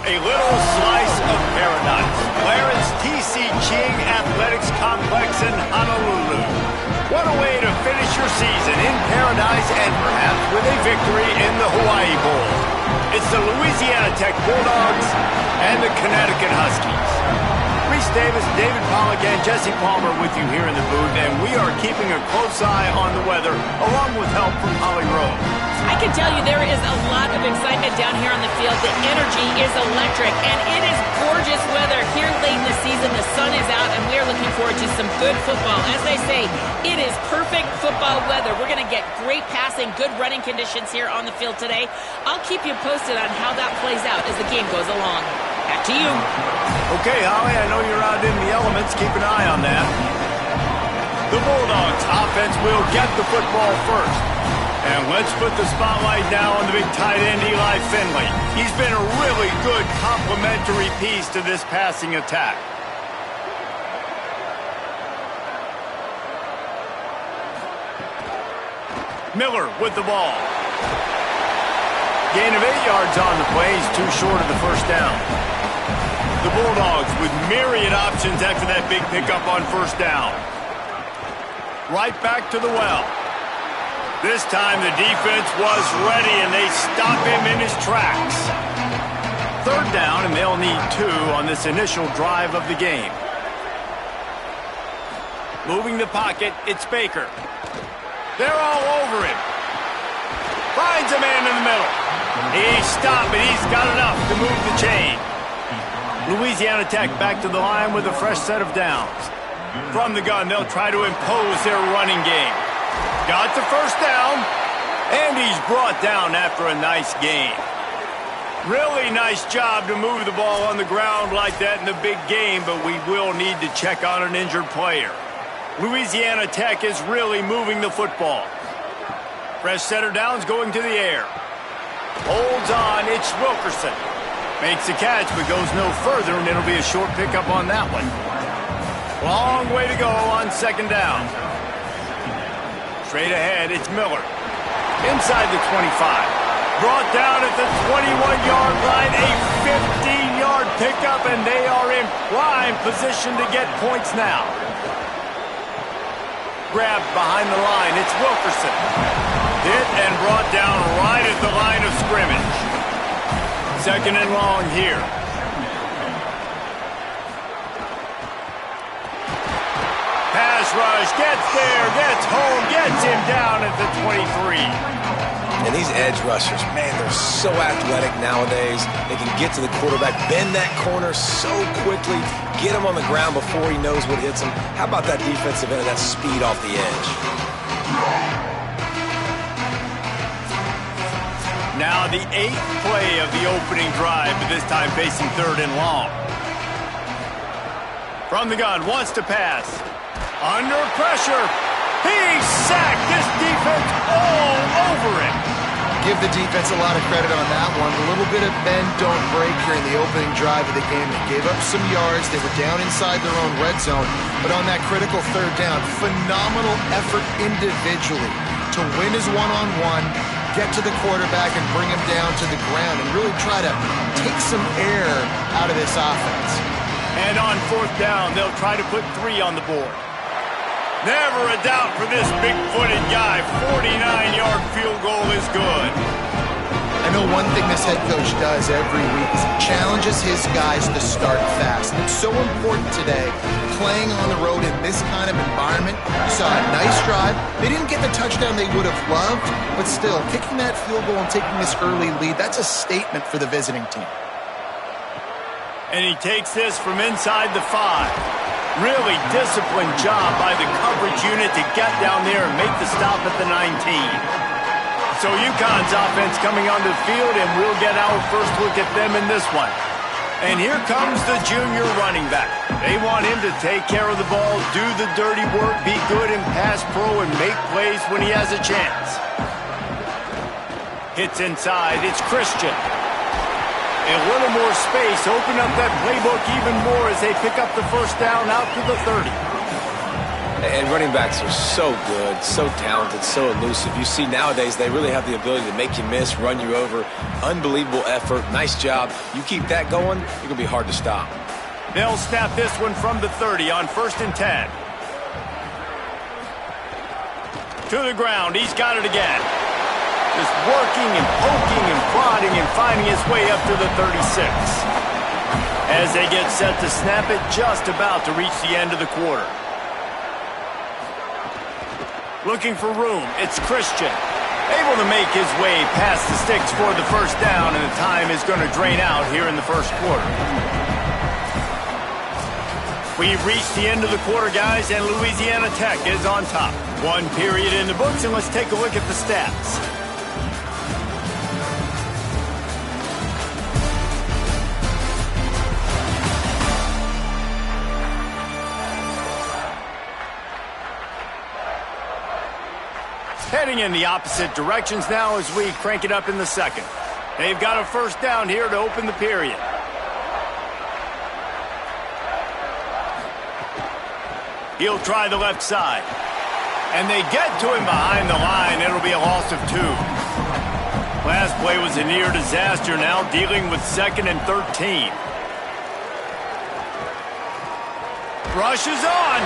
A little slice of paradise. Clarence T.C. Ching Athletics Complex in Honolulu. What a way to finish your season in paradise and perhaps with a victory in the Hawaii Bowl. It's the Louisiana Tech Bulldogs and the Connecticut Huskies. Reese Davis, David Pollack, and Jesse Palmer with you here in the booth, and we are keeping a close eye on the weather, along with help from Holly Rowe. I can tell you there is a lot of excitement down here on the field. The energy is electric, and it is gorgeous weather here late in the season. The sun is out, and we are looking forward to some good football. As they say, it is perfect football weather. We're going to get great passing, good running conditions here on the field today. I'll keep you posted on how that plays out as the game goes along. Back to you. Okay, Holly, I know you're out in the elements. Keep an eye on that. The Bulldogs offense will get the football first. And let's put the spotlight now on the big tight end, Eli Finley. He's been a really good complementary piece to this passing attack. Miller with the ball. Gain of 8 yards on the play. He's too short of the first down. The Bulldogs with myriad options after that big pickup on first down. Right back to the well. This time the defense was ready, and they stop him in his tracks. Third down, and they'll need 2 on this initial drive of the game. Moving the pocket, it's Baker. They're all over him. Finds a man in the middle. He's stopped, but he's got enough to move the chain. Louisiana Tech back to the line with a fresh set of downs. From the gun, they'll try to impose their running game. Got the first down, and he's brought down after a nice gain. Really nice job to move the ball on the ground like that in the big game, but we will need to check on an injured player. Louisiana Tech is really moving the football. Fresh setter downs going to the air. Holds on, it's Wilkerson. Makes the catch, but goes no further, and it'll be a short pickup on that one. Long way to go on second down. Straight ahead, it's Miller. Inside the 25. Brought down at the 21-yard line. A 15-yard pickup, and they are in prime position to get points now. Grabbed behind the line. It's Wilkerson. Hit and brought down right at the line of scrimmage. Second and long here. Pass rush, gets there, gets home, gets him down at the 23. And these edge rushers, man, they're so athletic nowadays. They can get to the quarterback, bend that corner so quickly, get him on the ground before he knows what hits him. How about that defensive end, that speed off the edge? Now the 8th play of the opening drive, but this time facing third and long. From the gun, wants to pass. Under pressure. He's sacked. This defense all over it. Give the defense a lot of credit on that one. A little bit of bend, don't break here in the opening drive of the game. They gave up some yards. They were down inside their own red zone. But on that critical third down, phenomenal effort individually to win his one-on-one, get to the quarterback and bring him down to the ground and really try to take some air out of this offense. And on fourth down, they'll try to put 3 on the board. Never a doubt for this big-footed guy. 49-yard field goal is good. I know one thing this head coach does every week is he challenges his guys to start fast. And it's so important today, playing on the road in this kind of environment. You saw a nice drive. They didn't get the touchdown they would have loved, but still, kicking that field goal and taking this early lead, that's a statement for the visiting team. And he takes this from inside the 5. Really disciplined job by the coverage unit to get down there and make the stop at the 19. So UConn's offense coming onto the field, and we'll get our first look at them in this one. And here comes the junior running back. They want him to take care of the ball, do the dirty work, be good in pass pro, and make plays when he has a chance. Hits inside, it's Christian. A little more space, open up that playbook even more as they pick up the first down out to the 30. And running backs are so good, so talented, so elusive. You see nowadays they really have the ability to make you miss, run you over. Unbelievable effort. Nice job. You keep that going, you're going to be hard to stop. They'll snap this one from the 30 on 1st and 10. To the ground. He's got it again. Just working and poking and prodding and finding his way up to the 36. As they get set to snap it, just about to reach the end of the quarter. Looking for room, it's Christian. Able to make his way past the sticks for the first down, and the time is going to drain out here in the first quarter. We've reached the end of the quarter, guys, and Louisiana Tech is on top. 1 period in the books, and let's take a look at the stats. Heading in the opposite directions now as we crank it up in the second. They've got a first down here to open the period. He'll try the left side. And they get to him behind the line. It'll be a loss of 2. Last play was a near disaster, now dealing with 2nd and 13. Rushes on.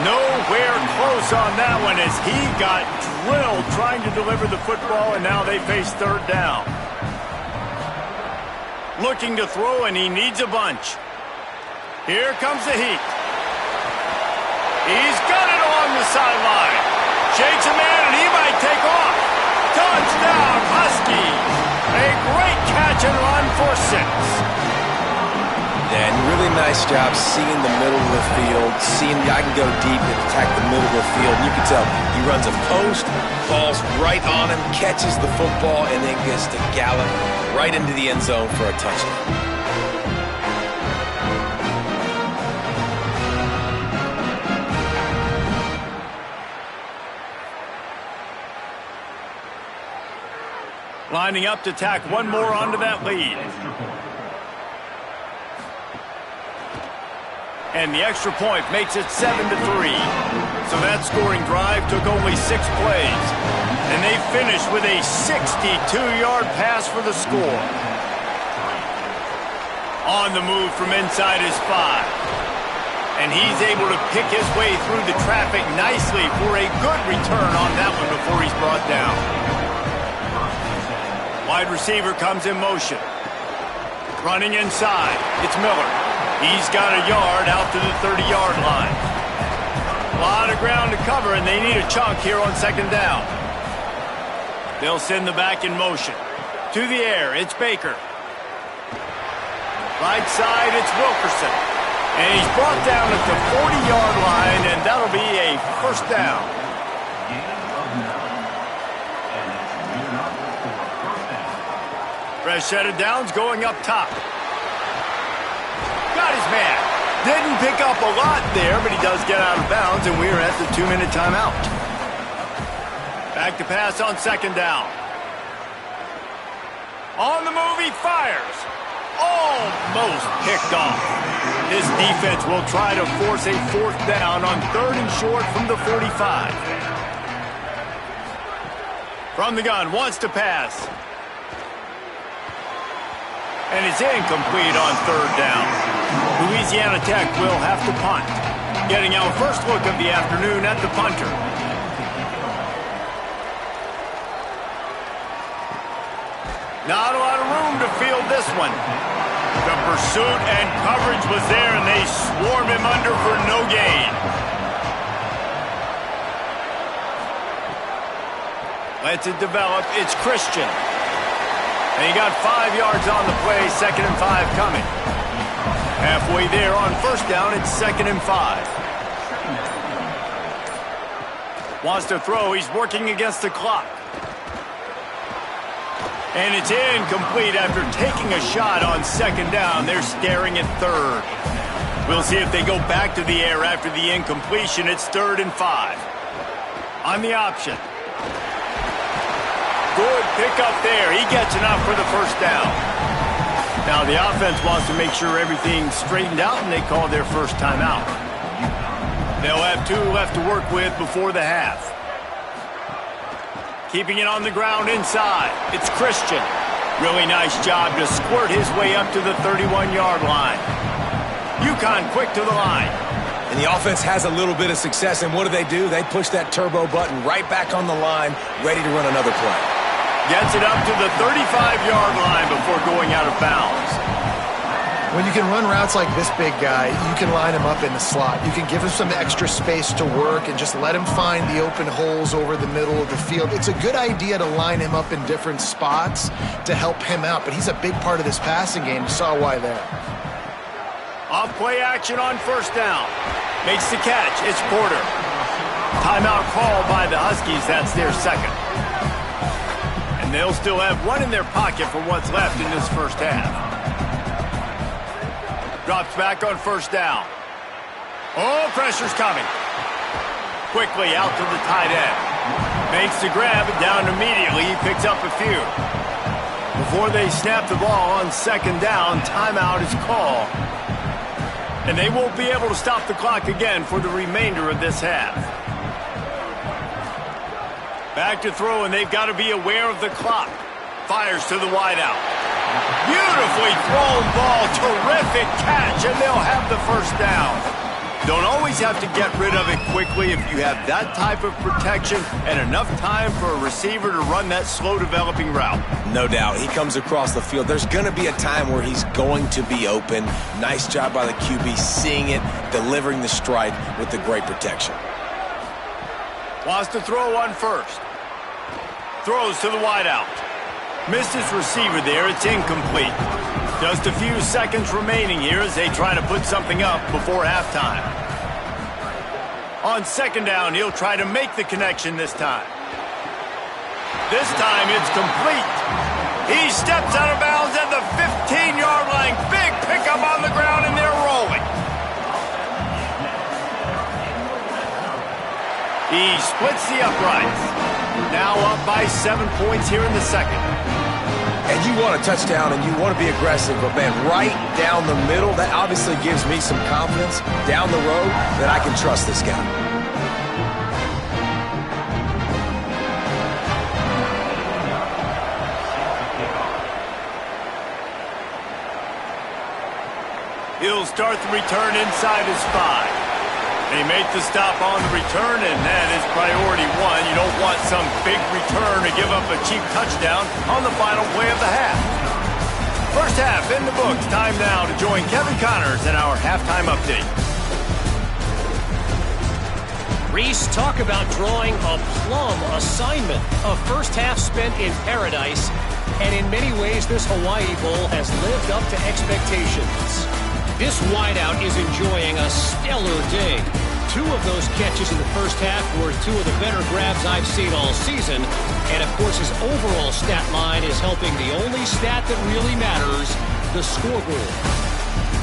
Nowhere close on that one as he got drilled trying to deliver the football, and now they face 3rd down. Looking to throw, and he needs a bunch. Here comes the heat. He's got it along the sideline. Shakes a man, and he might take off. Touchdown, Huskies. A great catch and run for 6. And really nice job seeing the middle of the field, seeing I can go deep and attack the middle of the field. You can tell he runs a post, falls right on him, catches the football, and then gets to gallop right into the end zone for a touchdown. Lining up to tack one more onto that lead. And the extra point makes it 7-3. So that scoring drive took only 6 plays. And they finished with a 62-yard pass for the score. On the move from inside his 5. And he's able to pick his way through the traffic nicely for a good return on that one before he's brought down. Wide receiver comes in motion. Running inside, it's Miller. He's got a yard out to the 30-yard line. A lot of ground to cover, and they need a chunk here on 2nd down. They'll send the back in motion. To the air, it's Baker. Right side, it's Wilkerson. And he's brought down at the 40-yard line, and that'll be a first down. Fresh set of downs going up top. Got his man. Didn't pick up a lot there, but he does get out of bounds, and we're at the 2-minute timeout. Back to pass on 2nd down. On the move, he fires. Almost picked off. This defense will try to force a 4th down on 3rd and short from the 45. From the gun, wants to pass. And it's incomplete on 3rd down. Louisiana Tech will have to punt. Getting our first look of the afternoon at the punter. Not a lot of room to field this one. The pursuit and coverage was there, and they swarm him under for no gain. Lets it develop. It's Christian. And he got 5 yards on the play, 2nd and 5 coming. Halfway there on 1st down, it's 2nd and 5. Wants to throw, he's working against the clock. And it's incomplete after taking a shot on 2nd down. They're staring at 3rd. We'll see if they go back to the air after the incompletion. It's 3rd and 5. On the option. Good pickup there. He gets enough for the first down. Now the offense wants to make sure everything's straightened out, and they call their first timeout. They'll have 2 left to work with before the half. Keeping it on the ground inside. It's Christian. Really nice job to squirt his way up to the 31-yard line. UConn quick to the line. And the offense has a little bit of success, and what do? They push that turbo button right back on the line, ready to run another play. Gets it up to the 35-yard line before going out of bounds. When you can run routes like this big guy, you can line him up in the slot. You can give him some extra space to work and just let him find the open holes over the middle of the field. It's a good idea to line him up in different spots to help him out, but he's a big part of this passing game. You saw why there. Off play action on first down. Makes the catch. It's Porter. Timeout call by the Huskies. That's their second. And they'll still have one in their pocket for what's left in this first half. Drops back on first down. Oh, pressure's coming. Quickly out to the tight end. Makes the grab, down immediately. He picks up a few. Before they snap the ball on second down, timeout is called. And they won't be able to stop the clock again for the remainder of this half. Back to throw, and they've got to be aware of the clock. Fires to the wideout. Beautifully thrown ball, terrific catch, and they'll have the first down. Don't always have to get rid of it quickly if you have that type of protection and enough time for a receiver to run that slow-developing route. No doubt. He comes across the field. There's going to be a time where he's going to be open. Nice job by the QB seeing it, delivering the strike with the great protection. Wants to throw on first. Throws to the wideout. Missed his receiver there. It's incomplete. Just a few seconds remaining here as they try to put something up before halftime. On second down, he'll try to make the connection this time. This time it's complete. He steps out of bounds at the 15-yard line. Big pickup on the ground, and they're rolling. He splits the uprights. Now up by 7 points here in the second. And you want a touchdown and you want to be aggressive, but man, right down the middle, that obviously gives me some confidence down the road that I can trust this guy. He'll start the return inside his 5. They make the stop on the return, and that is priority 1. You don't want some big return to give up a cheap touchdown on the final play of the half. First half in the books. Time now to join Kevin Connors in our halftime update. Reese, talk about drawing a plum assignment. A first half spent in paradise, and in many ways this Hawaii Bowl has lived up to expectations. This wideout is enjoying a stellar day. 2 of those catches in the first half were 2 of the better grabs I've seen all season. And, of course, his overall stat line is helping the only stat that really matters, the scoreboard.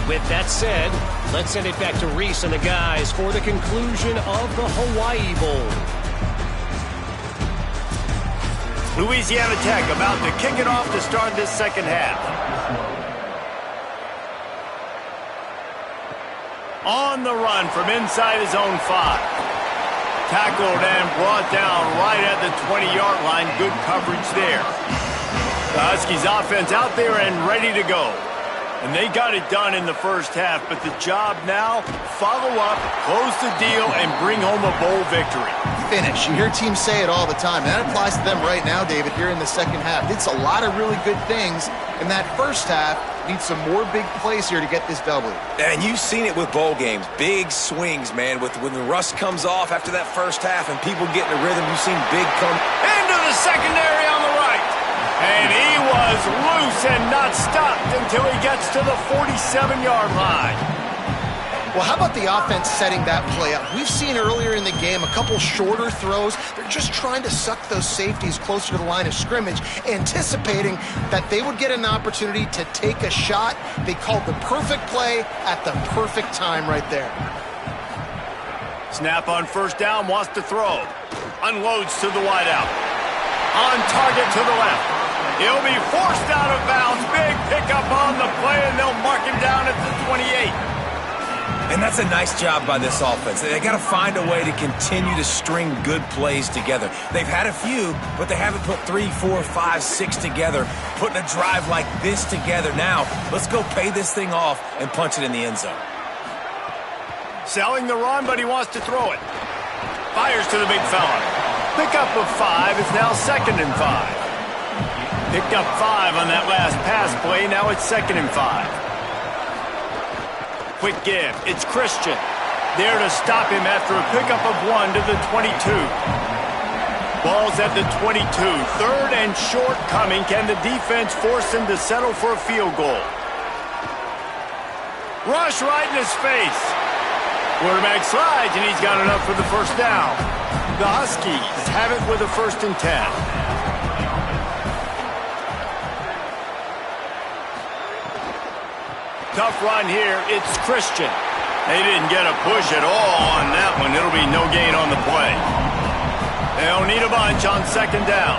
With that said, let's send it back to Reese and the guys for the conclusion of the Hawaii Bowl. Louisiana Tech about to kick it off to start this second half. On the run from inside his own 5. Tackled and brought down right at the 20-yard line. Good coverage there. The Huskies offense out there and ready to go. And they got it done in the first half, but the job now, follow up, close the deal, and bring home a bowl victory. Finish. You hear teams say it all the time. That applies to them right now, David, here in the second half. It's a lot of really good things in that first half. Need some more big plays here to get this W. And you've seen it with bowl games. Big swings, man. When the rust comes off after that first half and people get in a rhythm, you've seen big come into the secondary on the right. And he was loose and not stopped until he gets to the 47-yard line. Well, how about the offense setting that play up? We've seen earlier in the game a couple shorter throws. They're just trying to suck those safeties closer to the line of scrimmage, anticipating that they would get an opportunity to take a shot. They called the perfect play at the perfect time right there. Snap on first down, wants to throw. Unloads to the wideout. On target to the left. He'll be forced out of bounds. Big pickup on the play, and they'll mark him down at the 28. And that's a nice job by this offense. They got to find a way to continue to string good plays together. They've had a few, but they haven't put 3, 4, 5, 6 together, putting a drive like this together. Now, let's go pay this thing off and punch it in the end zone. Selling the run, but he wants to throw it. Fires to the big fella. Pickup of 5 is now 2nd and 5. Picked up 5 on that last pass play. Now it's 2nd and 5. Quick give. It's Christian. There to stop him after a pickup of 1 to the 22. Ball's at the 22. 3rd and short coming. Can the defense force him to settle for a field goal? Rush right in his face. Quarterback slides, and he's got enough for the first down. The Huskies have it with a 1st and 10. Tough run here. It's Christian. They didn't get a push at all on that one. It'll be no gain on the play. They'll need a bunch on 2nd down.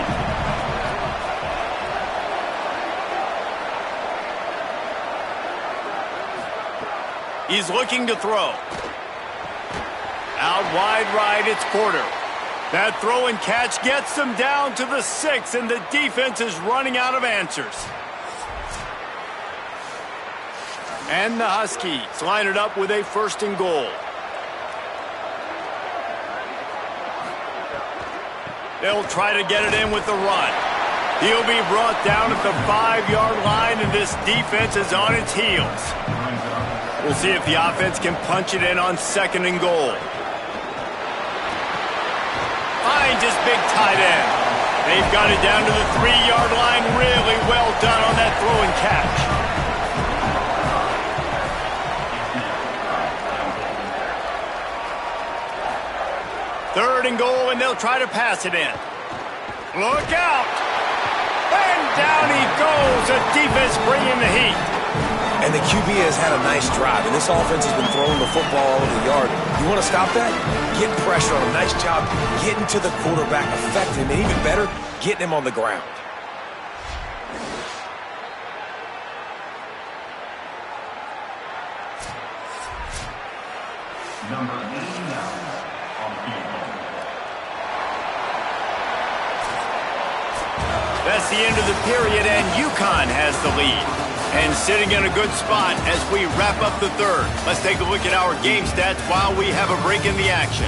He's looking to throw. Out wide right, it's Porter. That throw and catch gets them down to the 6, and the defense is running out of answers. And the Huskies line it up with a 1st and goal. They'll try to get it in with the run. He'll be brought down at the 5-yard line, and this defense is on its heels. We'll see if the offense can punch it in on 2nd and goal. Finds his big tight end. They've got it down to the 3-yard line. Really well done on that throw and catch. 3rd and goal, and they'll try to pass it in. Look out! And down he goes. The defense bringing the heat. And the QB has had a nice drive, and this offense has been throwing the football all over the yard. You want to stop that? Get pressure on him. Nice job getting to the quarterback, affecting him, and even better, getting him on the ground. Number 89 on the field. That's the end of the period, and UConn has the lead. And sitting in a good spot as we wrap up the 3rd. Let's take a look at our game stats while we have a break in the action.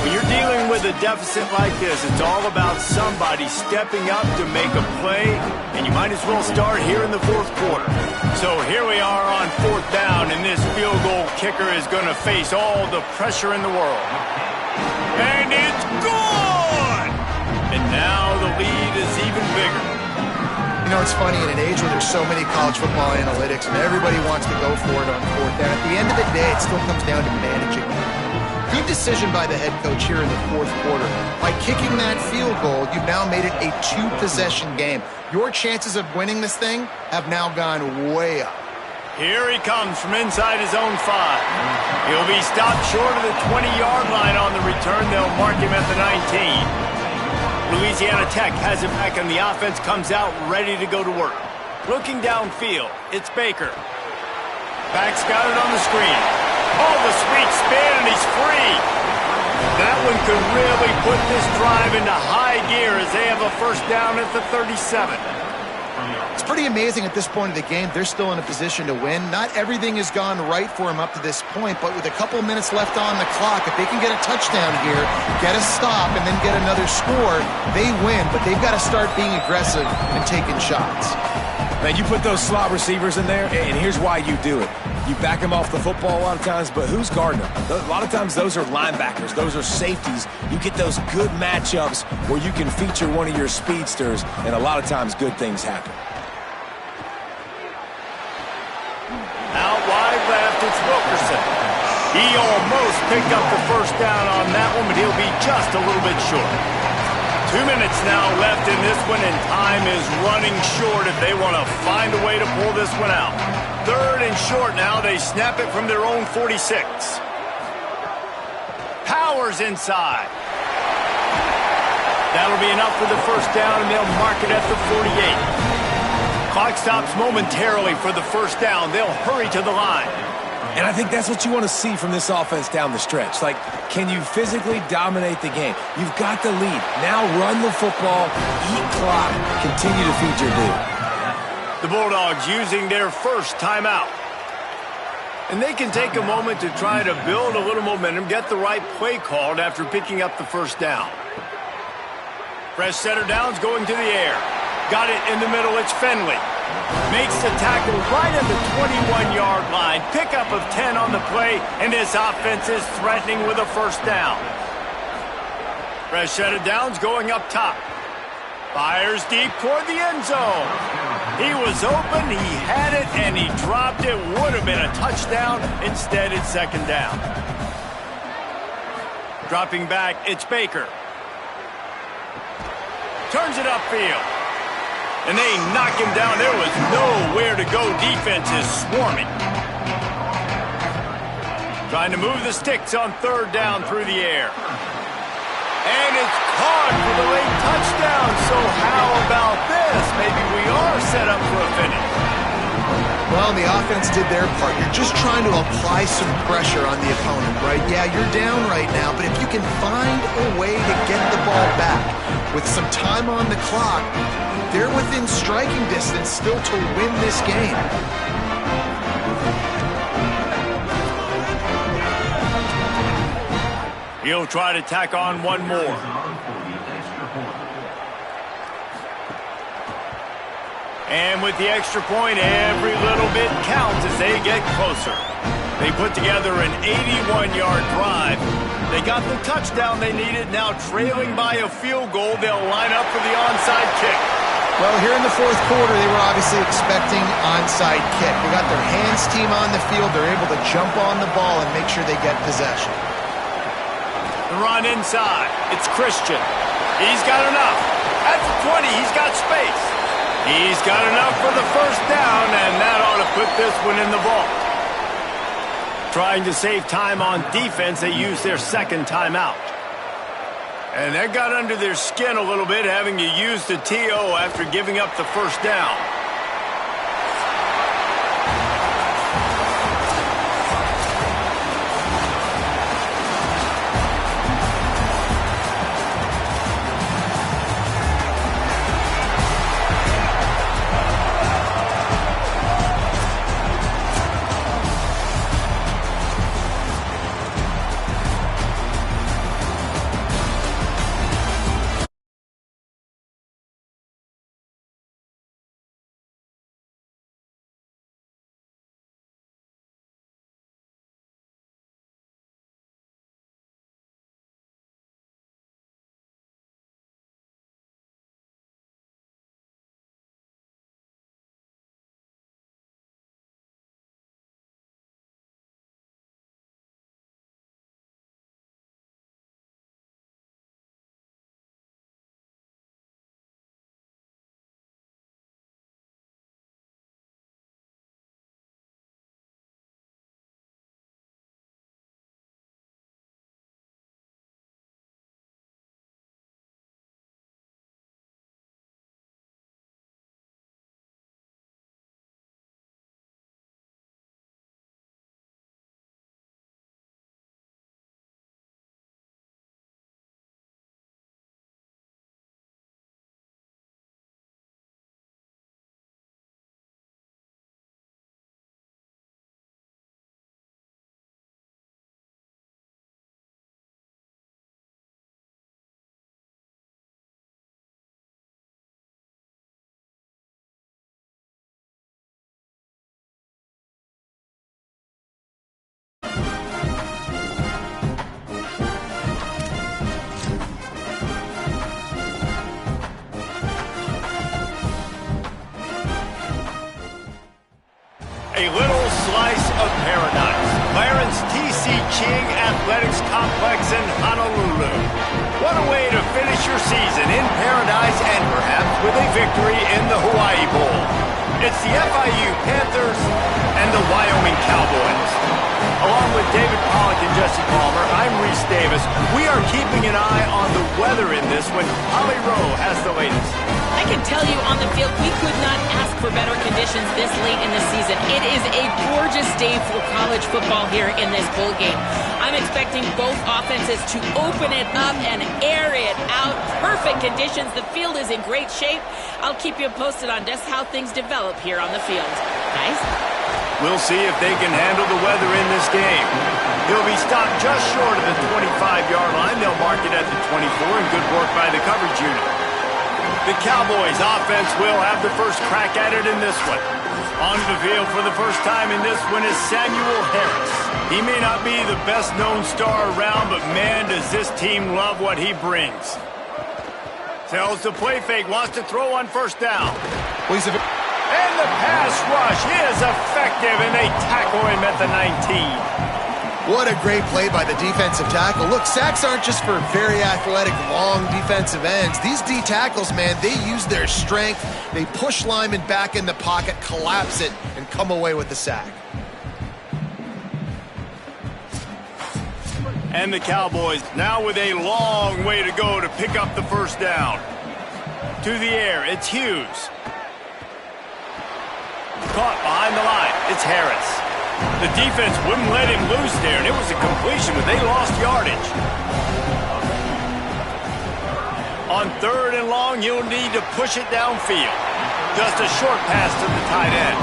When you're dealing with a deficit like this, it's all about somebody stepping up to make a play, and you might as well start here in the 4th quarter. So here we are on 4th down, and this field goal kicker is going to face all the pressure in the world. And it's good! And now the lead is even bigger. You know, it's funny, in an age where there's so many college football analytics and everybody wants to go for it on 4th down, at the end of the day, it still comes down to managing. Good decision by the head coach here in the 4th quarter. By kicking that field goal, you've now made it a 2-possession game. Your chances of winning this thing have now gone way up. Here he comes from inside his own 5. He'll be stopped short of the 20-yard line on the return. They'll mark him at the 19. Louisiana Tech has it back, and the offense comes out ready to go to work. Looking downfield, it's Baker. Back's got it on the screen. Oh, the sweet spin, and he's free. That one could really put this drive into high gear as they have a 1st down at the 37. It's pretty amazing at this point of the game. They're still in a position to win. Not everything has gone right for them up to this point, but with a couple minutes left on the clock, if they can get a touchdown here, get a stop, and then get another score, they win. But they've got to start being aggressive and taking shots. Man, you put those slot receivers in there, and here's why you do it. You back them off the football a lot of times, but who's guarding them? A lot of times those are linebackers. Those are safeties. You get those good matchups where you can feature one of your speedsters, and a lot of times good things happen. Out wide left, it's Wilkerson. He almost picked up the 1st down on that one, but he'll be just a little bit short. 2 minutes now left in this one, and time is running short if they want to find a way to pull this one out. 3rd and short now. They snap it from their own 46. Powers inside. That'll be enough for the 1st down, and they'll mark it at the 48. Clock stops momentarily for the first down. They'll hurry to the line. And I think that's what you want to see from this offense down the stretch. Like, can you physically dominate the game? You've got the lead. Now run the football, eat clock, continue to feed your dude. The Bulldogs using their first timeout. And they can take a moment to try to build a little momentum, get the right play called after picking up the first down. Fresh setter downs going to the air. Got it in the middle, it's Finley. Makes the tackle right at the 21-yard line. Pickup of 10 on the play, and this offense is threatening with a first down. Fresh set of downs going up top. Fires deep toward the end zone. He was open, he had it, and he dropped it. Would have been a touchdown. Instead, it's second down. Dropping back, it's Baker. Turns it upfield. And they knock him down. There was nowhere to go. Defense is swarming. Trying to move the sticks on third down through the air. And it's caught for the late touchdown. So how about this? Maybe we are set up for a finish. Well, the offense did their part. You're just trying to apply some pressure on the opponent, right? Yeah, you're down right now, but if you can find a way to get the ball back with some time on the clock, they're within striking distance still to win this game. He'll try to tack on one more. And with the extra point, every little bit counts as they get closer. They put together an 81-yard drive. They got the touchdown they needed. Now trailing by a field goal, they'll line up for the onside kick. Well, here in the fourth quarter, they were obviously expecting onside kick. They got their hands team on the field. They're able to jump on the ball and make sure they get possession. The run inside. It's Christian. He's got enough. At the 20, he's got space. He's got enough for the first down, and that ought to put this one in the vault. Trying to save time on defense, they use their second timeout. And that got under their skin a little bit, having to use the TO after giving up the first down. A little slice of paradise. Clarence T.C. Ching Athletics Complex in Honolulu. What a way to finish your season in paradise and perhaps with a victory in the Hawaii Bowl. It's the FIU Panthers and the Wyoming Cowboys. Along with David Pollack and Jesse Palmer, I'm Reese Davis. We are keeping an eye on the weather in this one. Holly Rowe has the latest. I can tell you on the field, we could not ask for better conditions this late in the season. It is a gorgeous day for college football here in this bowl game. I'm expecting both offenses to open it up and air it out. Perfect conditions. The field is in great shape. I'll keep you posted on just how things develop here on the field. Guys? We'll see if they can handle the weather in this game. He'll be stopped just short of the 25-yard line. They'll mark it at the 24, and good work by the coverage unit. The Cowboys offense will have the first crack at it in this one. On the field for the first time in this one is Samuel Harris. He may not be the best-known star around, but man, does this team love what he brings. Tells the play fake, wants to throw on first down. And the pass rush is effective, and they tackle him at the 19. What a great play by the defensive tackle. Look, sacks aren't just for very athletic, long defensive ends. These D tackles, man, they use their strength. They push linemen back in the pocket, collapse it, and come away with the sack. And the Cowboys now with a long way to go to pick up the first down. To the air, it's Hughes. Caught behind the line, it's Harris. The defense wouldn't let him loose there, and it was a completion, but they lost yardage. On 3rd and long, you'll need to push it downfield. Just a short pass to the tight end.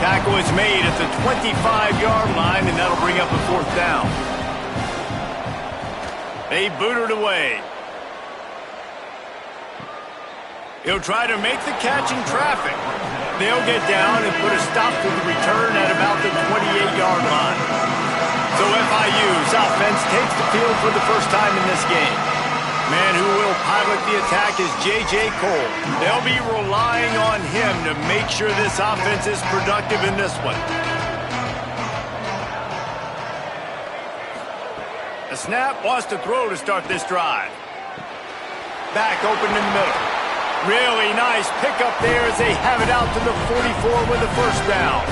Tackle is made at the 25-yard line, and that'll bring up a 4th down. They boot it away. He'll try to make the catch in traffic. They'll get down and put a stop to the return at about the 28-yard line. So FIU's offense takes the field for the first time in this game. Man who will pilot the attack is J.J. Cole. They'll be relying on him to make sure this offense is productive in this one. A snap, wants to throw to start this drive. Back open in the middle. Really nice pickup there as they have it out to the 44 with the first down.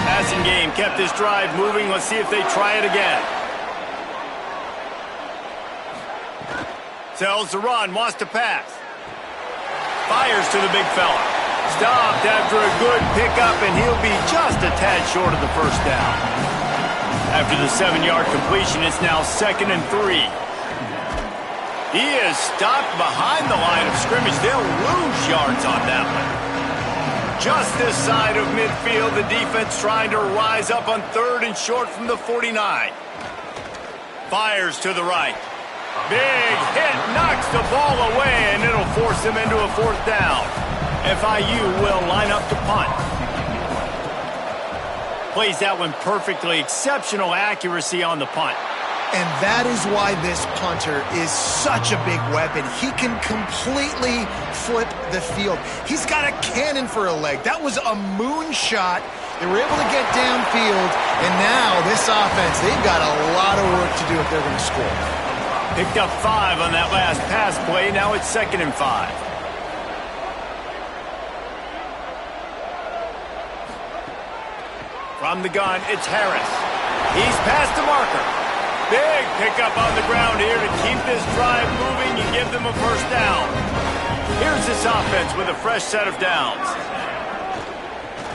Passing game kept this drive moving. Let's see if they try it again. Tells the run, wants to pass. Fires to the big fella. Stopped after a good pickup, and he'll be just a tad short of the first down. After the 7-yard completion, it's now 2nd and 3. He is stopped behind the line of scrimmage. They'll lose yards on that one. Just this side of midfield, the defense trying to rise up on 3rd and short from the 49. Fires to the right. Big hit, knocks the ball away, and it'll force them into a 4th down. FIU will line up to punt. Plays that one perfectly. Exceptional accuracy on the punt. And that is why this punter is such a big weapon. He can completely flip the field. He's got a cannon for a leg. That was a moonshot. They were able to get downfield, and now this offense, they've got a lot of work to do if they're going to score. Picked up 5 on that last pass play. Now it's 2nd and 5. From the gun, it's Harris. He's past the marker. Big pickup on the ground here to keep this drive moving and give them a first down. Here's this offense with a fresh set of downs.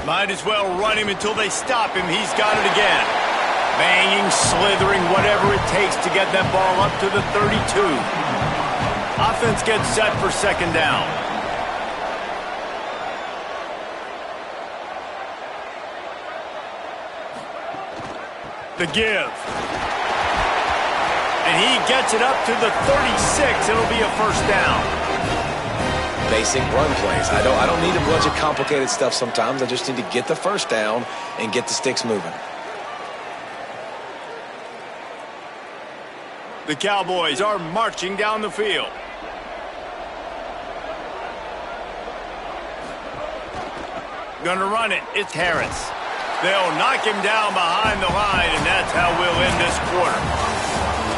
Might as well run him until they stop him. He's got it again. Banging, slithering, whatever it takes to get that ball up to the 32. Offense gets set for 2nd down. The give. And he gets it up to the 36. It'll be a first down. Basic run plays. I don't need a bunch of complicated stuff sometimes. I just need to get the first down and get the sticks moving. The Cowboys are marching down the field. Gonna run it. It's Harris. They'll knock him down behind the line, and that's how we'll end this quarter.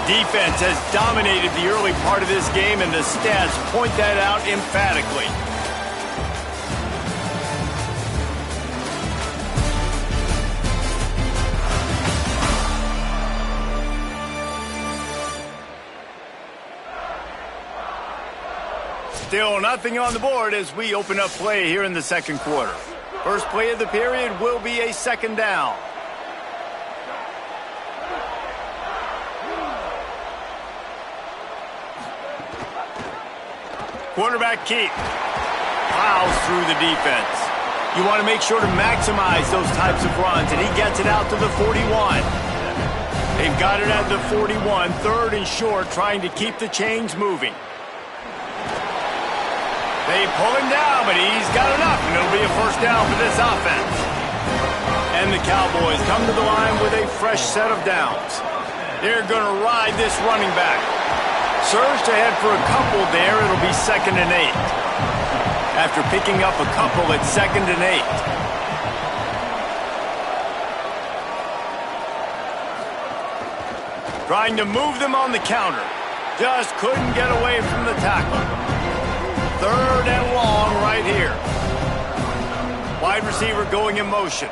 Defense has dominated the early part of this game, and the stats point that out emphatically. Still nothing on the board as we open up play here in the second quarter. First play of the period will be a second down. Quarterback keep. Plows through the defense. You want to make sure to maximize those types of runs, and he gets it out to the 41. They've got it at the 41, third and short, trying to keep the chains moving. They pull him down, but he's got enough, and it'll be a first down for this offense. And the Cowboys come to the line with a fresh set of downs. They're going to ride this running back. Surged ahead for a couple there, it'll be 2nd and 8. After picking up a couple, it's 2nd and 8. Trying to move them on the counter. Just couldn't get away from the tackle. 3rd and long right here. Wide receiver going in motion.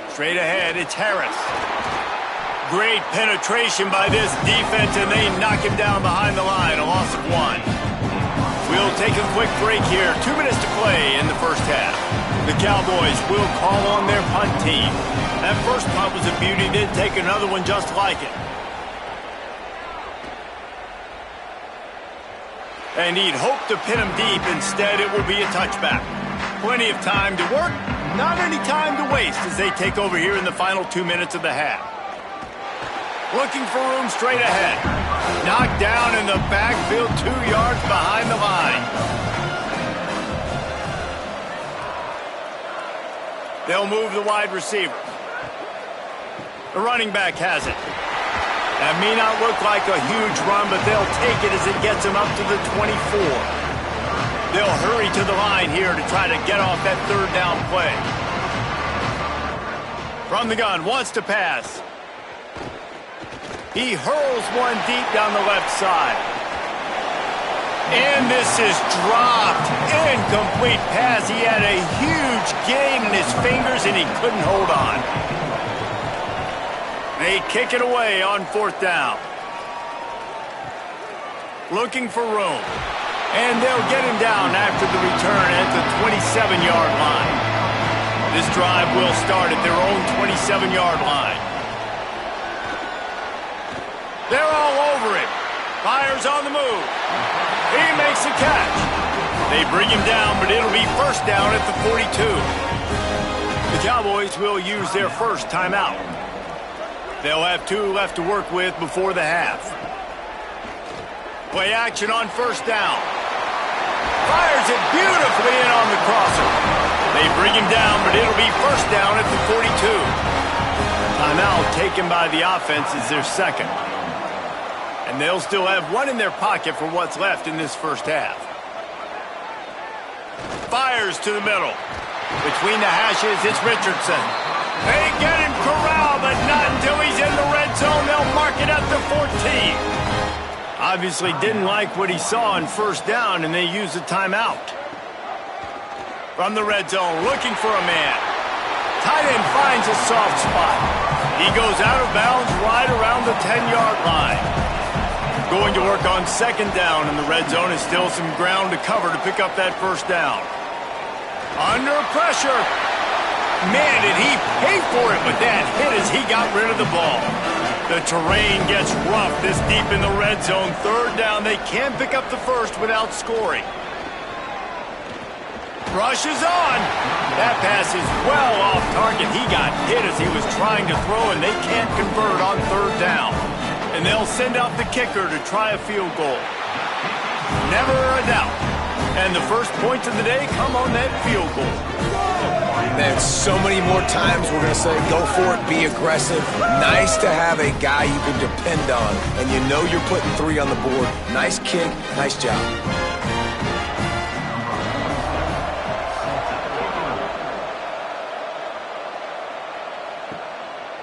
Straight ahead, it's Harris. Great penetration by this defense, and they knock him down behind the line, a loss of 1. We'll take a quick break here. 2 minutes to play in the first half. The Cowboys will call on their punt team. That first punt was a beauty. They'd take another one just like it. And he'd hope to pin him deep. Instead, it will be a touchback. Plenty of time to work, not any time to waste as they take over here in the final 2 minutes of the half. Looking for room straight ahead. Knocked down in the backfield, 2 yards behind the line. They'll move the wide receiver. The running back has it. That may not look like a huge run, but they'll take it as it gets them up to the 24. They'll hurry to the line here to try to get off that 3rd down play. From the gun, wants to pass. He hurls one deep down the left side. And this is dropped. Incomplete pass. He had a huge gain in his fingers, and he couldn't hold on. They kick it away on 4th down. Looking for room. And they'll get him down after the return at the 27-yard line. This drive will start at their own 27-yard line. They're all over him. Fires on the move. He makes a catch. They bring him down, but it'll be first down at the 42. The Cowboys will use their first timeout. They'll have 2 left to work with before the half. Play action on first down. Fires it beautifully in on the crosser. They bring him down, but it'll be first down at the 42. Timeout taken by the offense is their second. And they'll still have 1 in their pocket for what's left in this first half. Fires to the middle. Between the hashes, it's Richardson. They get him corralled, but not until he's in the red zone. They'll mark it at the 14. Obviously didn't like what he saw on first down, and they used a timeout. From the red zone, looking for a man. Tight end finds a soft spot. He goes out of bounds right around the 10-yard line. Going to work on second down in the red zone, is still some ground to cover to pick up that first down. Under pressure. Man, did he pay for it, but that hit as he got rid of the ball. The terrain gets rough this deep in the red zone. Third down, they can't pick up the first without scoring. Rushes on. That pass is well off target. He got hit as he was trying to throw, and they can't convert on third down. And they'll send out the kicker to try a field goal. Never a doubt. And the first points of the day come on that field goal. Man, so many more times we're going to say, go for it, be aggressive. Nice to have a guy you can depend on, and you know you're putting 3 on the board. Nice kick, nice job.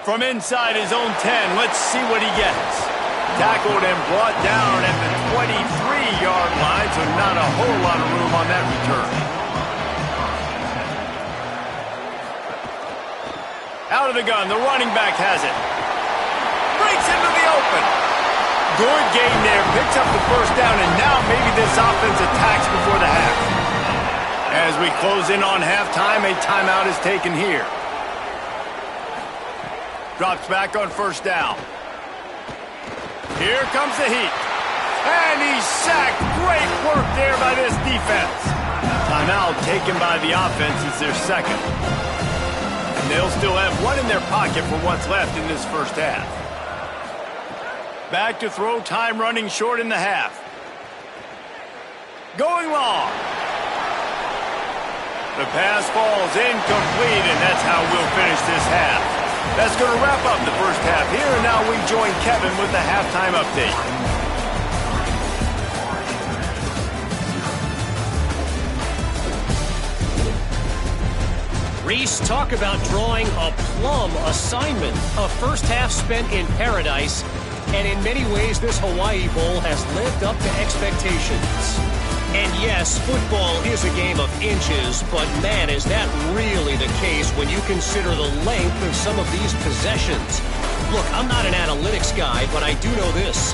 From inside his own 10, let's see what he gets. Tackled and brought down at the 23-yard line, so not a whole lot of room on that return. Out of the gun, the running back has it. Breaks into the open. Good game there. Picks up the first down, and now maybe this offense attacks before the half. As we close in on halftime, a timeout is taken here. Drops back on first down. Here comes the heat. And he's sacked. Great work there by this defense. Timeout taken by the offense is their second. And they'll still have one in their pocket for what's left in this first half. Back to throw, time running short in the half. Going long. The pass falls incomplete, and that's how we'll finish this half. That's going to wrap up the first half here, and now we join Kevin with the halftime update. Reese, talk about drawing a plum assignment. A first half spent in paradise, and in many ways this Hawaii Bowl has lived up to expectations. And yes, football is a game of inches, but man, is that really the case when you consider the length of some of these possessions. Look, I'm not an analytics guy, but I do know this.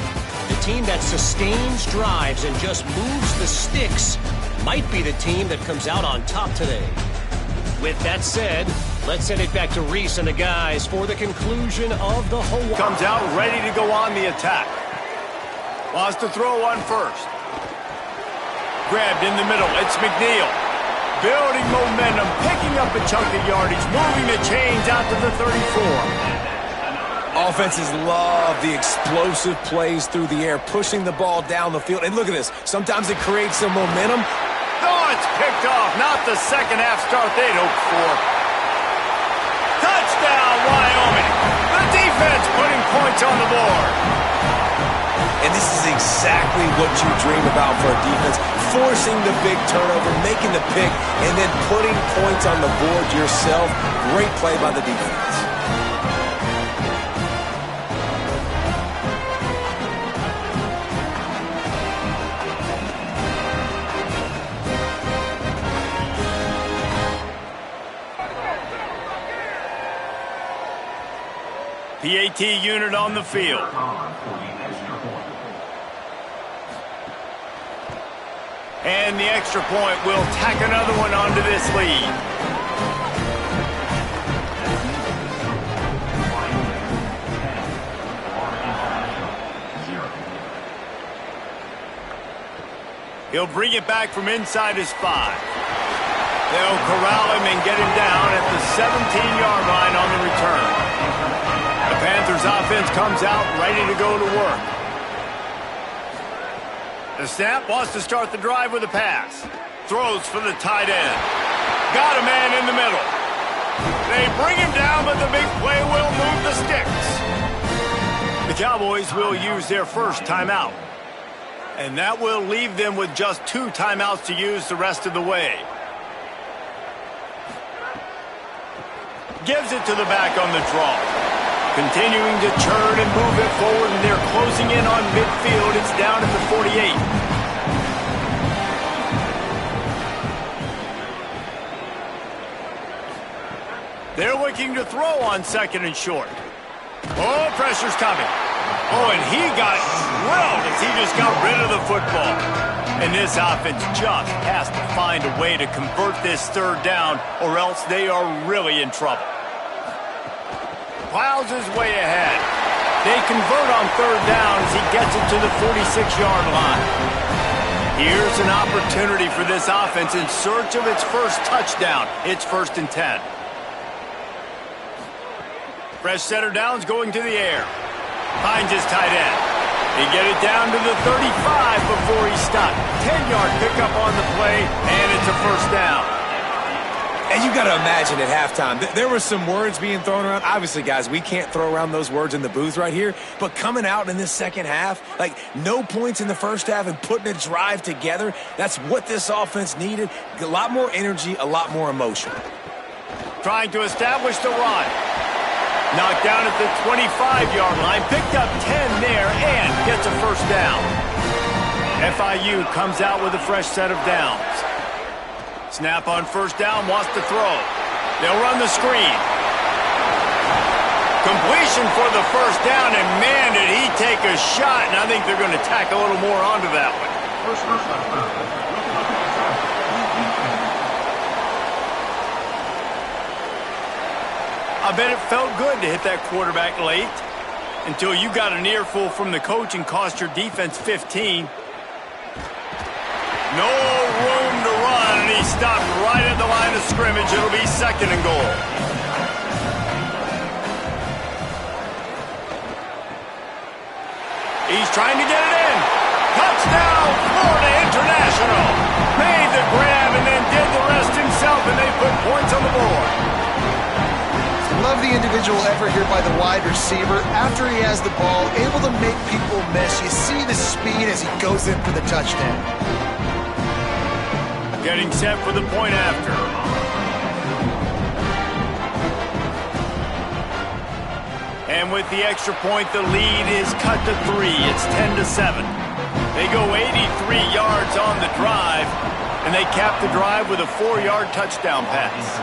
The team that sustains drives and just moves the sticks might be the team that comes out on top today. With that said, let's send it back to Reese and the guys for the conclusion of the Hawaii. Comes out ready to go on the attack. Wants to throw one first. Grabbed in the middle. It's McNeil. Building momentum, picking up a chunk of yardage, moving the chains out to the 34. Offenses love the explosive plays through the air, pushing the ball down the field. And look at this. Sometimes it creates some momentum. Oh, it's picked off. Not the second half start they'd hoped for. Touchdown, Wyoming. The defense putting points on the board. And this is exactly what you dream about for a defense. Forcing the big turnover, making the pick, and then putting points on the board yourself. Great play by the defense. PAT unit on the field. And the extra point will tack another one onto this lead. He'll bring it back from inside his 5. They'll corral him and get him down at the 17-yard line on the return. The Panthers offense comes out ready to go to work. The snap, wants to start the drive with a pass. Throws for the tight end. Got a man in the middle. They bring him down, but the big play will move the sticks. The Cowboys will use their first timeout. And that will leave them with just 2 timeouts to use the rest of the way. Gives it to the back on the draw. Continuing to churn and move it forward, and they're closing in on midfield. It's down at the 48. They're looking to throw on second and short. Oh, pressure's coming. Oh, and he got drilled as he just got rid of the football. And this offense just has to find a way to convert this third down, or else they are really in trouble. Plows his way ahead. They convert on third down as he gets it to the 46-yard line. Here's an opportunity for this offense in search of its first touchdown. It's 1st and 10. Fresh setter downs going to the air. Finds his tight end. He get it down to the 35 before he stopped. 10-yard pickup on the play, and it's a first down. And you got to imagine at halftime, there were some words being thrown around. Obviously, guys, we can't throw around those words in the booth right here. But coming out in this second half, like no points in the first half and putting a drive together, that's what this offense needed. A lot more energy, a lot more emotion. Trying to establish the run. Knocked down at the 25-yard line. Picked up 10 there and gets a first down. FIU comes out with a fresh set of downs. Snap on first down, wants to throw. They'll run the screen. Completion for the first down, and man, did he take a a shot, and I think they're going to tack a little more onto that one. I bet it felt good to hit that quarterback late until you got an earful from the coach and cost your defense 15. No room to run, and he stopped right at the line of scrimmage. It'll be 2nd and goal. He's trying to get it in. Touchdown, Florida International. Made the grab and then did the rest himself, and they put points on the board. Love the individual effort here by the wide receiver. After he has the ball, able to make people miss. You see the speed as he goes in for the touchdown. Getting set for the point after. And with the extra point, the lead is cut to 3. It's 10-7. They go 83 yards on the drive, and they cap the drive with a 4-yard touchdown pass.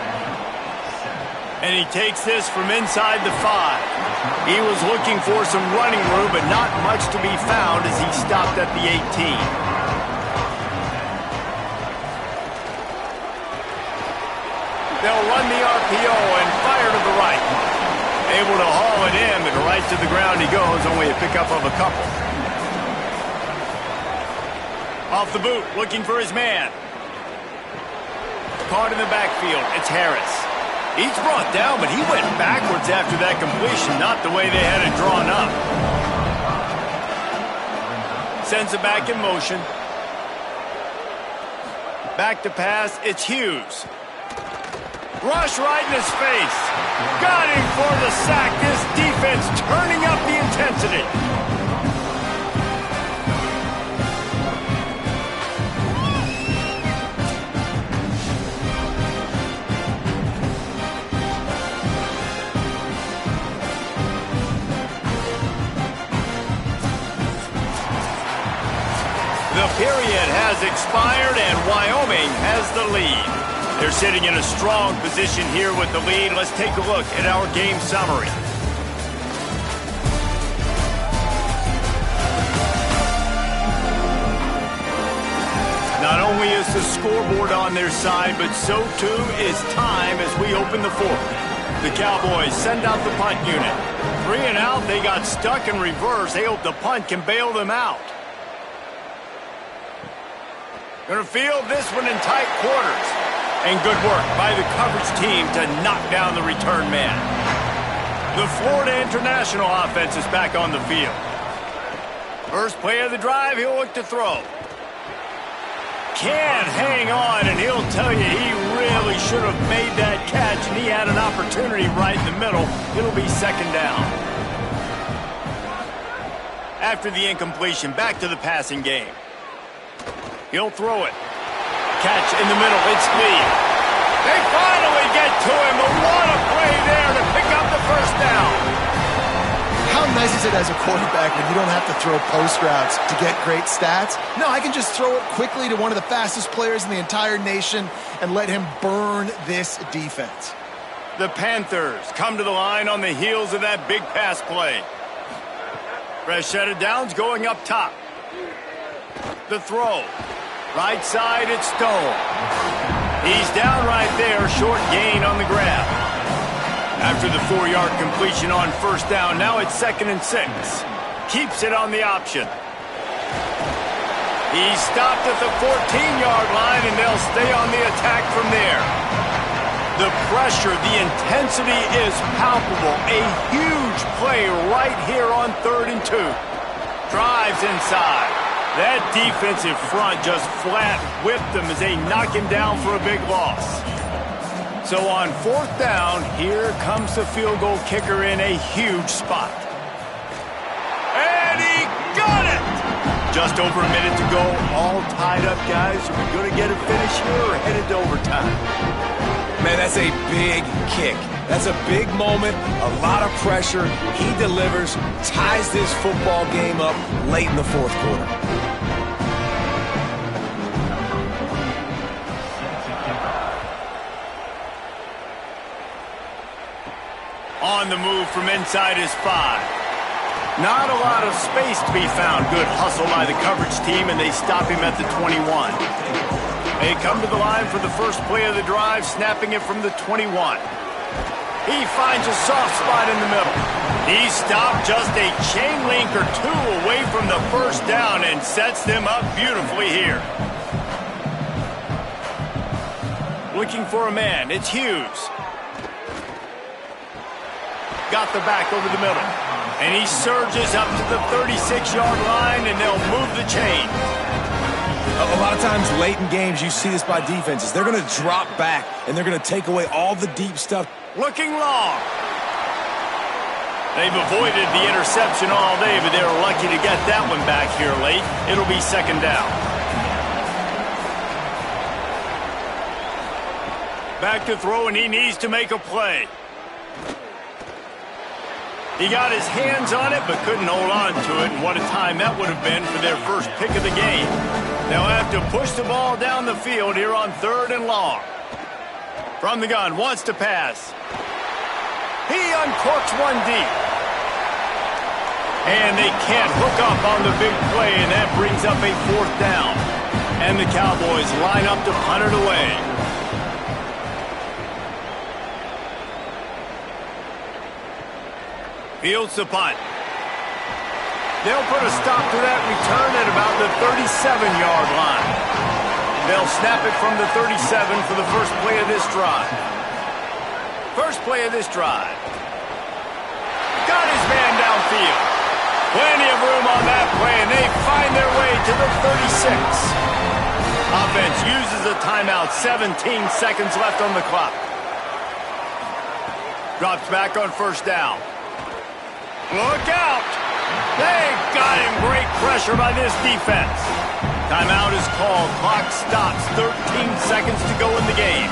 And he takes this from inside the 5. He was looking for some running room, but not much to be found as he stopped at the 18. They'll run the RPO and fire to the right. Able to haul it in, but right to the ground he goes, only a pickup of a couple. Off the boot, looking for his man. Caught in the backfield, it's Harris. He's brought down, but he went backwards after that completion, not the way they had it drawn up. Sends it back in motion. Back to pass, it's Hughes. Rush right in his face. Got him for the sack. This defense turning up the intensity. The period has expired and Wyoming has the lead. They're sitting in a strong position here with the lead. Let's take a look at our game summary. Not only is the scoreboard on their side, but so too is time as we open the 4th. The Cowboys send out the punt unit. 3 and out, they got stuck in reverse. They hope the punt can bail them out. Gonna field this one in tight quarters. And good work by the coverage team to knock down the return man. The Florida International offense is back on the field. First play of the drive, he'll look to throw. Can't hang on, and he'll tell you he really should have made that catch, and he had an opportunity right in the middle. It'll be 2nd down. After the incompletion, back to the passing game. He'll throw it. Catch in the middle. It's Lee. They finally get to him, but what a play there to pick up the 1st down. How nice is it as a quarterback when you don't have to throw post routes to get great stats? No, I can just throw it quickly to one of the fastest players in the entire nation and let him burn this defense. The Panthers come to the line on the heels of that big pass play. Fresh set of downs going up top. The throw. Right side, it's Stone. He's down right there, short gain on the grab. After the 4-yard completion on 1st down, now it's 2nd and 6. Keeps it on the option. He stopped at the 14-yard line, and they'll stay on the attack from there. The pressure, the intensity is palpable. A huge play right here on 3rd and 2. Drives inside. That defensive front just flat whipped them as they knock him down for a big loss. So on 4th down, here comes the field goal kicker in a huge spot. And he got it! Just over a minute to go, all tied up, guys. Are we going to get a finish here or headed to overtime? Man, that's a big kick. That's a big moment, a lot of pressure. He delivers, ties this football game up late in the 4th quarter. On the move from inside his 5. Not a lot of space to be found. Good hustle by the coverage team, and they stop him at the 21. They come to the line for the first play of the drive, snapping it from the 21. He finds a soft spot in the middle. He stopped just a chain link or two away from the first down and sets them up beautifully here. Looking for a man, it's Hughes. Got the back over the middle. And he surges up to the 36-yard line, and they'll move the chain. A lot of times late in games, you see this by defenses. They're going to drop back, and they're going to take away all the deep stuff. Looking long. They've avoided the interception all day, but they were lucky to get that one back here late. It'll be second down. Back to throw, and he needs to make a play. He got his hands on it, but couldn't hold on to it, and what a time that would have been for their first pick of the game. They'll have to push the ball down the field here on 3rd and long. From the gun, wants to pass. He uncorks one deep. And they can't hook up on the big play, and that brings up a 4th down. And the Cowboys line up to punt it away. Fields the punt. They'll put a stop to that return at about the 37-yard line. They'll snap it from the 37 for the first play of this drive. First play of this drive. Got his man downfield. Plenty of room on that play, and they find their way to the 36. Offense uses a timeout. 17 seconds left on the clock. Drops back on first down. Look out! They got him. Great pressure by this defense. Timeout is called. Clock stops. 13 seconds to go in the game.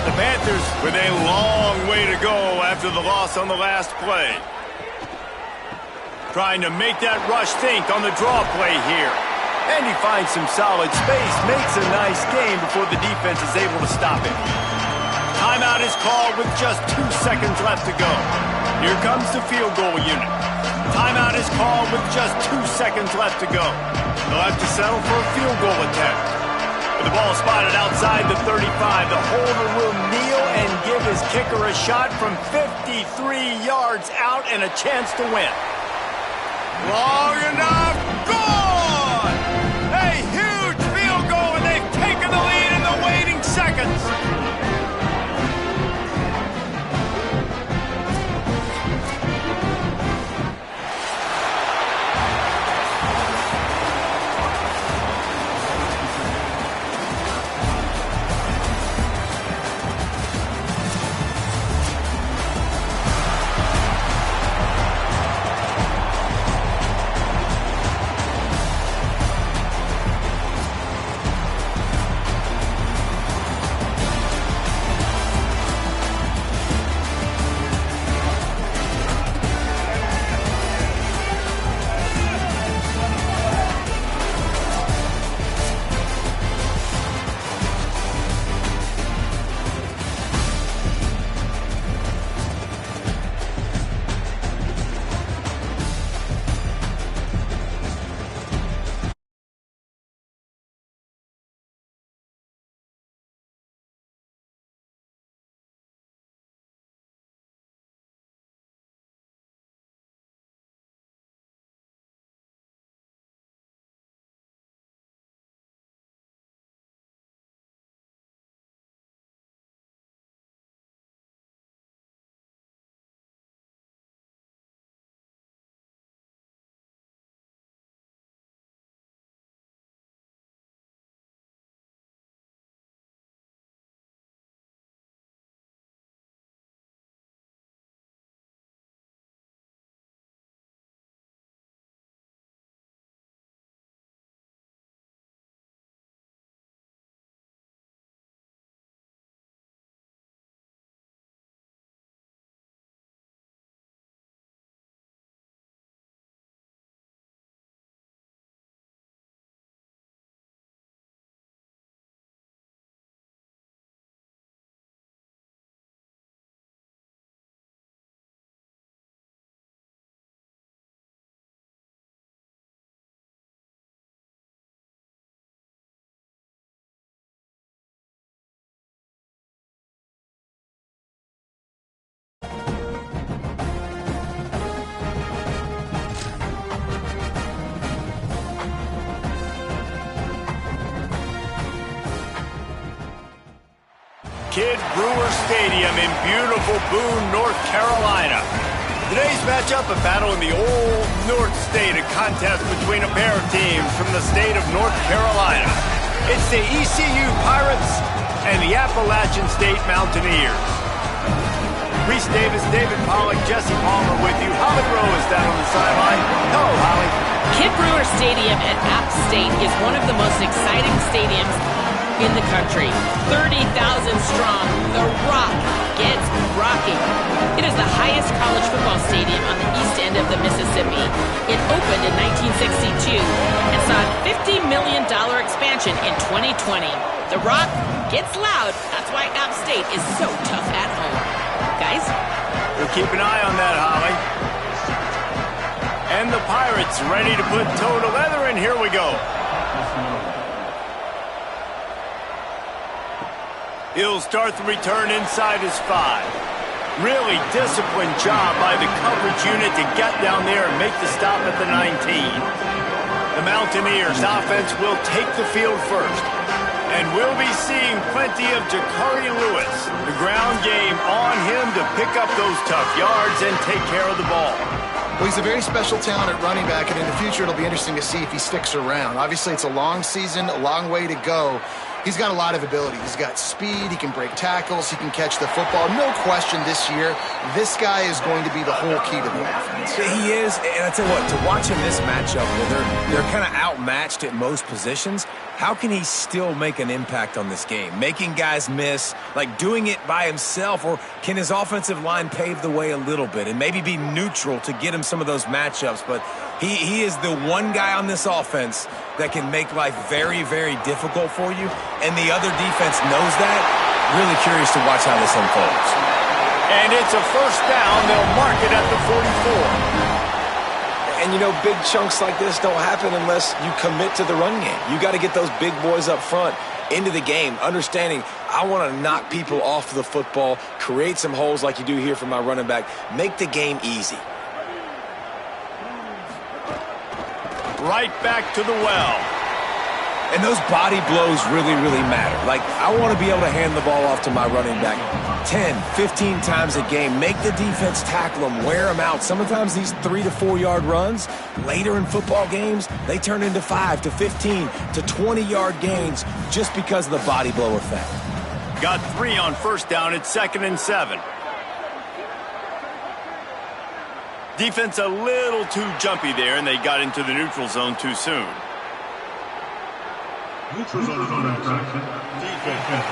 The Panthers with a long way to go after the loss on the last play. Trying to make that rush think on the draw play here. And he finds some solid space. Makes a nice game before the defense is able to stop him. Timeout is called with just 2 seconds left to go. Here comes the field goal unit. Timeout is called with just 2 seconds left to go. They'll have to settle for a field goal attempt. With the ball spotted outside the 35, the holder will kneel and give his kicker a shot from 53 yards out and a chance to win. Long enough, gone! A huge field goal, and they've taken the lead in the waiting seconds. Kidd Brewer Stadium in beautiful Boone, North Carolina. Today's matchup, a battle in the old North State, a contest between a pair of teams from the state of North Carolina. It's the ECU Pirates and the Appalachian State Mountaineers. Reese Davis, David Pollack, Jesse Palmer with you. Holly Rowe is down on the sideline. Hello, Holly. Kidd Brewer Stadium at App State is one of the most exciting stadiums in the country. 30,000 strong, the Rock gets rocking. It is the highest college football stadium on the east end of the Mississippi. It opened in 1962 and saw a $50 million expansion in 2020. The Rock gets loud. That's why App State is so tough at home. Guys? We'll keep an eye on that, Holly. And the Pirates ready to put toe to leather, and here we go. He'll start the return inside his 5. Really disciplined job by the coverage unit to get down there and make the stop at the 19. The Mountaineers offense will take the field first. And we'll be seeing plenty of Jakari Lewis. The ground game on him to pick up those tough yards and take care of the ball. Well, he's a very special talent at running back, and in the future it'll be interesting to see if he sticks around. Obviously, it's a long season, a long way to go. He's got a lot of ability. He's got speed, he can break tackles, he can catch the football. No question this year, this guy is going to be the whole key to the offense. He is, and I tell you what, to watch him this matchup where they're kind of outmatched at most positions, how can he still make an impact on this game? Making guys miss, like doing it by himself, or can his offensive line pave the way a little bit and maybe be neutral to get him some of those matchups? But he is the one guy on this offense that can make life very, very difficult for you, and the other defense knows that. Really curious to watch how this unfolds. And it's a first down. They'll mark it at the 44. And, you know, big chunks like this don't happen unless you commit to the run game. You got to get those big boys up front into the game, understanding I want to knock people off the football, create some holes like you do here for my running back, make the game easy. Right back to the well. And those body blows really, really matter. Like, I want to be able to hand the ball off to my running back 10, 15 times a game. Make the defense tackle them, wear them out. Sometimes these 3 to 4 yard runs, later in football games, they turn into 5 to 15 to 20 yard gains just because of the body blow effect. Got 3 on first down. It's 2nd and 7. Defense a little too jumpy there, and they got into the neutral zone too soon. Neutral zone infraction. Defense.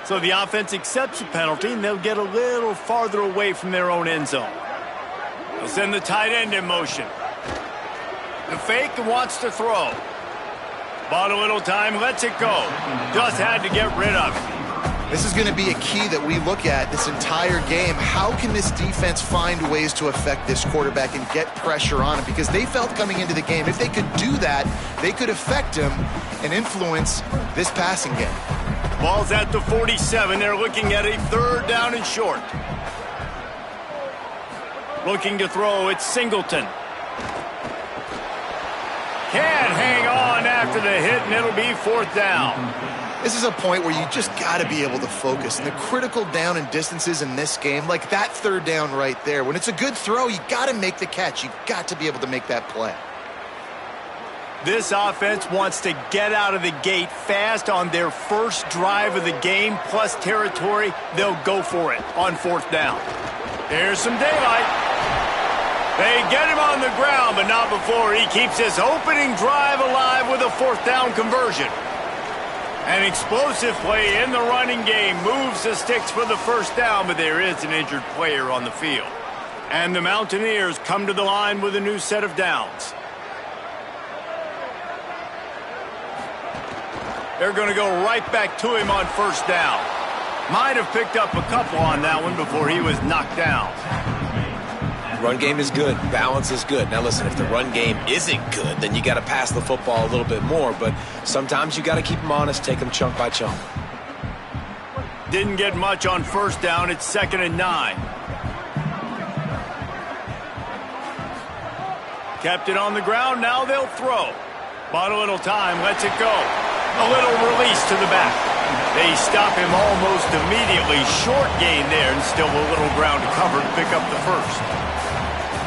So the offense accepts the penalty, and they'll get a little farther away from their own end zone. They'll send the tight end in motion. The fake and wants to throw. Bought a little time, lets it go. Just had to get rid of it. This is going to be a key that we look at this entire game. How can this defense find ways to affect this quarterback and get pressure on him? Because they felt coming into the game, if they could do that, they could affect him and influence this passing game. Ball's at the 47. They're looking at a 3rd down and short. Looking to throw, it's Singleton. Can't hang on after the hit, and it'll be 4th down. This is a point where you just got to be able to focus. And the critical down and distances in this game, like that 3rd down right there, when it's a good throw, you got to make the catch. You got to be able to make that play. This offense wants to get out of the gate fast on their first drive of the game, plus territory. They'll go for it on 4th down. Here's some daylight. They get him on the ground, but not before he keeps his opening drive alive with a 4th down conversion. An explosive play in the running game moves the sticks for the first down, but there is an injured player on the field. And the Mountaineers come to the line with a new set of downs. They're going to go right back to him on 1st down. Might have picked up a couple on that one before he was knocked down. Run game is good. Balance is good. Now listen, if the run game isn't good, then you got to pass the football a little bit more. But sometimes you got to keep them honest, take them chunk by chunk. Didn't get much on 1st down. It's 2nd and 9. Kept it on the ground. Now they'll throw. Bought a little time, lets it go. A little release to the back. They stop him almost immediately. Short gain there, and still a little ground to cover to pick up the first.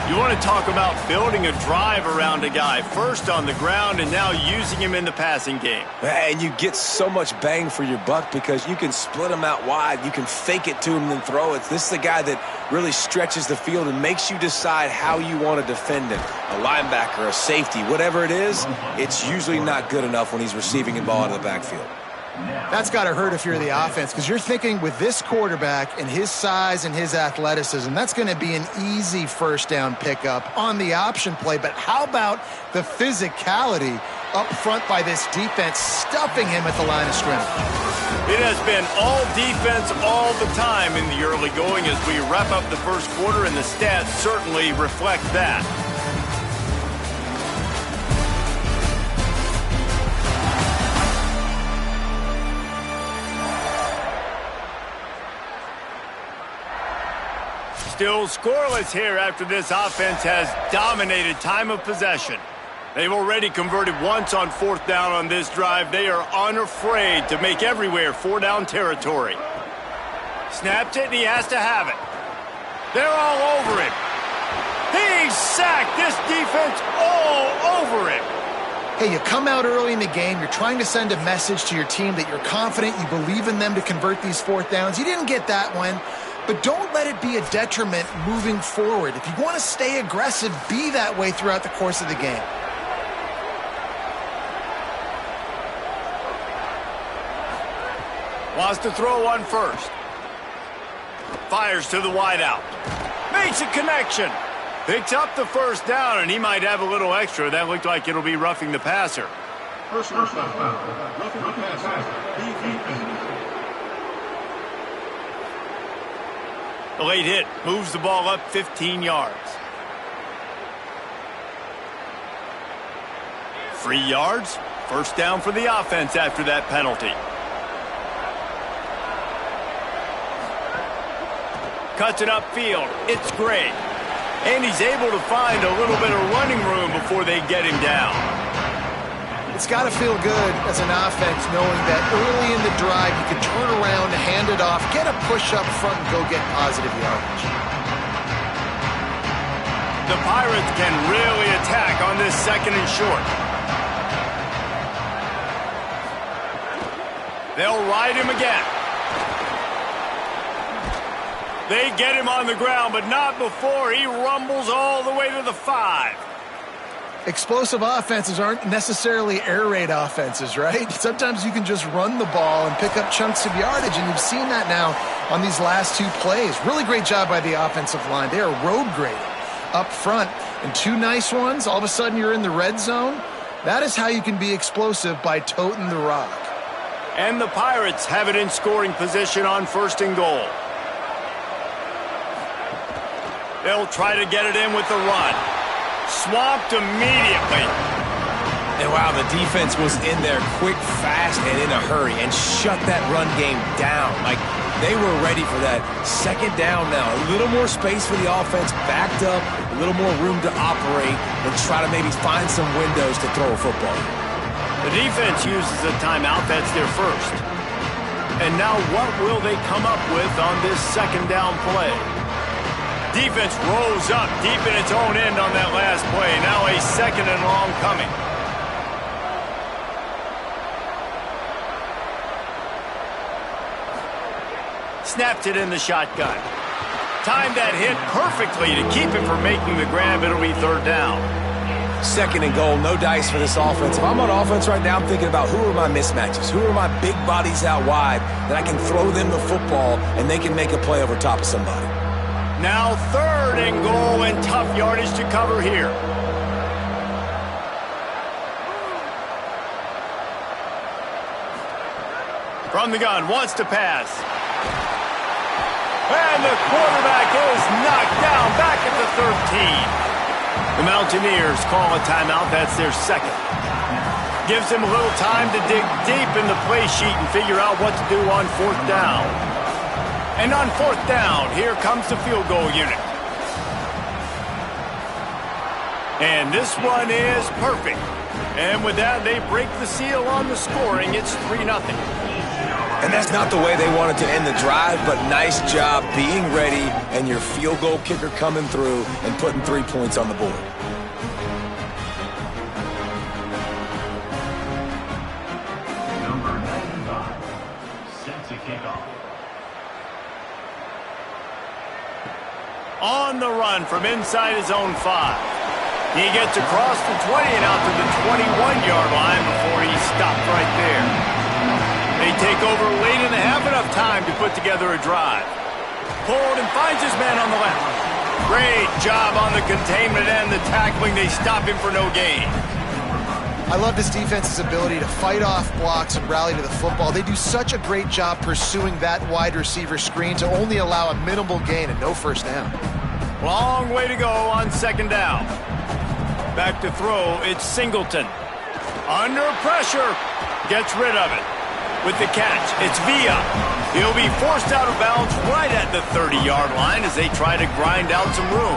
You want to talk about building a drive around a guy. First on the ground and now using him in the passing game. And you get so much bang for your buck because you can split him out wide. You can fake it to him and then throw it. This is the guy that really stretches the field and makes you decide how you want to defend him. A linebacker, a safety, whatever it is, it's usually not good enough when he's receiving the ball out of the backfield. That's got to hurt if you're the offense, because you're thinking with this quarterback and his size and his athleticism, that's going to be an easy first down pickup on the option play. But how about the physicality up front by this defense, stuffing him at the line of scrimmage? It has been all defense all the time in the early going as we wrap up the first quarter, and the stats certainly reflect that. Still scoreless here after this offense has dominated time of possession. They've already converted once on fourth down on this drive. They are unafraid to make everywhere four-down territory. Snaps it, and he has to have it. They're all over him. He's sacked. This defense all over him. Hey, you come out early in the game, you're trying to send a message to your team that you're confident, you believe in them to convert these fourth downs. You didn't get that one. But don't let it be a detriment moving forward. If you want to stay aggressive, be that way throughout the course of the game. Wants to throw on first. Fires to the wideout. Makes a connection. Picks up the first down, and he might have a little extra. That looked like it'll be roughing the passer. Personal foul. Roughing the passer. Defense. The late hit moves the ball up 15 yards. 3 yards. First down for the offense after that penalty. Cuts it upfield. It's great. And he's able to find a little bit of running room before they get him down. It's got to feel good as an offense knowing that early in the drive you can turn around, hand it off, get a push up front, and go get positive yardage. The Pirates can really attack on this second and short. They'll ride him again. They get him on the ground, but not before he rumbles all the way to the 5. Explosive offenses aren't necessarily air raid offenses, right? Sometimes you can just run the ball and pick up chunks of yardage, and you've seen that now on these last 2 plays. Really great job by the offensive line. They are road grading up front, and 2 nice ones. All of a sudden, you're in the red zone. That is how you can be explosive, by toting the rock. And the Pirates have it in scoring position on first and goal. They'll try to get it in with the run. Swamped immediately. And wow, the defense was in there quick, fast, and in a hurry and shut that run game down. Like, they were ready for that second down now. A little more space for the offense, backed up, a little more room to operate, and try to maybe find some windows to throw a football. The defense uses a timeout. That's their first. And now what will they come up with on this second down play? Defense rolls up deep in its own end on that last play. Now a second and long coming. Snapped it in the shotgun. Timed that hit perfectly to keep him from making the grab. It'll be third down. Second and goal, no dice for this offense. If I'm on offense right now, I'm thinking about who are my mismatches? Who are my big bodies out wide that I can throw them the football and they can make a play over top of somebody. Now third and goal, and tough yardage to cover here. From the gun, wants to pass. And the quarterback is knocked down back at the 13. The Mountaineers call a timeout. That's their second. Gives them a little time to dig deep in the play sheet and figure out what to do on fourth down. And on fourth down, here comes the field goal unit. And this one is perfect. And with that, they break the seal on the scoring. It's 3-0. And that's not the way they wanted to end the drive, but nice job being ready and your field goal kicker coming through and putting 3 points on the board. Number 95, set to kick off. On the run from inside his own 5. He gets across the 20 and out to the 21-yard line before he's stopped right there. They take over late in the half, enough time to put together a drive. Pulled and finds his man on the left. Great job on the containment and the tackling. They stop him for no gain. I love this defense's ability to fight off blocks and rally to the football. They do such a great job pursuing that wide receiver screen to only allow a minimal gain and no first down. Long way to go on second down. Back to throw, it's Singleton. Under pressure, gets rid of it. With the catch, it's Villa. He'll be forced out of bounds right at the 30-yard line as they try to grind out some room.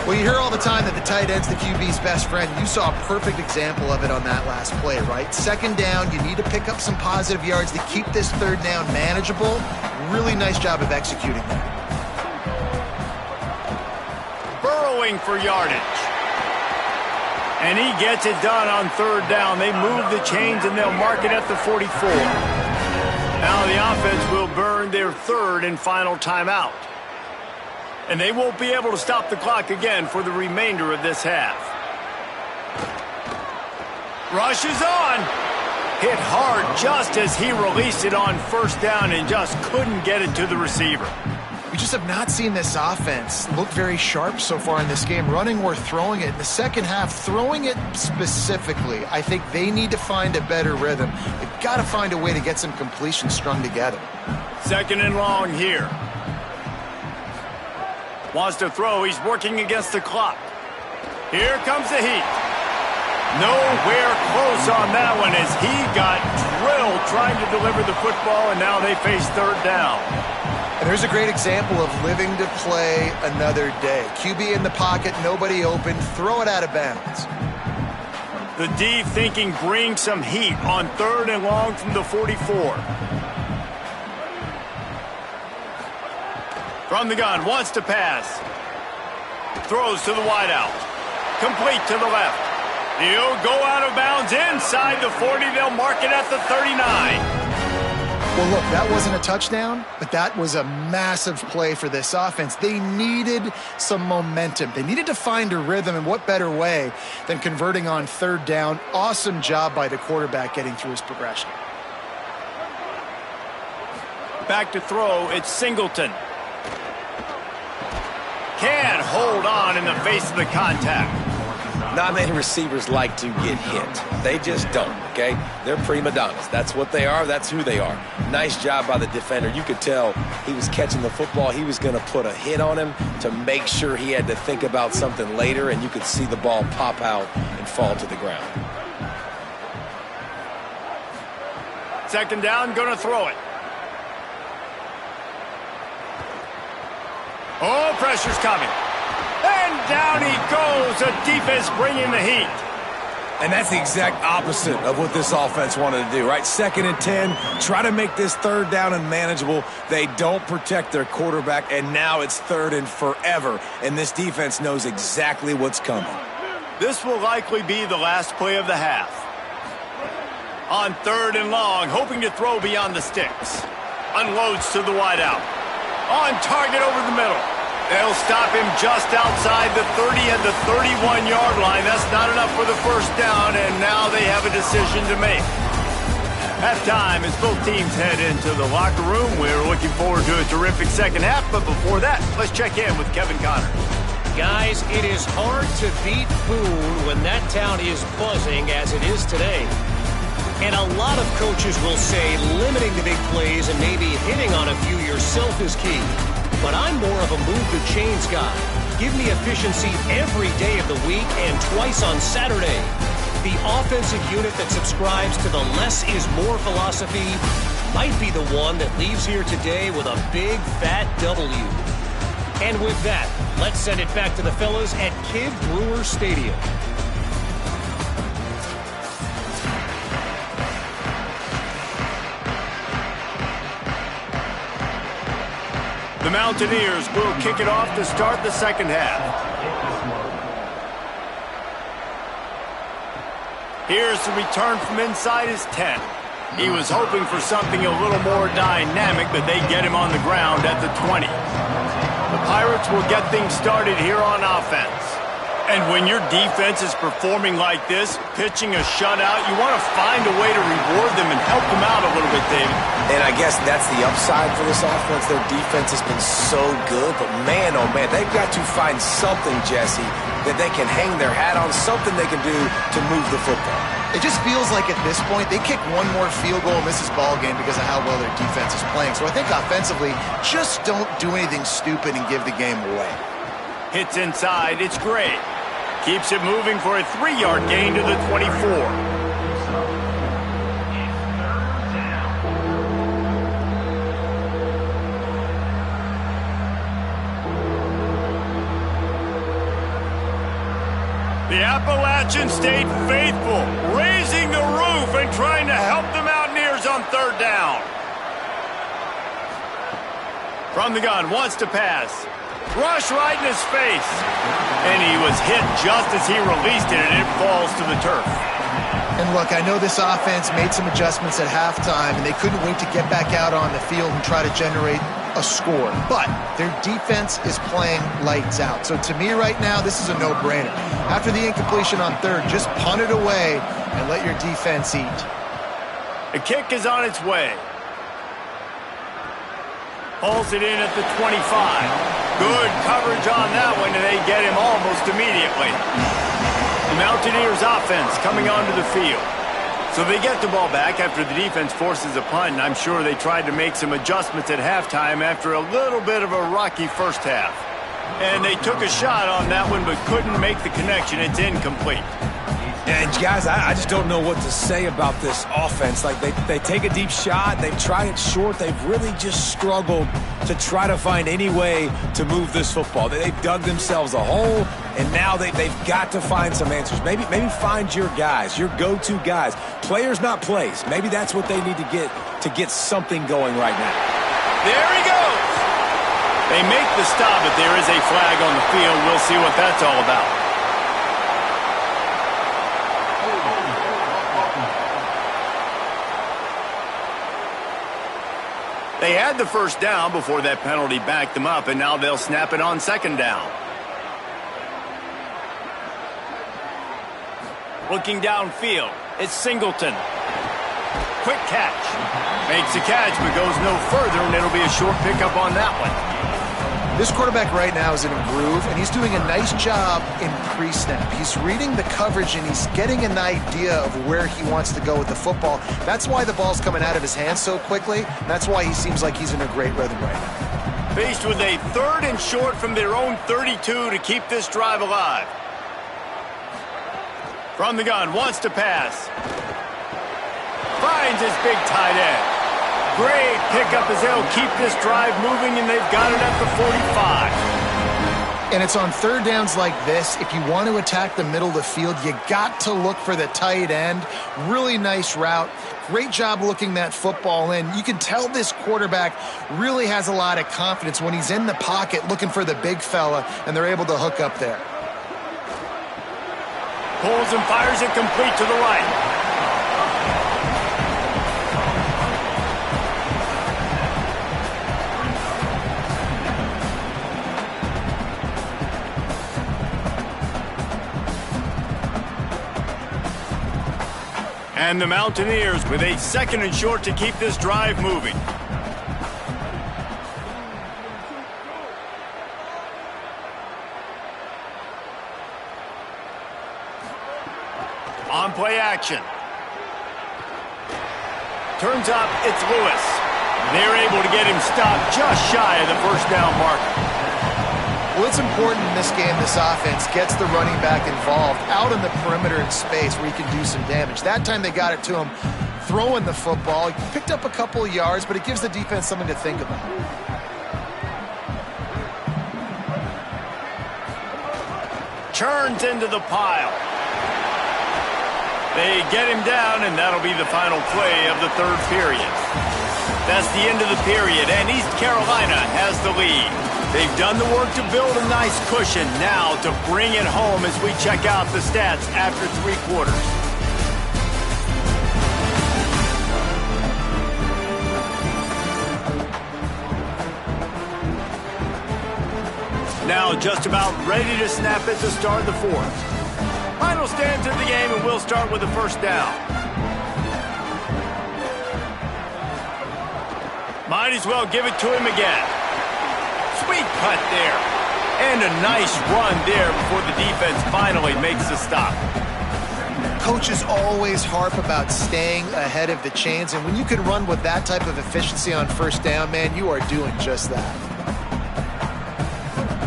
Well, you hear all the time that the tight end's the QB's best friend. You saw a perfect example of it on that last play, right? Second down, you need to pick up some positive yards to keep this third down manageable. Really nice job of executing that. Burrowing for yardage. And he gets it done on third down. They move the chains and they'll mark it at the 44. Now the offense will burn their third and final timeout. And they won't be able to stop the clock again for the remainder of this half. Rushes on. Hit hard just as he released it on first down and just couldn't get it to the receiver. We just have not seen this offense look very sharp so far in this game, running or throwing it. In the second half, throwing it specifically, I think they need to find a better rhythm. They've got to find a way to get some completions strung together. Second and long here. Wants to throw. He's working against the clock. Here comes the heat. Nowhere close on that one as he got drilled trying to deliver the football, and now they face third down. And there's a great example of living to play another day. QB in the pocket, nobody open, throw it out of bounds. The D thinking bring some heat on third and long from the 44. From the gun, wants to pass. Throws to the wideout. Complete to the left. He'll go out of bounds inside the 40. They'll mark it at the 39. Well, look, that wasn't a touchdown, but that was a massive play for this offense. They needed some momentum. They needed to find a rhythm, and what better way than converting on third down. Awesome job by the quarterback getting through his progression. Back to throw, it's Singleton. Can't hold on in the face of the contact. Not many receivers like to get hit. They just don't, okay? They're prima donnas. That's what they are. That's who they are. Nice job by the defender. You could tell he was catching the football. He was going to put a hit on him to make sure he had to think about something later, and you could see the ball pop out and fall to the ground. Second down, going to throw it. Oh, pressure's coming. And down he goes. The defense bringing the heat. And that's the exact opposite of what this offense wanted to do, right? 2nd and 10, try to make this third down and manageable. They don't protect their quarterback, and now it's 3rd and forever. And this defense knows exactly what's coming. This will likely be the last play of the half. On 3rd and long, hoping to throw beyond the sticks. Unloads to the wideout. On target over the middle. They'll stop him just outside the 30 and the 31-yard line. That's not enough for the first down, and now they have a decision to make. Halftime as both teams head into the locker room. We're looking forward to a terrific second half, but before that, let's check in with Kevin Connor. Guys, it is hard to beat Boone when that town is buzzing as it is today. And a lot of coaches will say limiting the big plays and maybe hitting on a few yourself is key. But I'm more of a move-the-chains guy. Give me efficiency every day of the week and twice on Saturday. The offensive unit that subscribes to the less is more philosophy might be the one that leaves here today with a big, fat W. And with that, let's send it back to the fellas at Kidd Brewer Stadium. The Mountaineers will kick it off to start the second half. Here's the return from inside his 10. He was hoping for something a little more dynamic, but they get him on the ground at the 20. The Pirates will get things started here on offense. And when your defense is performing like this, pitching a shutout, you want to find a way to reward them and help them out a little bit, David. And I guess that's the upside for this offense. Their defense has been so good, but man, oh man, they've got to find something, Jesse, that they can hang their hat on, something they can do to move the football. It just feels like at this point, they kick one more field goal and miss this ball game because of how well their defense is playing. So I think offensively, just don't do anything stupid and give the game away. Hits inside, it's great. Keeps it moving for a 3-yard gain to the 24. The Appalachians stayed faithful, raising the roof and trying to help the Mountaineers on third down. From the gun, wants to pass. Rush right in his face. And he was hit just as he released it, and it falls to the turf. And look, I know this offense made some adjustments at halftime, and they couldn't wait to get back out on the field and try to generate a score. But their defense is playing lights out. So to me right now, this is a no-brainer. After the incompletion on third, just punt it away and let your defense eat. The kick is on its way. Pulls it in at the 25. Good coverage on that one, and they get him almost immediately. The Mountaineers offense coming onto the field. So they get the ball back after the defense forces a punt, and I'm sure they tried to make some adjustments at halftime after a little bit of a rocky first half. And they took a shot on that one, but couldn't make the connection. It's incomplete. And guys, I just don't know what to say about this offense. Like, they take a deep shot, they've tried it short, they've really just struggled to try to find any way to move this football. They've dug themselves a hole, and now they've got to find some answers. Maybe find your guys, your go-to guys. Players, not plays. Maybe that's what they need to get something going right now. There he goes. They make the stop, but there is a flag on the field. We'll see what that's all about. They had the first down before that penalty backed them up, and now they'll snap it on second down. Looking downfield, it's Singleton. Quick catch. Makes the catch, but goes no further, and it'll be a short pickup on that one. This quarterback right now is in a groove, and he's doing a nice job in pre-snap. He's reading the coverage, and he's getting an idea of where he wants to go with the football. That's why the ball's coming out of his hands so quickly, and that's why he seems like he's in a great rhythm right now. Faced with a 3rd and short from their own 32 to keep this drive alive. From the gun, wants to pass. Finds his big tight end. Great pickup as they'll keep this drive moving, and they've got it at the 45. And it's on third downs like this. If you want to attack the middle of the field, you got to look for the tight end. Really nice route. Great job looking that football in. You can tell this quarterback really has a lot of confidence when he's in the pocket looking for the big fella, and they're able to hook up there. Pulls and fires it complete to the right. And the Mountaineers with a 2nd and short to keep this drive moving. On play action. Turns up, it's Lewis. They're able to get him stopped just shy of the first down marker. Well, it's important in this game, this offense gets the running back involved out on the perimeter in space where he can do some damage. That time they got it to him throwing the football. He picked up a couple of yards, but it gives the defense something to think about. Churns into the pile. They get him down, and that'll be the final play of the 3rd period. That's the end of the period, and East Carolina has the lead. They've done the work to build a nice cushion. Now to bring it home as we check out the stats after 3 quarters. Now just about ready to snap it to start the 4th. Final stands of the game, and we'll start with the first down. Might as well give it to him again. Sweet cut there. And a nice run there before the defense finally makes the stop. Coaches always harp about staying ahead of the chains, and when you can run with that type of efficiency on first down, man, you are doing just that.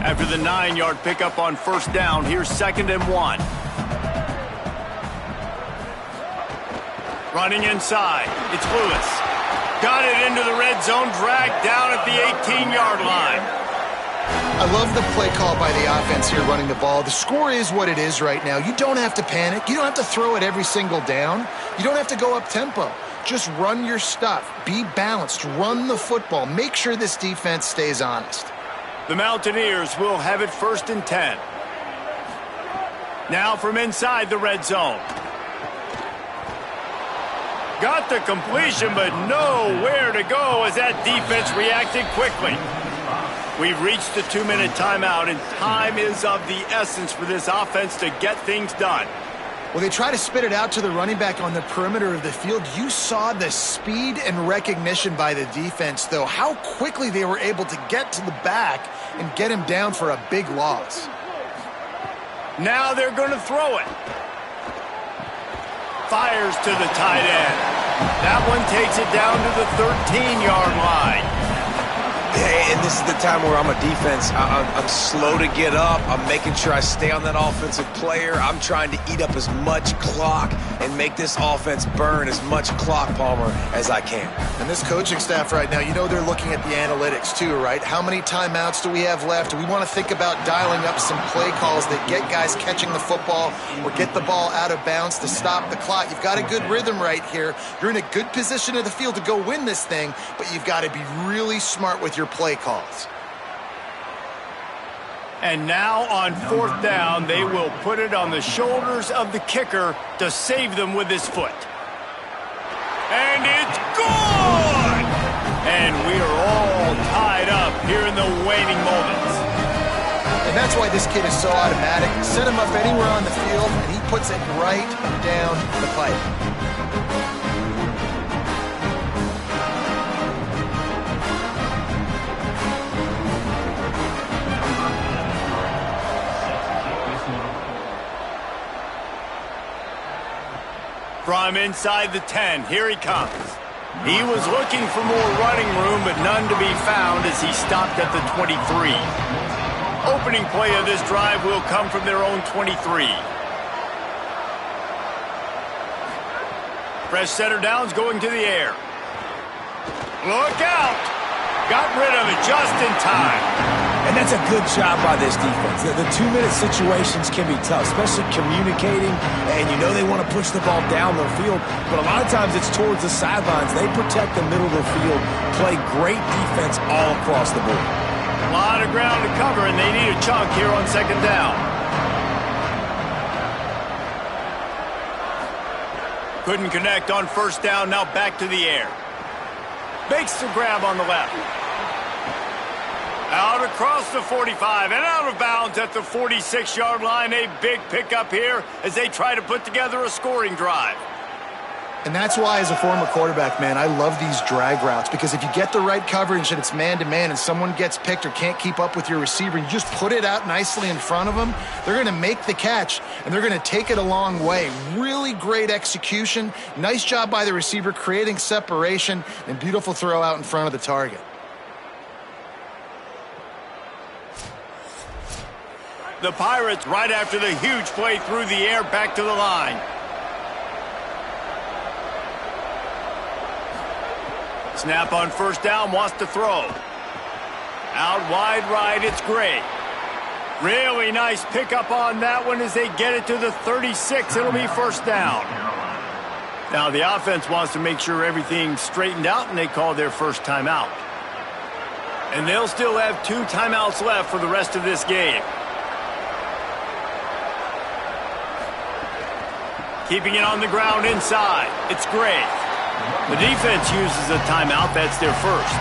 After the 9-yard pickup on first down, here's 2nd and 1. Running inside, it's Lewis. Got it into the red zone, dragged down at the 18-yard line. I love the play call by the offense here running the ball. The score is what it is right now. You don't have to panic. You don't have to throw it every single down. You don't have to go up tempo. Just run your stuff. Be balanced. Run the football. Make sure this defense stays honest. The Mountaineers will have it 1st and 10. Now from inside the red zone. Got the completion, but nowhere to go as that defense reacted quickly. We've reached the 2-minute timeout, and time is of the essence for this offense to get things done. Well, they try to spit it out to the running back on the perimeter of the field. You saw the speed and recognition by the defense, though, how quickly they were able to get to the back and get him down for a big loss. Now they're going to throw it. Fires to the tight end. That one takes it down to the 13-yard line. And this is the time where I'm a defense. I'm slow to get up. I'm making sure I stay on that offensive player. I'm trying to eat up as much clock and make this offense burn as much clock, Palmer, as I can. And this coaching staff right now, you know they're looking at the analytics too, right? How many timeouts do we have left? We want to think about dialing up some play calls that get guys catching the football or get the ball out of bounds to stop the clock. You've got a good rhythm right here. You're in a good position of the field to go win this thing, but you've got to be really smart with your play calls. And now on 4th down, they will put it on the shoulders of the kicker to save them with his foot. And it's good! And we are all tied up here in the waning moments. And that's why this kid is so automatic. Set him up anywhere on the field, and he puts it right down the pipe. From inside the 10, here he comes. He was looking for more running room, but none to be found as he stopped at the 23. Opening play of this drive will come from their own 23. Fresh center downs going to the air. Look out! Got rid of it just in time. And that's a good job by this defense. The 2-minute situations can be tough, especially communicating, and you know they want to push the ball down the field, but a lot of times it's towards the sidelines. They protect the middle of the field, play great defense all across the board. A lot of ground to cover, and they need a chunk here on 2nd down. Couldn't connect on 1st down, now back to the air. Makes the grab on the left. Out across the 45 and out of bounds at the 46-yard line. A big pickup here as they try to put together a scoring drive. And that's why, as a former quarterback, man, I love these drag routes, because if you get the right coverage and it's man-to-man and someone gets picked or can't keep up with your receiver, and you just put it out nicely in front of them, they're going to make the catch, and they're going to take it a long way. Really great execution. Nice job by the receiver creating separation, and beautiful throw out in front of the target. The Pirates, right after the huge play through the air, back to the line. Snap on 1st down, wants to throw. Out wide right, it's Gray. Really nice pickup on that one as they get it to the 36. It'll be 1st down. Now, the offense wants to make sure everything's straightened out, and they call their first timeout. And they'll still have 2 timeouts left for the rest of this game. Keeping it on the ground inside. It's great. The defense uses a timeout. That's their first.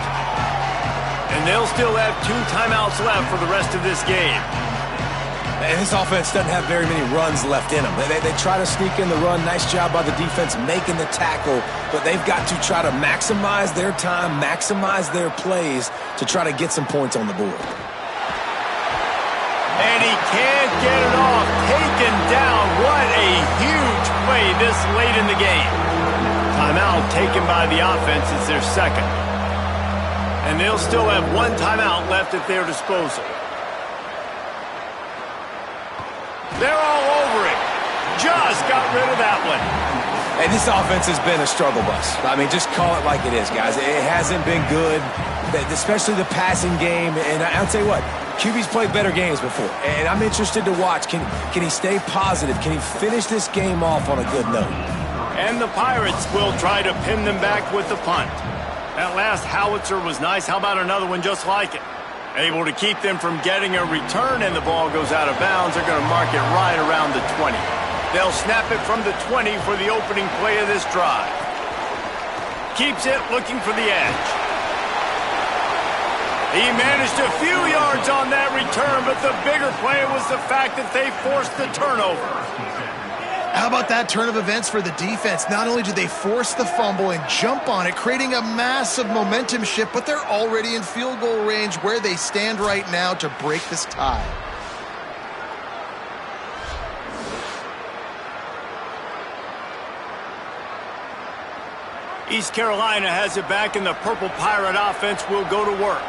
And they'll still have 2 timeouts left for the rest of this game. And this offense doesn't have very many runs left in them. They try to sneak in the run. Nice job by the defense making the tackle. But they've got to try to maximize their time, maximize their plays to try to get some points on the board. And he can't get it off. Taken down. What a huge play this late in the game. Timeout taken by the offense is their second. And they'll still have 1 timeout left at their disposal. They're all over it. Just got rid of that one. And this offense has been a struggle bus. I mean, just call it like it is, guys. It hasn't been good, especially the passing game. And I'll tell you what, QB's played better games before. And I'm interested to watch. Can he stay positive? Can he finish this game off on a good note? And the Pirates will try to pin them back with the punt. That last howitzer was nice. How about another one just like it? Able to keep them from getting a return, and the ball goes out of bounds. They're going to mark it right around the 20. They'll snap it from the 20 for the opening play of this drive. Keeps it looking for the edge. He managed a few yards on that return, but the bigger play was the fact that they forced the turnover. How about that turn of events for the defense? Not only did they force the fumble and jump on it, creating a massive momentum shift, but they're already in field goal range where they stand right now to break this tie. East Carolina has it back, and the Purple Pirate offense will go to work.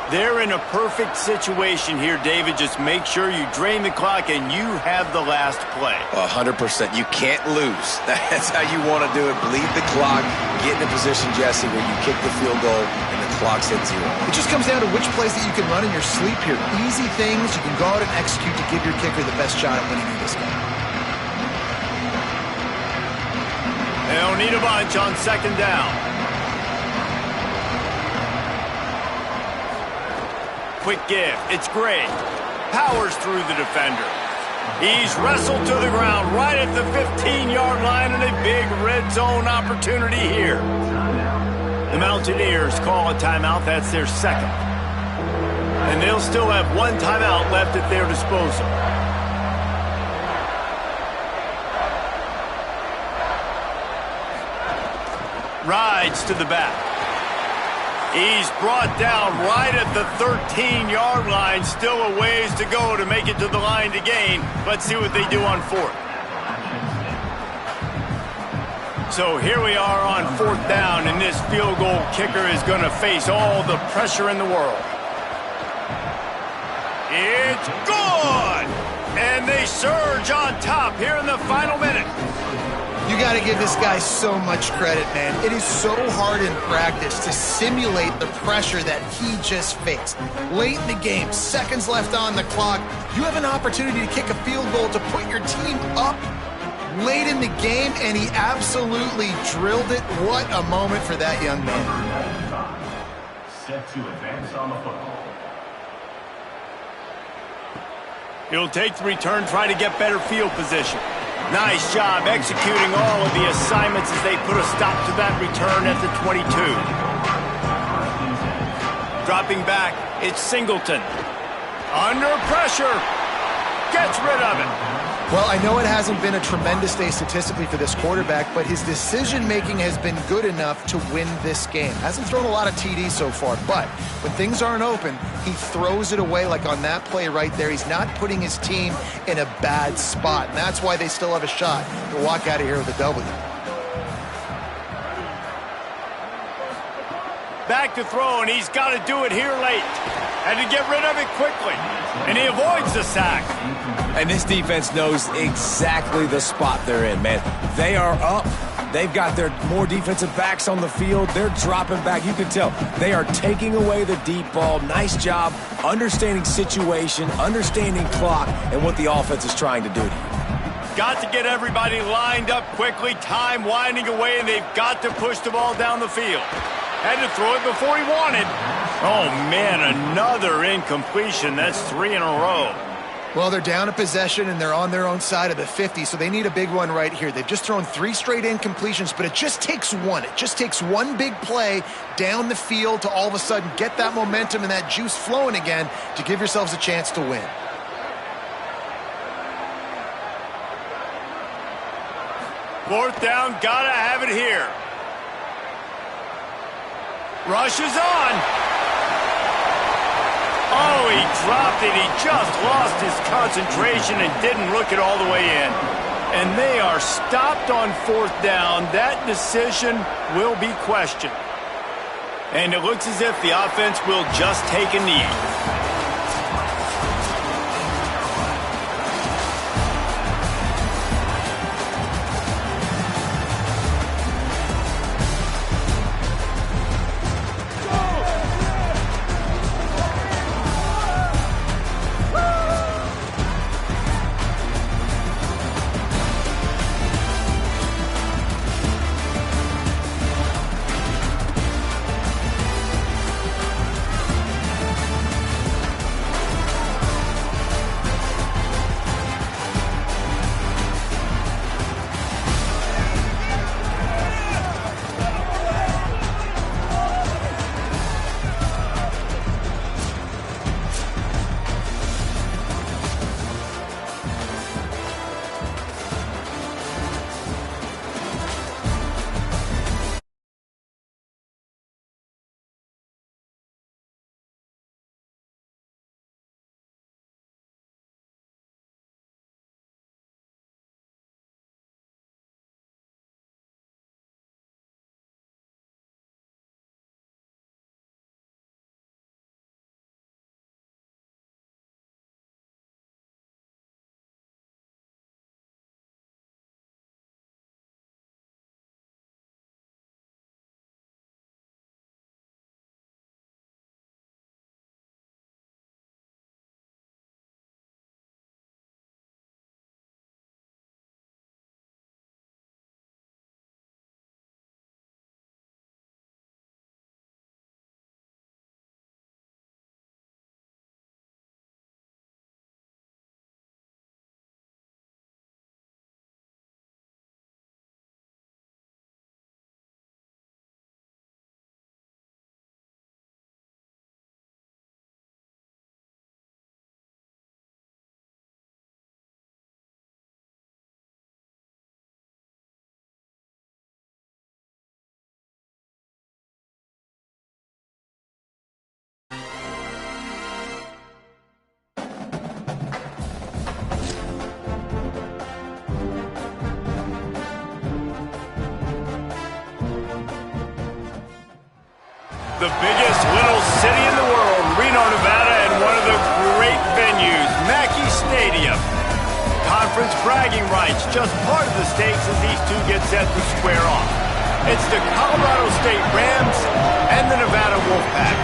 They're in a perfect situation here, David. Just make sure you drain the clock and you have the last play. 100%. You can't lose. That's how you want to do it. Bleed the clock. Get in a position, Jesse, where you kick the field goal and the clock's at 0. It just comes down to which plays that you can run in your sleep here. Easy things you can go out and execute to give your kicker the best shot at winning this game. They'll need a bunch on second down. Quick give. It's great. Powers through the defender. He's wrestled to the ground right at the 15-yard line, and a big red zone opportunity here. The Mountaineers call a timeout. That's their second. And they'll still have 1 timeout left at their disposal. Rides to the back. He's brought down right at the 13-yard line. Still a ways to go to make it to the line to gain. Let's see what they do on 4th. So here we are on 4th down, and this field goal kicker is going to face all the pressure in the world. It's good! And they surge on top here in the final minute. You got to give this guy so much credit, man. It is so hard in practice to simulate the pressure that he just faced. Late in the game, seconds left on the clock, you have an opportunity to kick a field goal to put your team up late in the game, and he absolutely drilled it. What a moment for that young man. Set to advance on the football. He'll take the return, try to get better field position. Nice job executing all of the assignments as they put a stop to that return at the 22. Dropping back, it's Singleton. Under pressure. Gets rid of it. Well, I know it hasn't been a tremendous day statistically for this quarterback, but his decision-making has been good enough to win this game. Hasn't thrown a lot of TDs so far, but when things aren't open, he throws it away like on that play right there. He's not putting his team in a bad spot, and that's why they still have a shot to walk out of here with a W. Back to throw, and he's got to do it here late. Had to get rid of it quickly, and he avoids the sack. And this defense knows exactly the spot they're in, man. They are up. They've got their more defensive backs on the field. They're dropping back. You can tell they are taking away the deep ball. Nice job understanding situation, understanding clock, and what the offense is trying to do to you. got to get everybody lined up quickly, time winding away, and they've got to push the ball down the field. Had to throw it before he wanted. Oh, man, another incompletion. That's 3 in a row. Well, they're down a possession, and they're on their own side of the 50, so they need a big one right here. They've just thrown 3 straight incompletions, but it just takes one. It just takes one big play down the field to all of a sudden get that momentum and that juice flowing again to give yourselves a chance to win. Fourth down, gotta have it here. Rush is on. Oh, he dropped it. He just lost his concentration and didn't look it all the way in. And they are stopped on fourth down. That decision will be questioned. And it looks as if the offense will just take a knee. The biggest little city in the world, Reno, Nevada, and one of the great venues, Mackey Stadium. Conference bragging rights, just part of the stakes as these two get set to square off. It's the Colorado State Rams and the Nevada Wolfpack.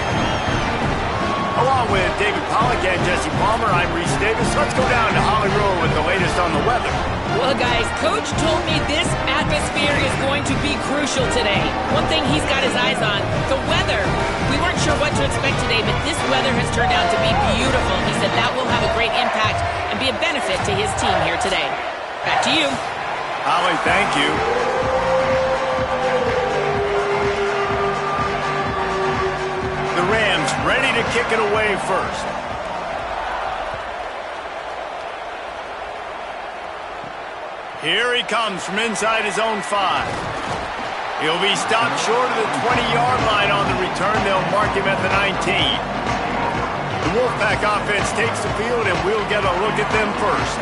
Along with David Pollack and Jesse Palmer, I'm Reese Davis. Let's go down to Hollywood with the latest on the weather. Well, guys, Coach told me this atmosphere is going to be crucial today. One thing he's got his eyes on, the weather. We weren't sure what to expect today, but this weather has turned out to be beautiful. He said that will have a great impact and be a benefit to his team here today. Back to you. Holly, thank you. The Rams ready to kick it away first. Here he comes from inside his own 5. He'll be stopped short of the 20-yard line on the return. They'll mark him at the 19. The Wolfpack offense takes the field, and we'll get a look at them first.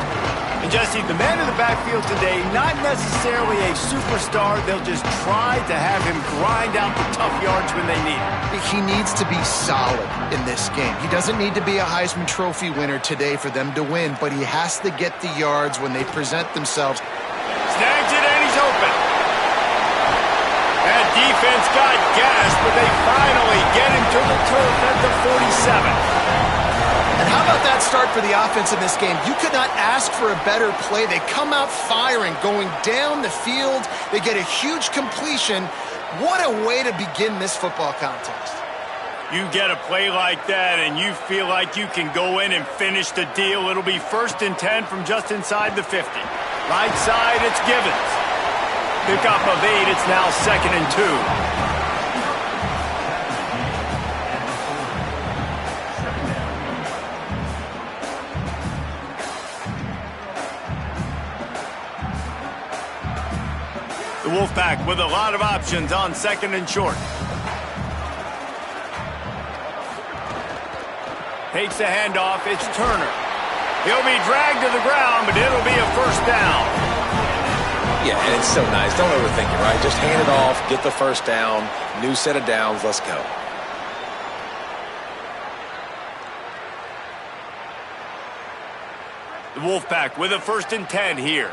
And Jesse, the man in the backfield today, not necessarily a superstar. They'll just try to have him grind out the tough yards when they need it. He needs to be solid in this game. He doesn't need to be a Heisman Trophy winner today for them to win, but he has to get the yards when they present themselves. Snags it, and he's open. That defense got gashed, but they finally get him to the turf at the 47. And how about that start for the offense in this game? You could not ask for a better play. They come out firing, going down the field. They get a huge completion. What a way to begin this football contest. You get a play like that and you feel like you can go in and finish the deal. It'll be 1st and 10 from just inside the 50. Right side, it's Givens. Pickup of 8, it's now 2nd and 2. The Wolfpack with a lot of options on 2nd and short. Takes the handoff, it's Turner. He'll be dragged to the ground, but it'll be a 1st down. Yeah, and it's so nice. Don't overthink it, right? Just hand it off, get the 1st down, new set of downs, let's go. The Wolfpack with a 1st and 10 here.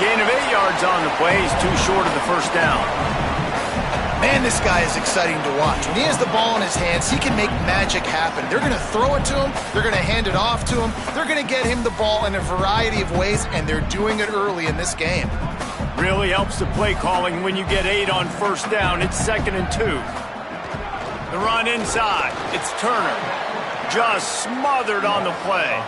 Gain of 8 yards on the play. He's too short of the 1st down. Man, this guy is exciting to watch. When he has the ball in his hands, he can make magic happen. They're going to throw it to him. They're going to hand it off to him. They're going to get him the ball in a variety of ways, and they're doing it early in this game. Really helps the play calling when you get 8 on 1st down. It's 2nd and 2. The run inside. It's Turner. Just smothered on the play.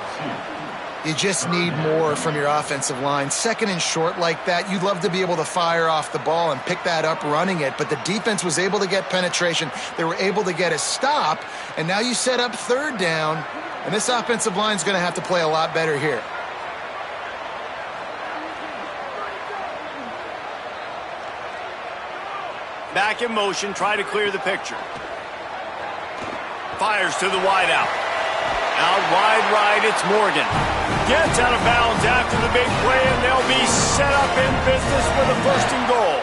You just need more from your offensive line. 2nd and short like that, you'd love to be able to fire off the ball and pick that up running it, but the defense was able to get penetration. They were able to get a stop, and now you set up 3rd down, and this offensive line is going to have to play a lot better here. Back in motion, try to clear the picture. Fires to the wideout. Out wide right, it's Morgan. Gets out of bounds after the big play, and they'll be set up in business for the 1st and goal.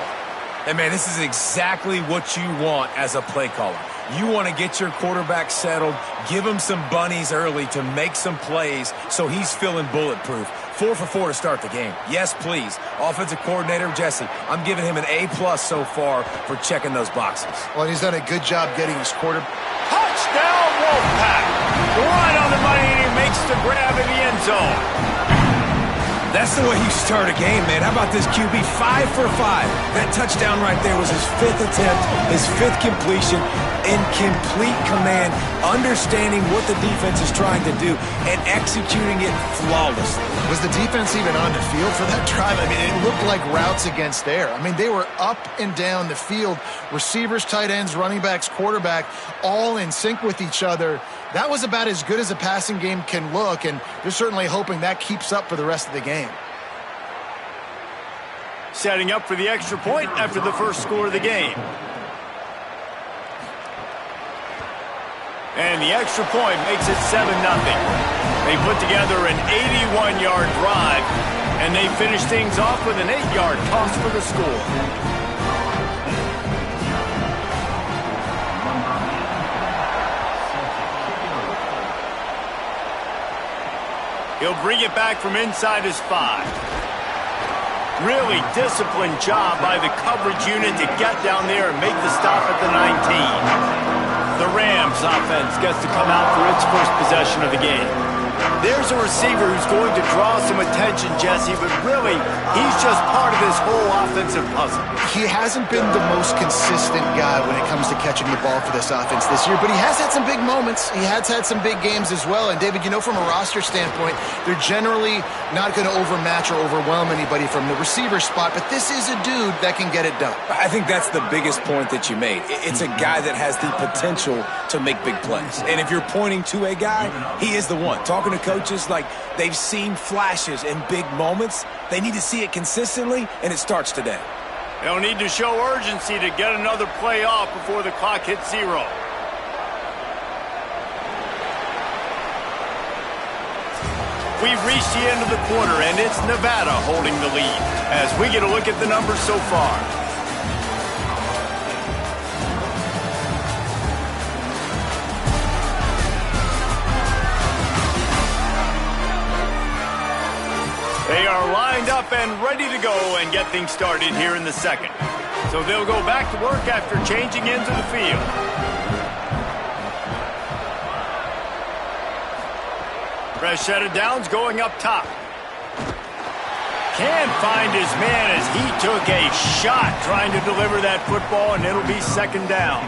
And man, this is exactly what you want as a play caller. You want to get your quarterback settled, give him some bunnies early to make some plays so he's feeling bulletproof. 4 for 4 to start the game. Yes, please. Offensive coordinator Jesse, I'm giving him an A+ so far for checking those boxes. Well, he's done a good job getting his quarterback. Touchdown, Wolfpack! Right on the money, and he makes the grab in the end zone. That's the way you start a game, man. How about this QB? 5 for 5. That touchdown right there was his 5th attempt, his 5th completion, in complete command, understanding what the defense is trying to do, and executing it flawlessly. Was the defense even on the field for that drive? I mean, it looked like routes against air. I mean, they were up and down the field. Receivers, tight ends, running backs, quarterback, all in sync with each other. That was about as good as a passing game can look, and they're certainly hoping that keeps up for the rest of the game. Setting up for the extra point after the 1st score of the game. And the extra point makes it 7-0. They put together an 81-yard drive, and they finish things off with an 8-yard toss for the score. He'll bring it back from inside his 5. Really disciplined job by the coverage unit to get down there and make the stop at the 19. The Rams offense gets to come out for its 1st possession of the game. There's a receiver who's going to draw some attention, Jesse, but really, he's just part of this whole offensive puzzle. He hasn't been the most consistent guy when it comes to catching the ball for this offense this year, but he has had some big moments. He has had some big games as well. And, David, you know, from a roster standpoint, they're generally not going to overmatch or overwhelm anybody from the receiver spot, but this is a dude that can get it done. I think that's the biggest point that you made. It's a guy that has the potential to make big plays. And if you're pointing to a guy, he is the one. Talking to coaches, like, they've seen flashes and big moments. They need to see it consistently, and it starts today. They'll need to show urgency to get another play off before the clock hits 0. We've reached the end of the quarter, and it's Nevada holding the lead as we get a look at the numbers so far. They are lined up and ready to go and get things started here in the second. So they'll go back to work after changing into the field. Fresh set of downs going up top. Can't find his man as he took a shot trying to deliver that football, and it'll be second down.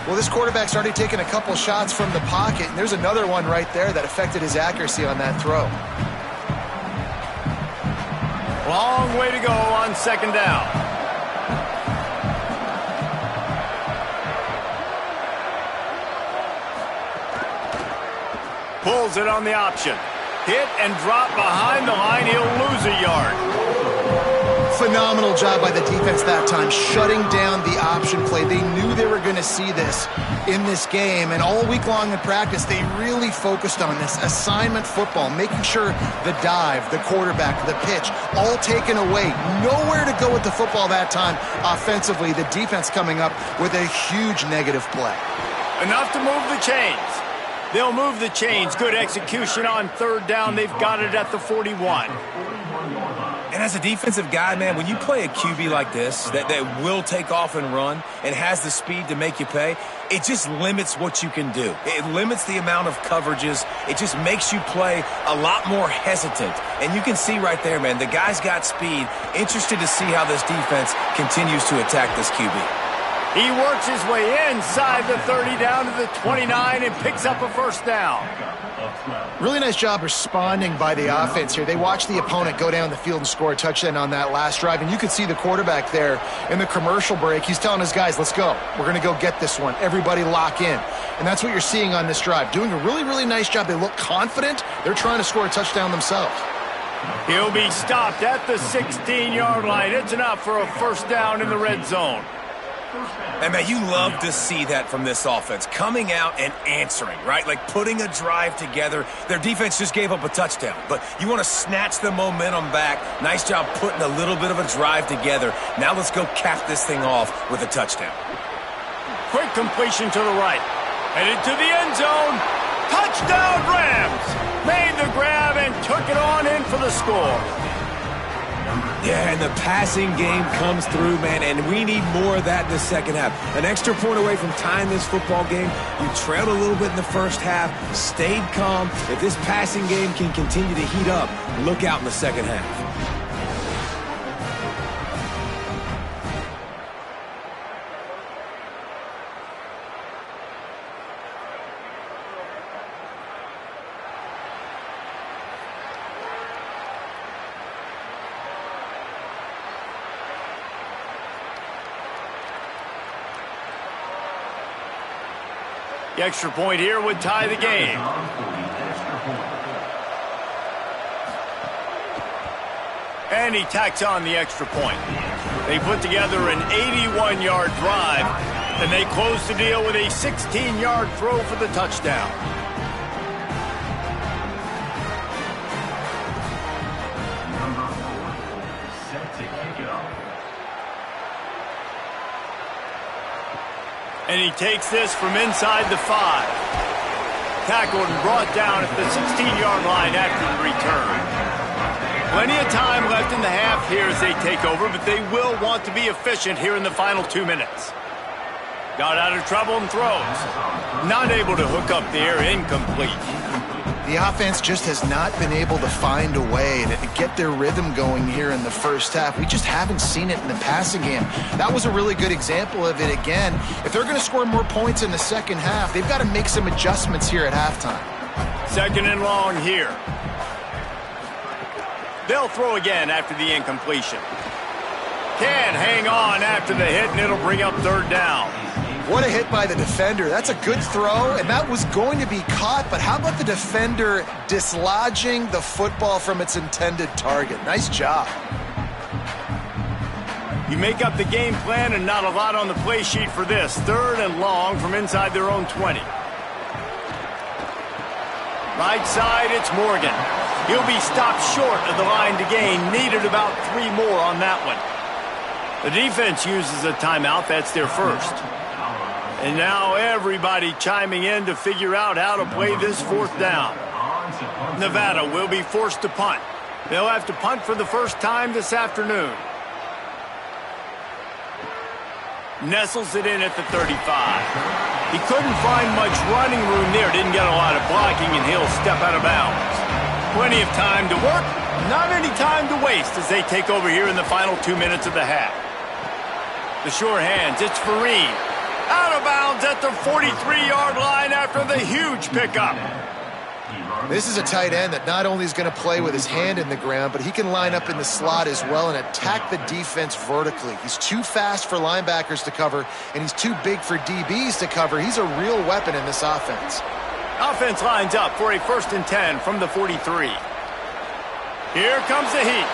Well, this quarterback's already taken a couple shots from the pocket, and there's another one right there that affected his accuracy on that throw. Long way to go on second down. Pulls it on the option. Hit and drop behind the line. He'll lose a yard. Phenomenal job by the defense that time, shutting down the option play. They knew they were going to see this in this game, and all week long in practice, they really focused on this assignment football, making sure the dive, the quarterback, the pitch, all taken away. Nowhere to go with the football that time offensively. The defense coming up with a huge negative play. Enough to move the chains. They'll move the chains. Good execution on third down. They've got it at the 41. And as a defensive guy, man, when you play a QB like this that will take off and run and has the speed to make you pay, it just limits what you can do. It limits the amount of coverages. It just makes you play a lot more hesitant. And you can see right there, man, the guy's got speed. Interested to see how this defense continues to attack this QB. He works his way inside the 30 down to the 29 and picks up a first down. Really nice job responding by the offense here. They watched the opponent go down the field and score a touchdown on that last drive, and you could see the quarterback there in the commercial break. He's telling his guys, let's go. We're going to go get this one. Everybody lock in. And that's what you're seeing on this drive. Doing a really, really nice job. They look confident. They're trying to score a touchdown themselves. He'll be stopped at the 16-yard line. It's enough for a first down in the red zone. And, man, you love to see that from this offense, coming out and answering, right? Like putting a drive together. Their defense just gave up a touchdown, but you want to snatch the momentum back. Nice job putting a little bit of a drive together. Now let's go cap this thing off with a touchdown. Quick completion to the right. Headed to the end zone. Touchdown, Rams! Made the grab and took it on in for the score. Yeah, and the passing game comes through, man, and we need more of that in the second half. An extra point away from tying this football game. You trailed a little bit in the first half, stayed calm. If this passing game can continue to heat up, look out in the second half. The extra point here would tie the game. And he tacks on the extra point. They put together an 81-yard drive, and they close the deal with a 16-yard throw for the touchdown. And he takes this from inside the 5. Tackled and brought down at the 16-yard line after the return. Plenty of time left in the half here as they take over, but they will want to be efficient here in the final 2 minutes. Got out of trouble and throws. Not able to hook up there, incomplete. The offense just has not been able to find a way to get their rhythm going here in the first half. We just haven't seen it in the passing game. That was a really good example of it again. If they're going to score more points in the second half, they've got to make some adjustments here at halftime. Second and long here. They'll throw again after the incompletion. Can't hang on after the hit, and it'll bring up third down. What a hit by the defender. That's a good throw, and that was going to be caught, but how about the defender dislodging the football from its intended target? Nice job. You make up the game plan and not a lot on the play sheet for this. Third and long from inside their own 20. Right side, it's Morgan. He'll be stopped short of the line to gain. Needed about 3 more on that one. The defense uses a timeout. That's their first. And now everybody chiming in to figure out how to play this fourth down. Nevada will be forced to punt. They'll have to punt for the first time this afternoon. Nestles it in at the 35. He couldn't find much running room there, didn't get a lot of blocking, and he'll step out of bounds. Plenty of time to work, not any time to waste as they take over here in the final 2 minutes of the half. The sure hands, it's Fareed. Out of bounds at the 43-yard line after the huge pickup. This is a tight end that not only is going to play with his hand in the ground, but he can line up in the slot as well and attack the defense vertically. He's too fast for linebackers to cover, and he's too big for DBs to cover. He's a real weapon in this offense. Offense lines up for a 1st and 10 from the 43. Here comes the heat.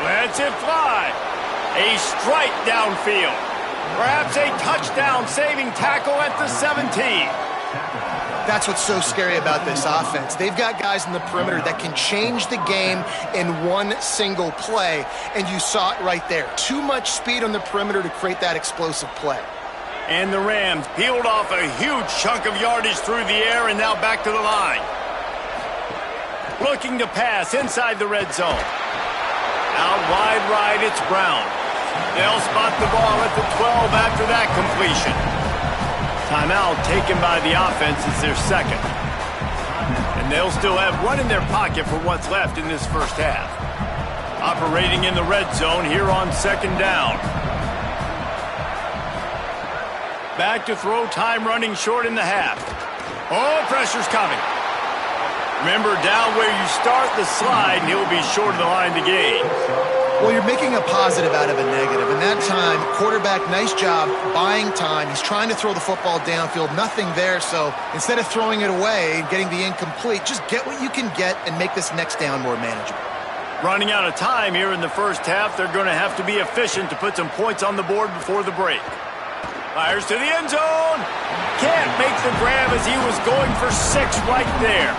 Lets it fly. A strike downfield. Perhaps a touchdown-saving tackle at the 17. That's what's so scary about this offense. They've got guys in the perimeter that can change the game in one single play, and you saw it right there. Too much speed on the perimeter to create that explosive play. And the Rams peeled off a huge chunk of yardage through the air and now back to the line. Looking to pass inside the red zone. Out wide right, it's Brown. They'll spot the ball at the 12 after that completion. Timeout taken by the offense is their second. And they'll still have one in their pocket for what's left in this first half. Operating in the red zone here on 2nd down. Back to throw, time running short in the half. Oh, pressure's coming. Remember, down where you start the slide, and he'll be short of the line to gain. Well, you're making a positive out of a negative. And that time, quarterback, nice job buying time. He's trying to throw the football downfield. Nothing there. So instead of throwing it away and getting the incomplete, just get what you can get and make this next down more manageable. Running out of time here in the first half, they're going to have to be efficient to put some points on the board before the break. Fires to the end zone. Can't make the grab as he was going for 6 right there.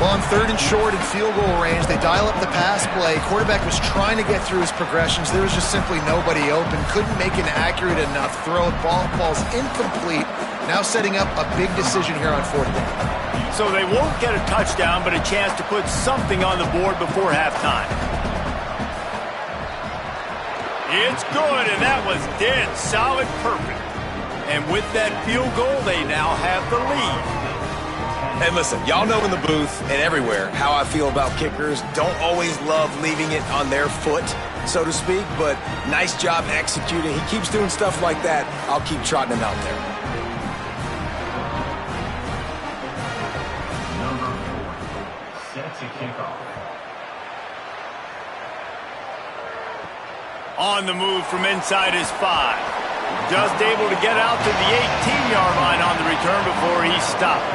Well, on 3rd and short and field goal range, they dial up the pass play. Quarterback was trying to get through his progressions. There was just simply nobody open. Couldn't make an accurate enough throw. Ball falls incomplete. Now setting up a big decision here on 4th down. So they won't get a touchdown, but a chance to put something on the board before halftime. It's good, and that was dead solid perfect. And with that field goal, they now have the lead. And listen, y'all know in the booth and everywhere how I feel about kickers. Don't always love leaving it on their foot, so to speak, but nice job executing. He keeps doing stuff like that. I'll keep trotting him out there. Number 4, set to kick off. On the move from inside his 5. Just able to get out to the 18-yard line on the return before he stopped.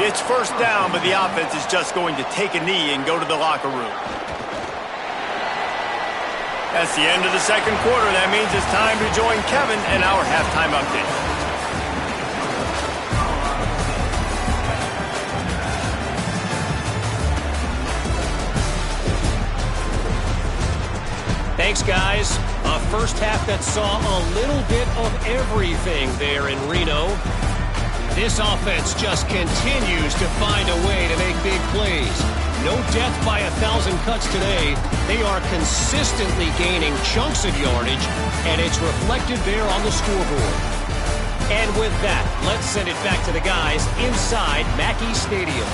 It's 1st down, but the offense is just going to take a knee and go to the locker room. That's the end of the 2nd quarter. That means it's time to join Kevin and our halftime update. Thanks, guys. A first half that saw a little bit of everything there in Reno. This offense just continues to find a way to make big plays. No death by 1,000 cuts today. They are consistently gaining chunks of yardage, and it's reflected there on the scoreboard. And with that, let's send it back to the guys inside Mackey Stadium.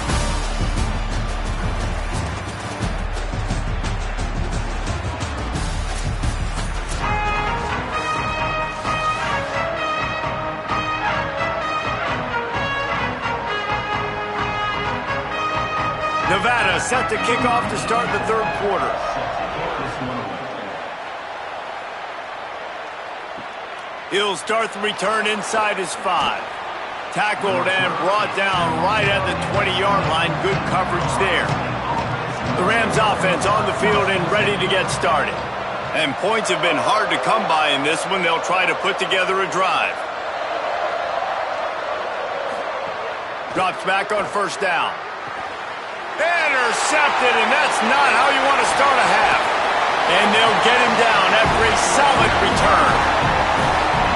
Nevada set to kick off to start the 3rd quarter. He'll start the return inside his 5. Tackled and brought down right at the 20-yard line. Good coverage there. The Rams offense on the field and ready to get started. And points have been hard to come by in this one. They'll try to put together a drive. Drops back on 1st down. Intercepted, and that's not how you want to start a half. And they'll get him down after a solid return.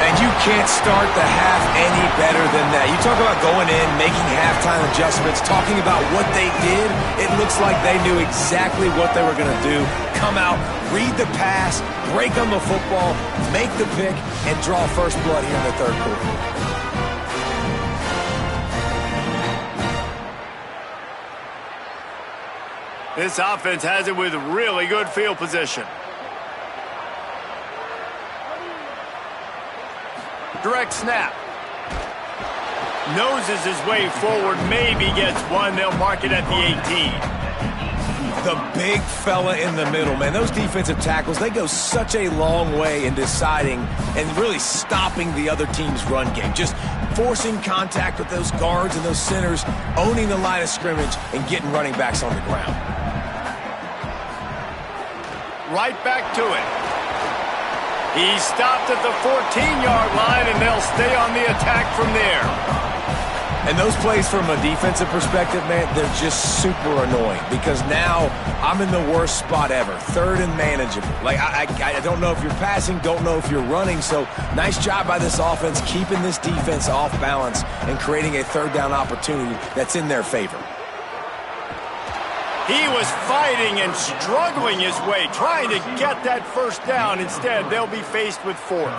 And you can't start the half any better than that. You talk about going in, making halftime adjustments, talking about what they did. It looks like they knew exactly what they were going to do. Come out, read the pass, break on the football, make the pick, and draw first blood here in the third quarter. This offense has it with really good field position. Direct snap. Noses his way forward, maybe gets one. They'll mark it at the 18. The big fella in the middle, man. Those defensive tackles, they go such a long way in deciding and really stopping the other team's run game. Just forcing contact with those guards and those centers, owning the line of scrimmage, and getting running backs on the ground. Right back to it. He stopped at the 14-yard line, and they'll stay on the attack from there. And those plays from a defensive perspective, man, they're just super annoying because now I'm in the worst spot ever, third and manageable. Like, I don't know if you're passing, don't know if you're running, so nice job by this offense keeping this defense off balance and creating a third down opportunity that's in their favor. He was fighting and struggling his way, trying to get that first down. Instead, they'll be faced with fourth.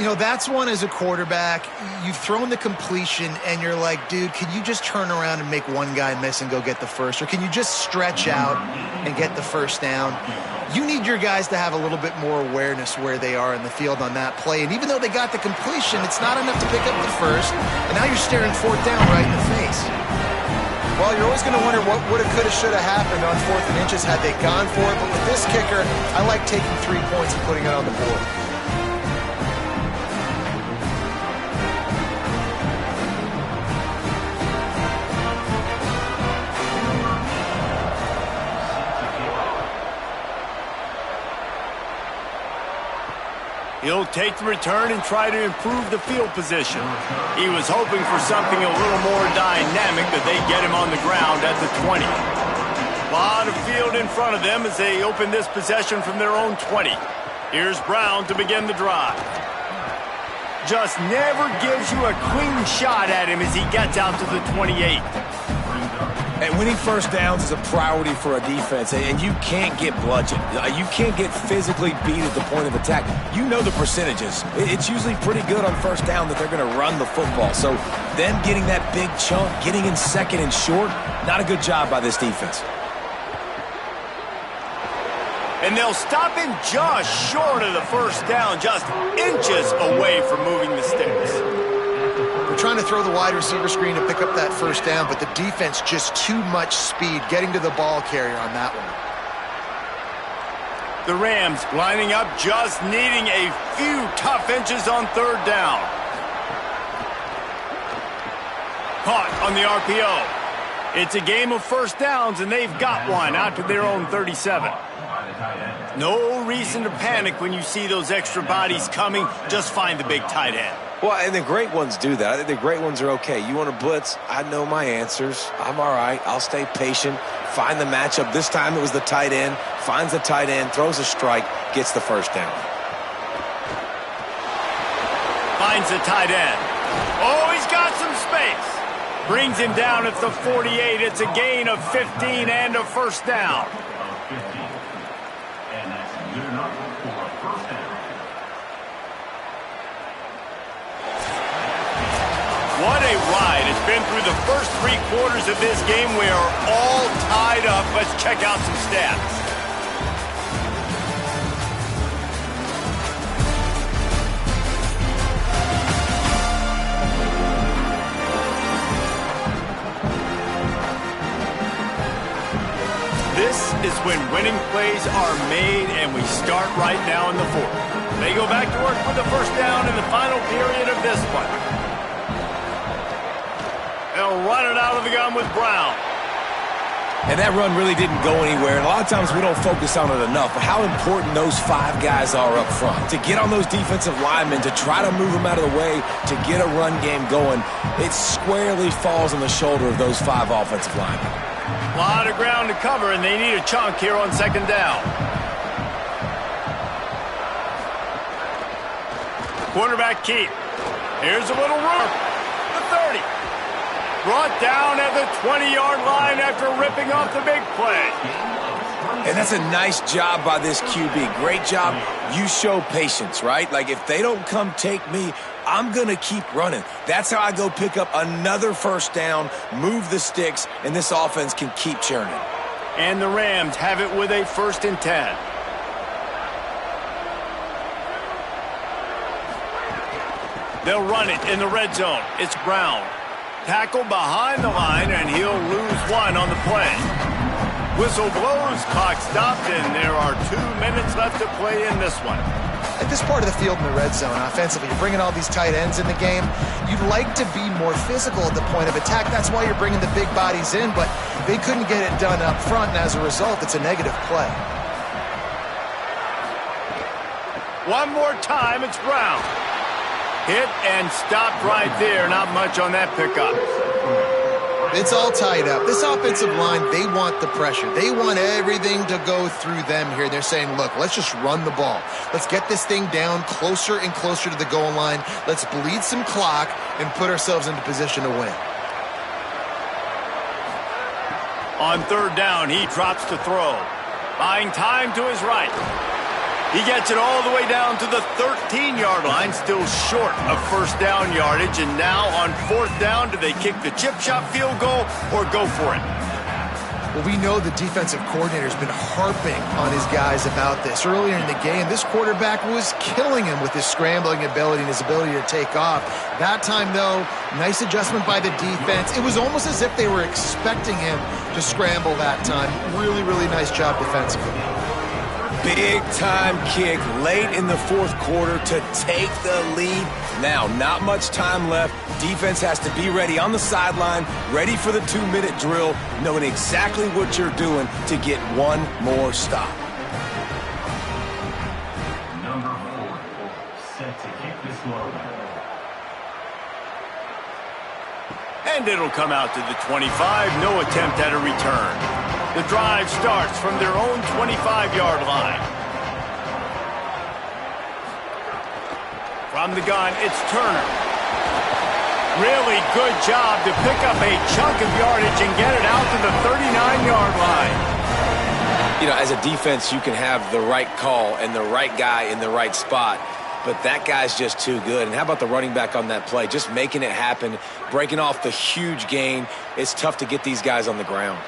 You know, that's one as a quarterback. You've thrown the completion, and you're like, dude, can you just turn around and make one guy miss and go get the first? Or can you just stretch out and get the first down? You need your guys to have a little bit more awareness where they are in the field on that play. And even though they got the completion, it's not enough to pick up the first. And now you're staring fourth down right in the face. Well, you're always going to wonder what woulda, coulda, shoulda happened on 4th and inches had they gone for it. But with this kicker, I like taking 3 points and putting it on the board. He'll take the return and try to improve the field position. He was hoping for something a little more dynamic, but they get him on the ground at the 20. A lot of field in front of them as they open this possession from their own 20. Here's Brown to begin the drive. Just never gives you a clean shot at him as he gets out to the 28. And winning first downs is a priority for a defense, and you can't get bludgeoned. You can't get physically beat at the point of attack. You know the percentages. It's usually pretty good on first down that they're going to run the football. So them getting that big chunk, getting in second and short, not a good job by this defense. And they'll stop him just short of the first down, just inches away from moving the sticks. Trying to throw the wide receiver screen to pick up that first down, but the defense just too much speed getting to the ball carrier on that one. The Rams lining up, just needing a few tough inches on third down. Caught on the RPO. It's a game of first downs, and they've got one out to their own 37. No reason to panic when you see those extra bodies coming. Just find the big tight end. Well, and the great ones do that. I think the great ones are okay. You want to blitz? I know my answers. I'm all right. I'll stay patient, find the matchup. This time it was the tight end. Finds the tight end, throws a strike, gets the first down. Finds the tight end. Oh, he's got some space. Brings him down at the 48. It's a gain of 15 and a first down. And that's good enough for a first down. What a ride. It's been through the first 3 quarters of this game. We are all tied up. Let's check out some stats. This is when winning plays are made, and we start right now in the 4th. They go back to work with the first down in the final period of this one. They'll run it out of the gun with Brown. And that run really didn't go anywhere. And a lot of times we don't focus on it enough, but how important those 5 guys are up front. To get on those defensive linemen, to try to move them out of the way, to get a run game going, it squarely falls on the shoulder of those 5 offensive linemen. A lot of ground to cover, and they need a chunk here on second down. Quarterback keep. Here's a little room. The 30. Brought down at the 20-yard line after ripping off the big play. And that's a nice job by this QB. Great job. You show patience, right? Like, if they don't come take me, I'm going to keep running. That's how I go pick up another first down, move the sticks, and this offense can keep churning. And the Rams have it with a 1st and 10. They'll run it in the red zone. It's Brown. Tackle behind the line, and he'll lose 1 on the play. Whistle blows, clock stopped, and there are 2 minutes left to play in this one. At this part of the field in the red zone, offensively, you're bringing all these tight ends in the game. You'd like to be more physical at the point of attack. That's why you're bringing the big bodies in, but they couldn't get it done up front, and as a result, it's a negative play. One more time, it's Brown. Hit and stopped right there. Not much on that pickup. It's all tied up. This offensive line, they want the pressure. They want everything to go through them here. They're saying, look, let's just run the ball. Let's get this thing down closer and closer to the goal line. Let's bleed some clock and put ourselves into position to win. On 3rd down, he drops to throw. Buying time to his right. He gets it all the way down to the 13-yard line, still short of first down yardage. And now on 4th down, do they kick the chip shot field goal or go for it? Well, we know the defensive coordinator's been harping on his guys about this. Earlier in the game, this quarterback was killing him with his scrambling ability and his ability to take off. That time, though, nice adjustment by the defense. It was almost as if they were expecting him to scramble that time. Really, really nice job defensively. Big-time kick late in the 4th quarter to take the lead. Now, not much time left. Defense has to be ready on the sideline, ready for the 2-minute drill, knowing exactly what you're doing to get one more stop. Number 4, set to kick this one. And it'll come out to the 25. No attempt at a return. The drive starts from their own 25-yard line. From the gun, it's Turner. Really good job to pick up a chunk of yardage and get it out to the 39-yard line. You know, as a defense, you can have the right call and the right guy in the right spot, but that guy's just too good. And how about the running back on that play? Just making it happen, breaking off the huge gain. It's tough to get these guys on the ground.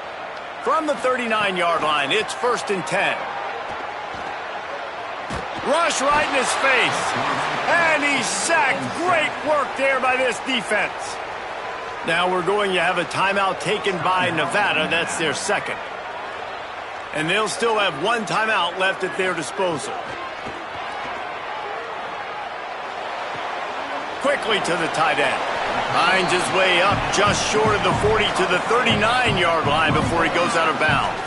From the 39-yard line, it's 1st and 10. Rush right in his face. And he's sacked. Great work there by this defense. Now we're going to have a timeout taken by Nevada. That's their 2nd. And they'll still have 1 timeout left at their disposal. Quickly to the tight end. Finds his way up just short of the 40 to the 39-yard line before he goes out of bounds.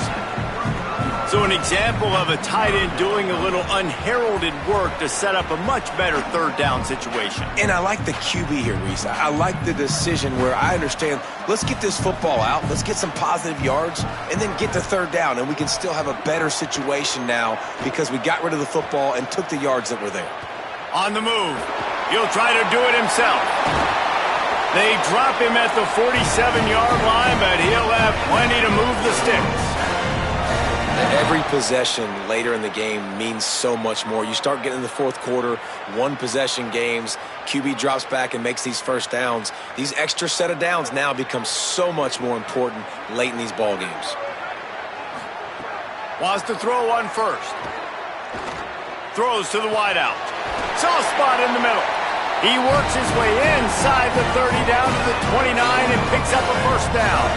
So an example of a tight end doing a little unheralded work to set up a much better 3rd down situation. And I like the QB here, Reese. I like the decision where I understand, let's get this football out, let's get some positive yards, and then get to 3rd down, and we can still have a better situation now because we got rid of the football and took the yards that were there. On the move. He'll try to do it himself. They drop him at the 47-yard line, but he'll have plenty to move the sticks. Every possession later in the game means so much more. You start getting in the 4th quarter, 1-possession games, QB drops back and makes these first downs. These extra set of downs now become so much more important late in these ball games. Wants to throw on 1st. Throws to the wideout. Soft spot in the middle. He works his way inside the 30 down to the 29 and picks up a first down.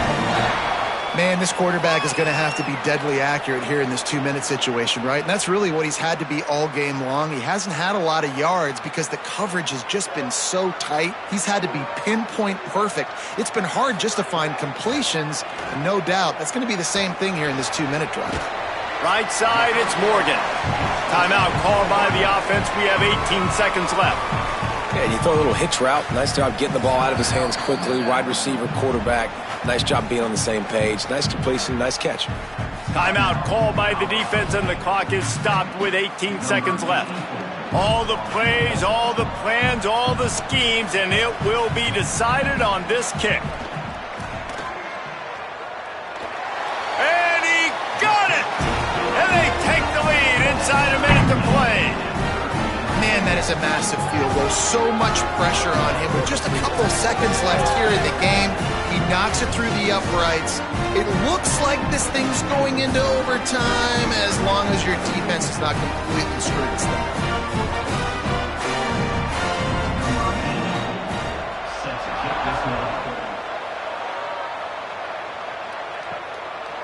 Man, this quarterback is going to have to be deadly accurate here in this 2-minute situation, right? And that's really what he's had to be all game long. He hasn't had a lot of yards because the coverage has just been so tight. He's had to be pinpoint perfect. It's been hard just to find completions, and no doubt that's going to be the same thing here in this 2-minute drive. Right side, it's Morgan. Timeout called by the offense. We have 18 seconds left. Yeah, you throw a little hitch route. Nice job getting the ball out of his hands quickly. Wide receiver, quarterback. Nice job being on the same page. Nice completion, nice catch. Timeout called by the defense, and the clock is stopped with 18 seconds left. All the plays, all the plans, all the schemes, and it will be decided on this kick. And he got it! And they take the lead inside a minute to play. Man, that is a massive field goal. So much pressure on him. With just a couple of seconds left here in the game, he knocks it through the uprights. It looks like this thing's going into overtime as long as your defense is not completely screwed this thing.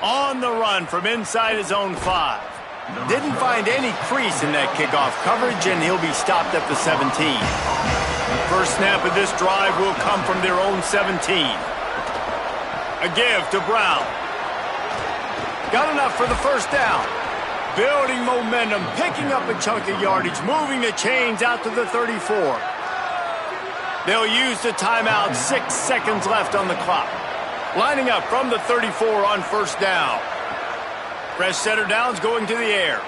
On the run from inside his own 5. Didn't find any crease in that kickoff coverage, and he'll be stopped at the 17. First snap of this drive will come from their own 17. A give to Brown. Got enough for the first down. Building momentum, picking up a chunk of yardage, moving the chains out to the 34. They'll use the timeout, 6 seconds left on the clock. Lining up from the 34 on first down. Fresh setter downs going to the air.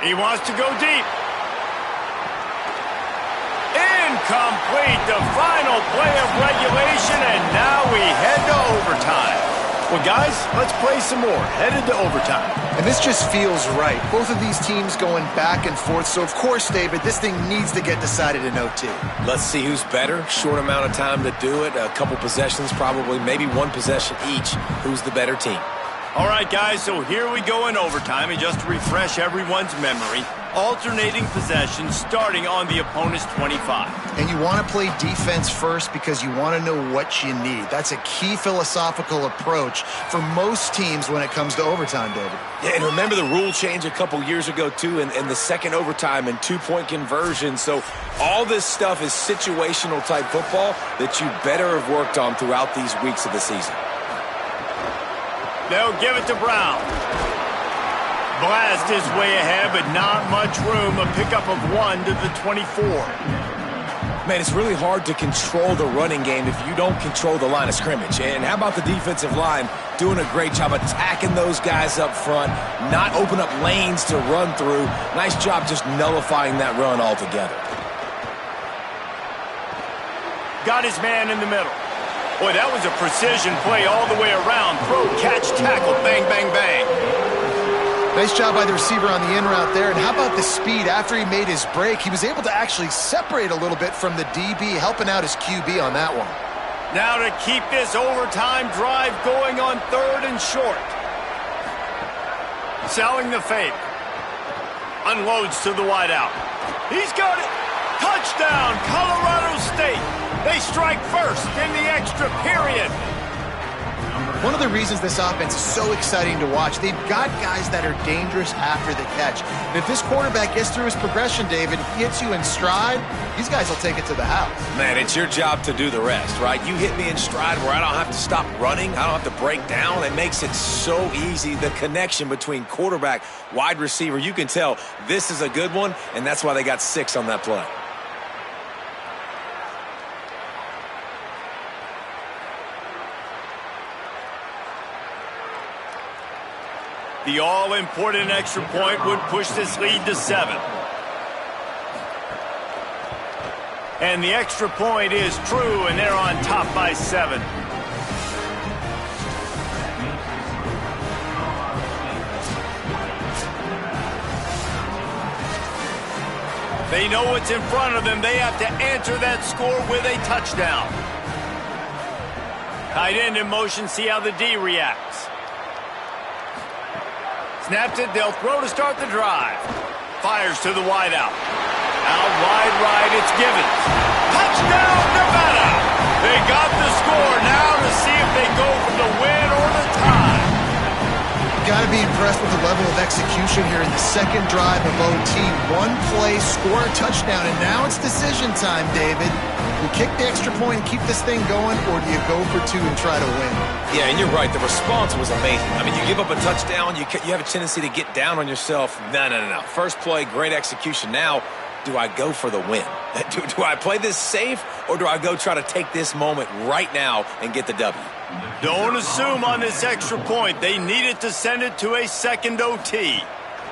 He wants to go deep. Incomplete, the final play of regulation, and now we head to overtime. Well, guys, let's play some more. Headed to overtime. And this just feels right. Both of these teams going back and forth. So, of course, David, this thing needs to get decided in OT. Let's see who's better. Short amount of time to do it. A couple possessions, probably maybe one possession each. Who's the better team? All right, guys, so here we go in overtime. And just to refresh everyone's memory, alternating possessions starting on the opponent's 25. And you want to play defense first because you want to know what you need. That's a key philosophical approach for most teams when it comes to overtime, David. Yeah, and remember the rule change a couple years ago, too, in the second overtime and two-point conversion. So all this stuff is situational type football that you better have worked on throughout these weeks of the season. They'll give it to Brown. Blast his way ahead, but not much room. A pickup of 1 to the 24. Man, it's really hard to control the running game if you don't control the line of scrimmage. And how about the defensive line doing a great job attacking those guys up front, not open up lanes to run through. Nice job just nullifying that run altogether. Got his man in the middle. Boy, that was a precision play all the way around. Throw, catch, tackle, bang, bang, bang. Nice job by the receiver on the in route there. And how about the speed after he made his break? He was able to actually separate a little bit from the DB, helping out his QB on that one. Now to keep this overtime drive going on 3rd and short. Selling the fake. Unloads to the wideout. He's got it. Touchdown, Colorado State. They strike first in the extra period. One of the reasons this offense is so exciting to watch, they've got guys that are dangerous after the catch. And if this quarterback gets through his progression, David, hits you in stride, these guys will take it to the house. Man, it's your job to do the rest, right? You hit me in stride where I don't have to stop running. I don't have to break down. It makes it so easy. The connection between quarterback, wide receiver, you can tell this is a good one, and that's why they got 6 on that play. The all-important extra point would push this lead to 7. And the extra point is true, and they're on top by 7. They know what's in front of them. They have to answer that score with a touchdown. Tight end in motion, see how the D reacts. Snaps it, they'll throw to start the drive. Fires to the wideout. Out wide right, it's Givens. Touchdown, Nevada! They got the score now to see if they go for the win or the tie. Got to be impressed with the level of execution here in the second drive of OT. One play, score a touchdown, and now it's decision time, David. You kick the extra point and keep this thing going, or do you go for 2 and try to win? Yeah, and you're right. The response was amazing. I mean, you give up a touchdown, you have a tendency to get down on yourself. No. First play, great execution. Now, do I go for the win? Do I play this safe, or do I go try to take this moment right now and get the W? Don't assume on this extra point. They needed to send it to a second OT.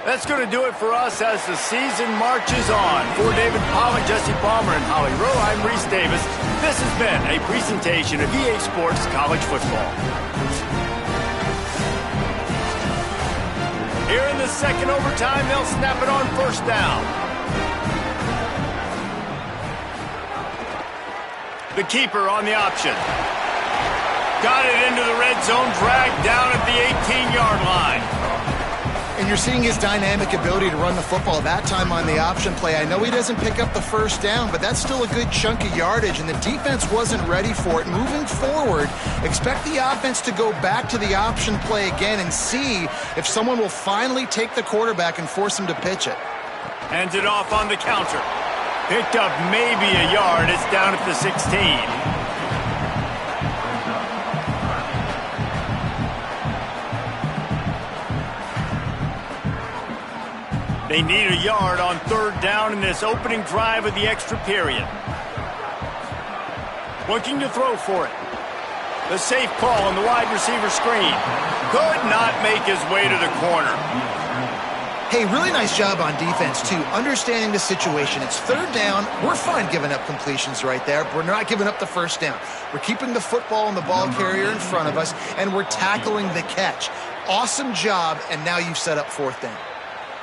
That's going to do it for us as the season marches on. For David Palmer, Jesse Palmer, and Holly Rowe, I'm Reese Davis. This has been a presentation of EA Sports College Football. Here in the second overtime, they'll snap it on first down. The keeper on the option. Got it into the red zone, dragged down at the 18-yard line. And you're seeing his dynamic ability to run the football that time on the option play. I know he doesn't pick up the first down, but that's still a good chunk of yardage, and the defense wasn't ready for it. Moving forward, expect the offense to go back to the option play again and see if someone will finally take the quarterback and force him to pitch it. Hands it off on the counter. Picked up maybe a yard. It's down at the 16. They need a yard on third down in this opening drive of the extra period. Looking to throw for it. The safe call on the wide receiver screen. Could not make his way to the corner. Hey, really nice job on defense, too. Understanding the situation. It's third down. We're fine giving up completions right there. We're not giving up the first down. We're keeping the football and the ball carrier in front of us, and we're tackling the catch. Awesome job, and now you've set up fourth down.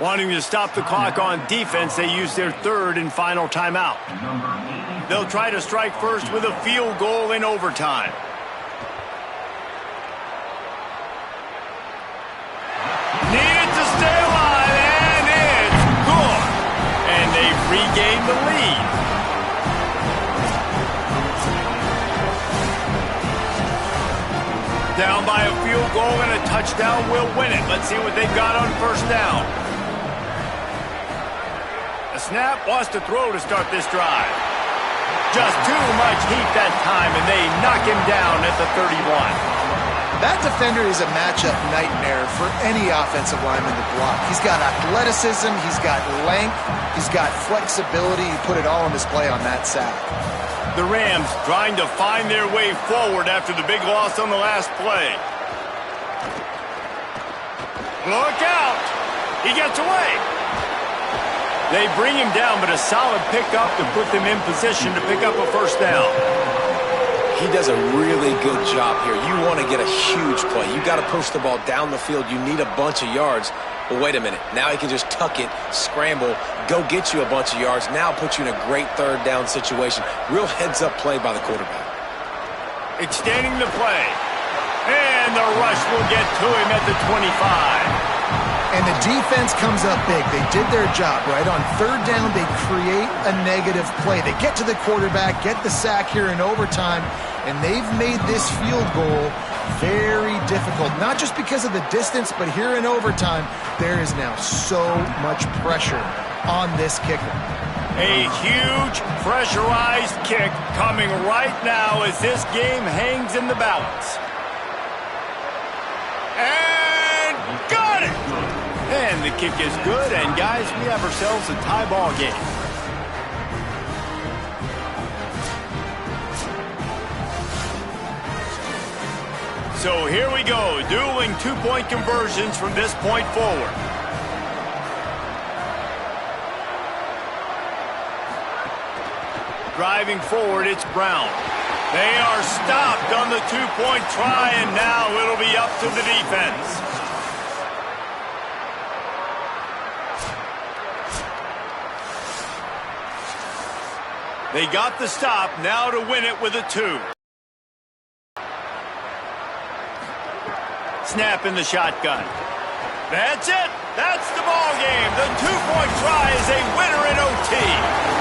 Wanting to stop the clock on defense, they use their third and final timeout. They'll try to strike first with a field goal in overtime. Needed to stay alive, and it's good. And they've regained the lead. Down by a field goal and a touchdown will win it. Let's see what they've got on first down. A snap, wants to throw to start this drive. Just too much heat that time, and they knock him down at the 31. That defender is a matchup nightmare for any offensive lineman to block. He's got athleticism, he's got length, he's got flexibility. He put it all on display on that sack. The Rams trying to find their way forward after the big loss on the last play. Look out! He gets away. They bring him down, but a solid pickup to put them in position to pick up a first down. He does a really good job here. You want to get a huge play. You got to push the ball down the field. You need a bunch of yards. But wait a minute. Now he can just tuck it, scramble, go get you a bunch of yards. Now put you in a great third down situation. Real heads-up play by the quarterback. Extending the play. And the rush will get to him at the 25. And the defense comes up big. They did their job, right? On third down, they create a negative play. They get to the quarterback, get the sack here in overtime, and they've made this field goal very difficult. Not just because of the distance, but here in overtime, there is now so much pressure on this kicker. A huge pressurized kick coming right now as this game hangs in the balance. And got it! And the kick is good, and guys, we have ourselves a tie ball game. So here we go, dueling two-point conversions from this point forward. Driving forward, it's Brown. They are stopped on the two-point try, and now it'll be up to the defense. They got the stop, now to win it with a 2. Snap in the shotgun. That's it. That's the ball game. The two-point try is a winner in OT.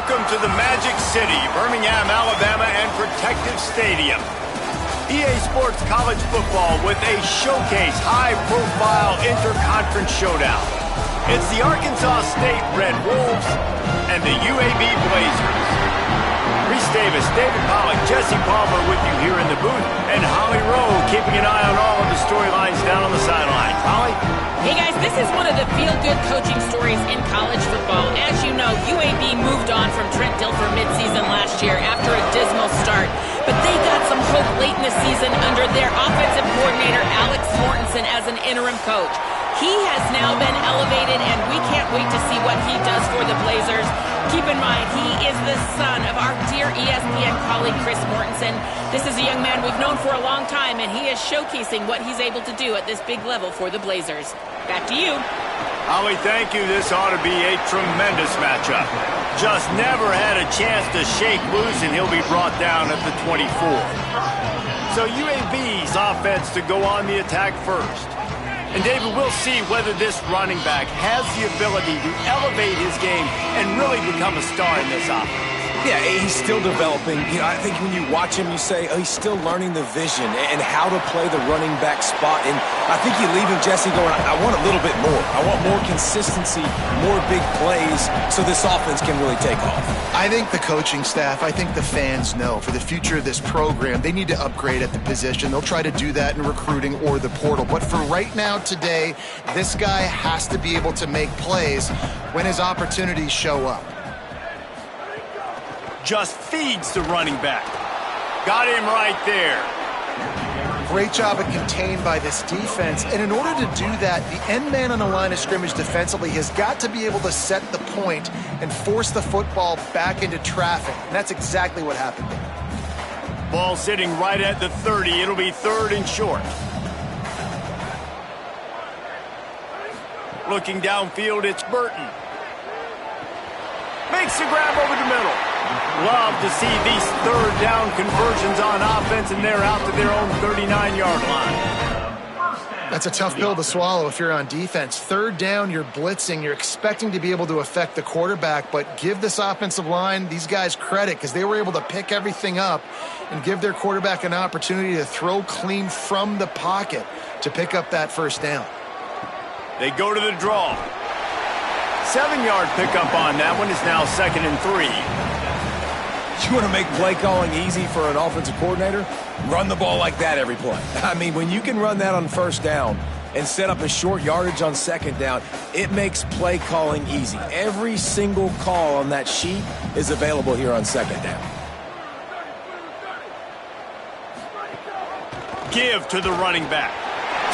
Welcome to the Magic City, Birmingham, Alabama, and Protective Stadium. EA Sports College Football with a showcase high-profile interconference showdown. It's the Arkansas State Red Wolves and the UAB Blazers. Reese Davis, David Pollack, Jesse Palmer with you here in the booth, and Holly Rowe keeping an eye on all of the storylines down on the sidelines. Holly? Hey guys, this is one of the feel-good coaching stories in college football. As you know, UAB moved on from Trent Dilfer midseason last year after a dismal start, but they got some hope late in the season under their offensive coordinator, Alex Mortensen, as an interim coach. He has now been elevated, and we can't wait to see what he does for the Blazers. Keep in mind, he is the son of our dear ESPN colleague, Chris Mortensen. This is a young man we've known for a long time, and he is showcasing what he's able to do at this big level for the Blazers. Back to you. Holly, thank you. This ought to be a tremendous matchup. Just never had a chance to shake loose, and he'll be brought down at the 24. So UAB's offense to go on the attack first. And David, we'll see whether this running back has the ability to elevate his game and really become a star in this offense. Yeah, he's still developing. You know, I think when you watch him, you say, oh, he's still learning the vision and how to play the running back spot. And I think you leave him, Jesse, going, I want a little bit more. I want more consistency, more big plays so this offense can really take off. I think the coaching staff, I think the fans know for the future of this program, they need to upgrade at the position. They'll try to do that in recruiting or the portal. But for right now, today, this guy has to be able to make plays when his opportunities show up. Just feeds the running back. Got him right there. Great job of contained by this defense. And in order to do that, the end man on the line of scrimmage defensively has got to be able to set the point and force the football back into traffic. And that's exactly what happened there. Ball sitting right at the 30. It'll be 3rd and short. Looking downfield, it's Burton. Makes the grab over the middle. Love to see these 3rd down conversions on offense, and they're out to their own 39-yard line. That's a tough pill to swallow if you're on defense. 3rd down, you're blitzing. You're expecting to be able to affect the quarterback, but give this offensive line, these guys, credit because they were able to pick everything up and give their quarterback an opportunity to throw clean from the pocket to pick up that 1st down. They go to the draw. 7-yard pickup on that one. Is now 2nd and 3. You want to make play calling easy for an offensive coordinator? Run the ball like that every play. I mean, when you can run that on 1st down and set up a short yardage on 2nd down, it makes play calling easy. Every single call on that sheet is available here on 2nd down. Give to the running back.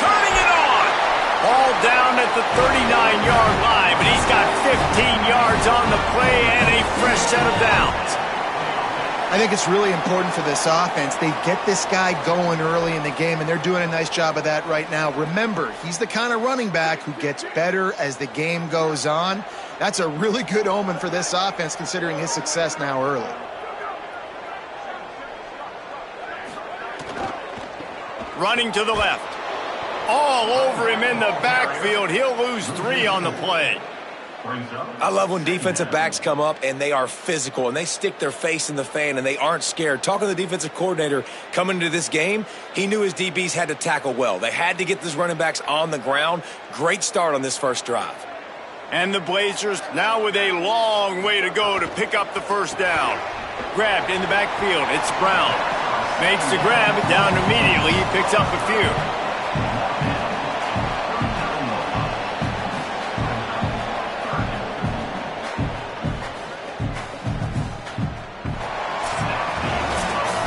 Turning it on. Ball down at the 39-yard line, but he's got 15 yards on the play and a fresh set of downs. I think it's really important for this offense. They get this guy going early in the game, and they're doing a nice job of that right now. Remember, he's the kind of running back who gets better as the game goes on. That's a really good omen for this offense, considering his success now early. Running to the left. All over him in the backfield. He'll lose 3 on the play. I love when defensive backs come up and they are physical and they stick their face in the fan and they aren't scared. Talking to the defensive coordinator coming into this game, he knew his DBs had to tackle well. They had to get these running backs on the ground. Great start on this 1st drive. And the Blazers now with a long way to go to pick up the 1st down. Grabbed in the backfield. It's Brown. Makes the grab, down immediately. He picks up a few.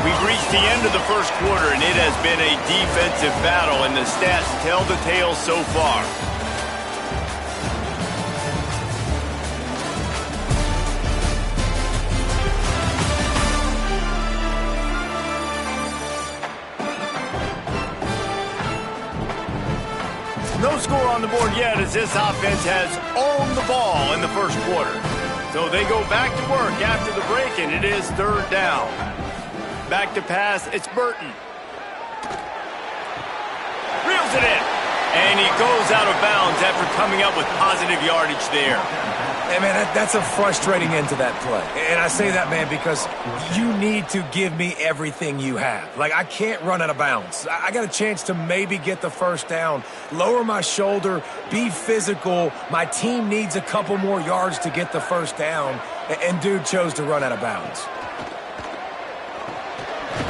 We've reached the end of the 1st quarter, and it has been a defensive battle, and the stats tell the tale so far. No score on the board yet as this offense has owned the ball in the 1st quarter. So they go back to work after the break, and it is 3rd down. Back to pass, it's Burton. Reels it in. And he goes out of bounds after coming up with positive yardage there. Hey, man, that's a frustrating end to that play. And I say that, man, because you need to give me everything you have. Like, I can't run out of bounds. I got a chance to maybe get the first down, lower my shoulder, be physical. My team needs a couple more yards to get the first down, and dude chose to run out of bounds.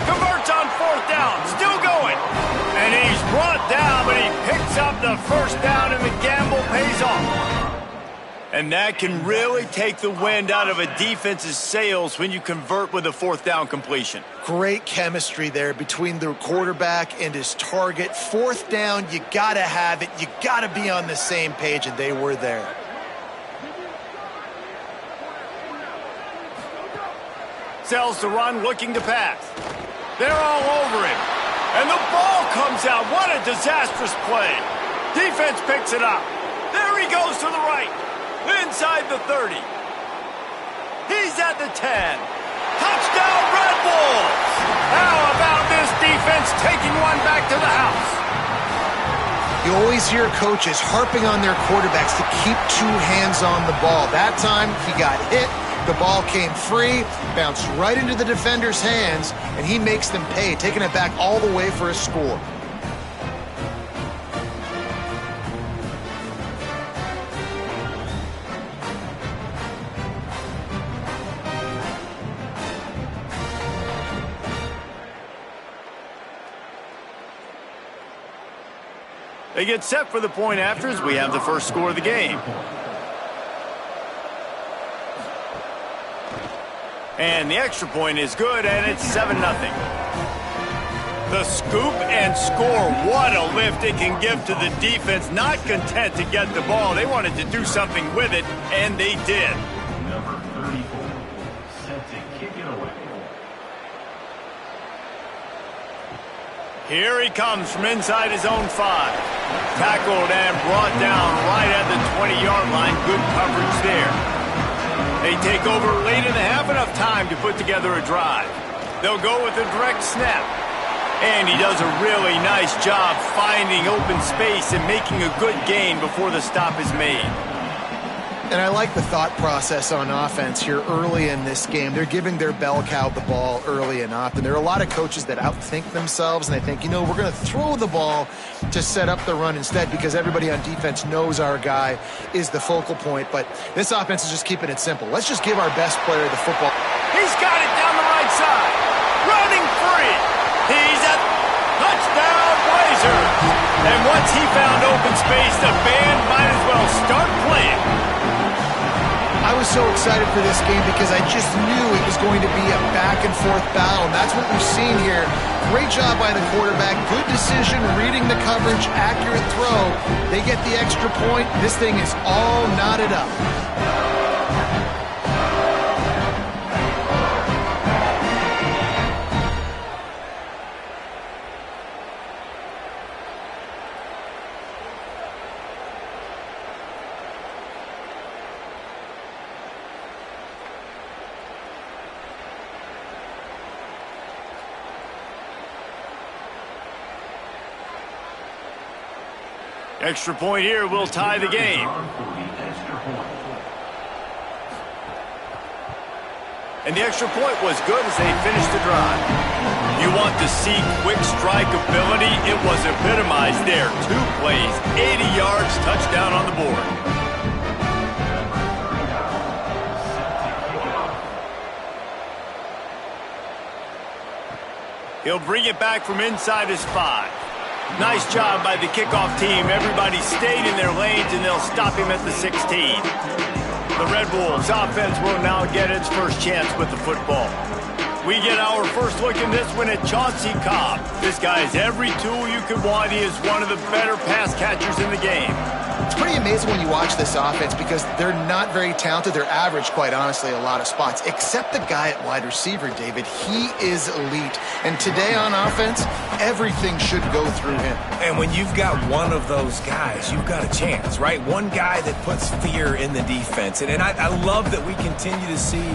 Converts on 4th down, still going. And he's brought down, but he picks up the first down, and the gamble pays off. And that can really take the wind out of a defense's sails when you convert with a 4th down completion. Great chemistry there between the quarterback and his target. 4th down, you got to have it. You got to be on the same page, and they were there. Sells to run, looking to pass. They're all over him. And the ball comes out. What a disastrous play. Defense picks it up. There he goes to the right. Inside the 30. He's at the 10. Touchdown, Red Bulls! How about this defense taking one back to the house? You always hear coaches harping on their quarterbacks to keep 2 hands on the ball. That time, he got hit. The ball came free, bounced right into the defender's hands, and he makes them pay, taking it back all the way for a score. They get set for the point after as we have the first score of the game. And the extra point is good, and it's 7-0. The scoop and score. What a lift it can give to the defense. Not content to get the ball. They wanted to do something with it, and they did. Number 34, set to kick it away. Here he comes from inside his own 5. Tackled and brought down right at the 20-yard line. Good coverage there. They take over late in the half, enough time to put together a drive. They'll go with a direct snap. And he does a really nice job finding open space and making a good gain before the stop is made. And I like the thought process on offense here early in this game. They're giving their bell cow the ball early and often. There are a lot of coaches that outthink themselves, and they think, you know, we're going to throw the ball to set up the run instead because everybody on defense knows our guy is the focal point. But this offense is just keeping it simple. Let's just give our best player the football. He's got it down the right side. Running free. He's at touchdown Blazers. And once he found open space, the band might as well start playing. I was so excited for this game because I just knew it was going to be a back-and-forth battle, and that's what we've seen here. Great job by the quarterback, good decision, reading the coverage, accurate throw. They get the extra point. This thing is all knotted up. Extra point here will tie the game. And the extra point was good as they finished the drive. You want to see quick strike ability? It was epitomized there. 2 plays, 80 yards, touchdown on the board. He'll bring it back from inside his 5. Nice job by the kickoff team. Everybody stayed in their lanes, and they'll stop him at the 16. The Red Bulls offense will now get its first chance with the football. We get our first look in this one at Chauncey Cobb. This guy has every tool you could want. He is one of the better pass catchers in the game. It's pretty amazing when you watch this offense because they're not very talented. They're average, quite honestly, a lot of spots, except the guy at wide receiver, David. He is elite. And today on offense, everything should go through him. And when you've got one of those guys, you've got a chance, right? One guy that puts fear in the defense. And I love that we continue to see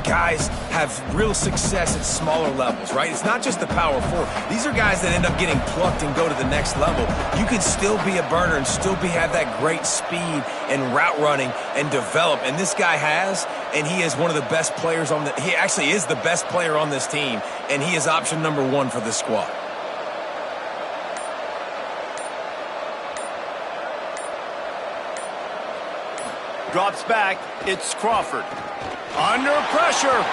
guys have real success at smaller levels, right? It's not just the power four. These are guys that end up getting plucked and go to the next level. You can still be a burner and still have that great speed and route running and develop. And this guy has, and he is one of the best players on he actually is the best player on this team, and he is option number 1 for this squad. Drops back. It's Crawford. Under pressure.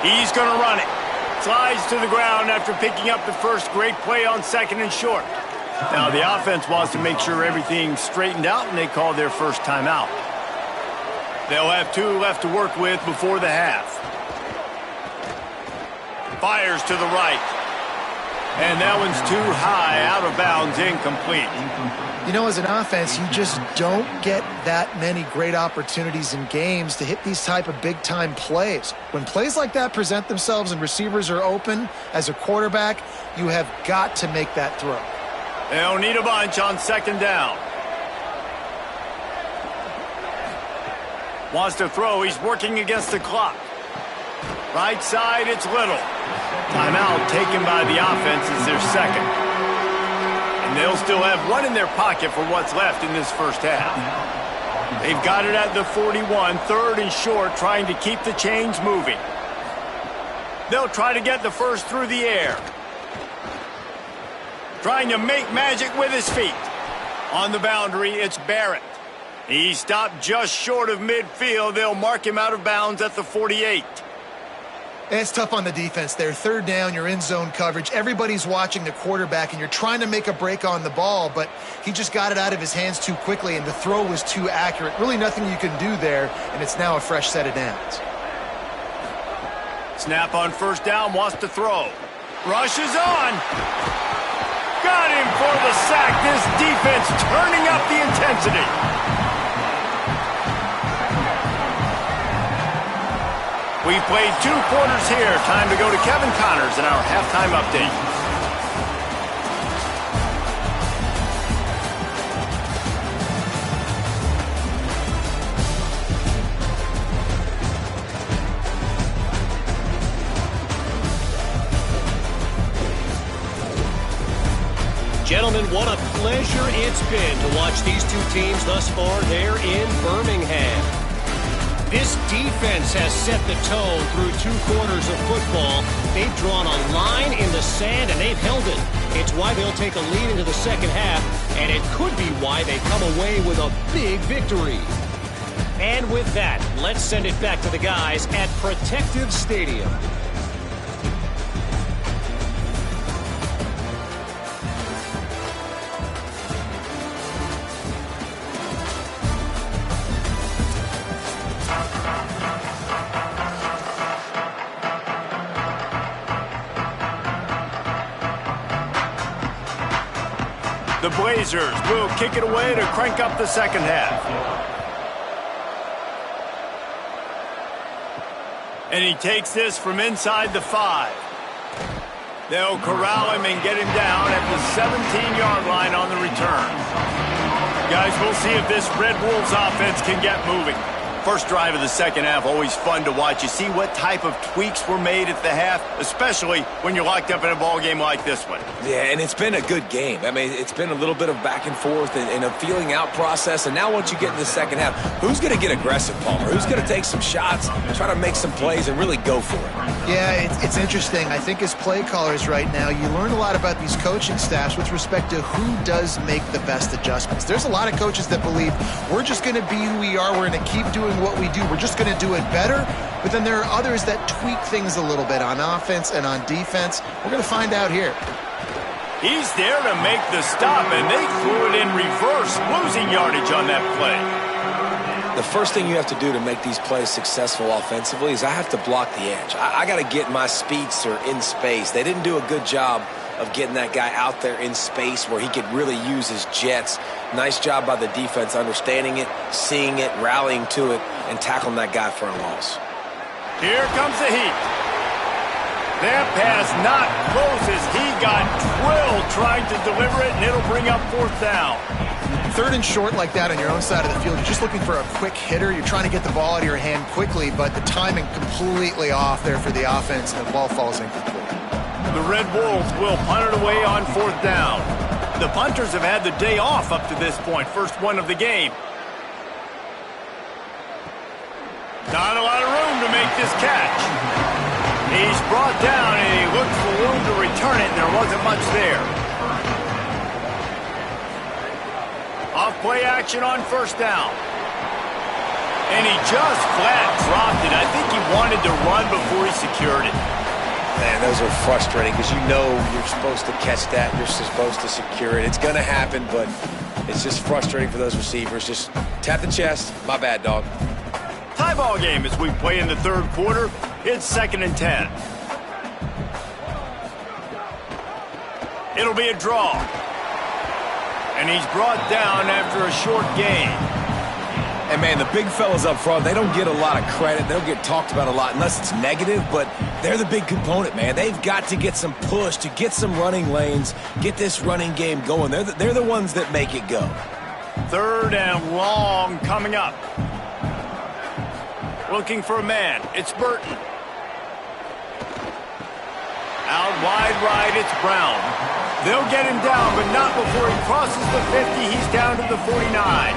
He's going to run it. Slides to the ground after picking up the first. Great play on second and short. Now the offense wants to make sure everything's straightened out, and they call their first timeout. They'll have 2 left to work with before the half. Fires to the right. And that one's too high, out of bounds, incomplete. You know, as an offense, you just don't get that many great opportunities in games to hit these type of big-time plays. When plays like that present themselves and receivers are open, as a quarterback, you have got to make that throw. They'll need a bunch on second down. Wants to throw. He's working against the clock. Right side, it's Little. Timeout taken by the offense is their second. And they'll still have 1 in their pocket for what's left in this first half. They've got it at the 41, 3rd and short, trying to keep the chains moving. They'll try to get the first through the air. Trying to make magic with his feet. On the boundary, it's Barrett. He stopped just short of midfield. They'll mark him out of bounds at the 48. And it's tough on the defense there. 3rd down, you're in zone coverage. Everybody's watching the quarterback, and you're trying to make a break on the ball, but he just got it out of his hands too quickly, and the throw was too accurate. Really nothing you can do there, and it's now a fresh set of downs. Snap on first down, wants to throw. Rushes on. Got him for the sack. This defense turning up the intensity. We've played 2 quarters here. Time to go to Kevin Connors in our halftime update. Gentlemen, what a pleasure it's been to watch these 2 teams thus far there in Birmingham. This defense has set the tone through 2 quarters of football. They've drawn a line in the sand, and they've held it. It's why they'll take a lead into the second half, and it could be why they come away with a big victory. And with that, let's send it back to the guys at Protective Stadium. The Blazers will kick it away to crank up the second half. And he takes this from inside the 5. They'll corral him and get him down at the 17-yard line on the return. Guys, we'll see if this Red Wolves offense can get moving. First drive of the second half, always fun to watch. You see what type of tweaks were made at the half, especially when you're locked up in a ball game like this one. Yeah, and it's been a good game. I mean, it's been a little bit of back and forth and a feeling out process. And now once you get in the second half, who's going to get aggressive, Palmer? Who's going to take some shots, try to make some plays, and really go for it? Yeah, it's interesting. I think as play callers right now, you learn a lot about these coaching staffs with respect to who does make the best adjustments. There's a lot of coaches that believe we're just going to be who we are. We're going to keep doing what we do. We're just going to do it better. But then there are others that tweak things a little bit on offense and on defense. We're going to find out here. He's there to make the stop, and they threw it in reverse, losing yardage on that play. The first thing you have to do to make these plays successful offensively is I have to block the edge. I got to get my speedster in space. They didn't do a good job of getting that guy out there in space where he could really use his jets. Nice job by the defense understanding it, seeing it, rallying to it, and tackling that guy for a loss. Here comes the heat. That pass not close as he got drilled trying to deliver it, and it'll bring up fourth down. third and short like that on your own side of the field, you're just looking for a quick hitter. You're trying to get the ball out of your hand quickly, but the timing completely off there for the offense, and the ball falls incomplete. The Red Wolves will punt it away on 4th down. The punters have had the day off up to this point. First one of the game. Not a lot of room to make this catch. He's brought down, and he looked for room to return it, and there wasn't much there. Off-play action on 1st down. And he just flat dropped it. I think he wanted to run before he secured it. Man, those are frustrating because you know you're supposed to catch that. You're supposed to secure it. It's going to happen, but it's just frustrating for those receivers. Just tap the chest. My bad, dog. Tie ball game as we play in the 3rd quarter. It's 2nd and 10. It'll be a draw. And he's brought down after a short gain. And, man, the big fellas up front, they don't get a lot of credit. They don't get talked about a lot unless it's negative, but they're the big component, man. They've got to get some push, to get some running lanes, get this running game going. They're the ones that make it go. 3rd and long coming up. Looking for a man. It's Burton. Out wide right, it's Brown. They'll get him down, but not before he crosses the 50. He's down to the 49.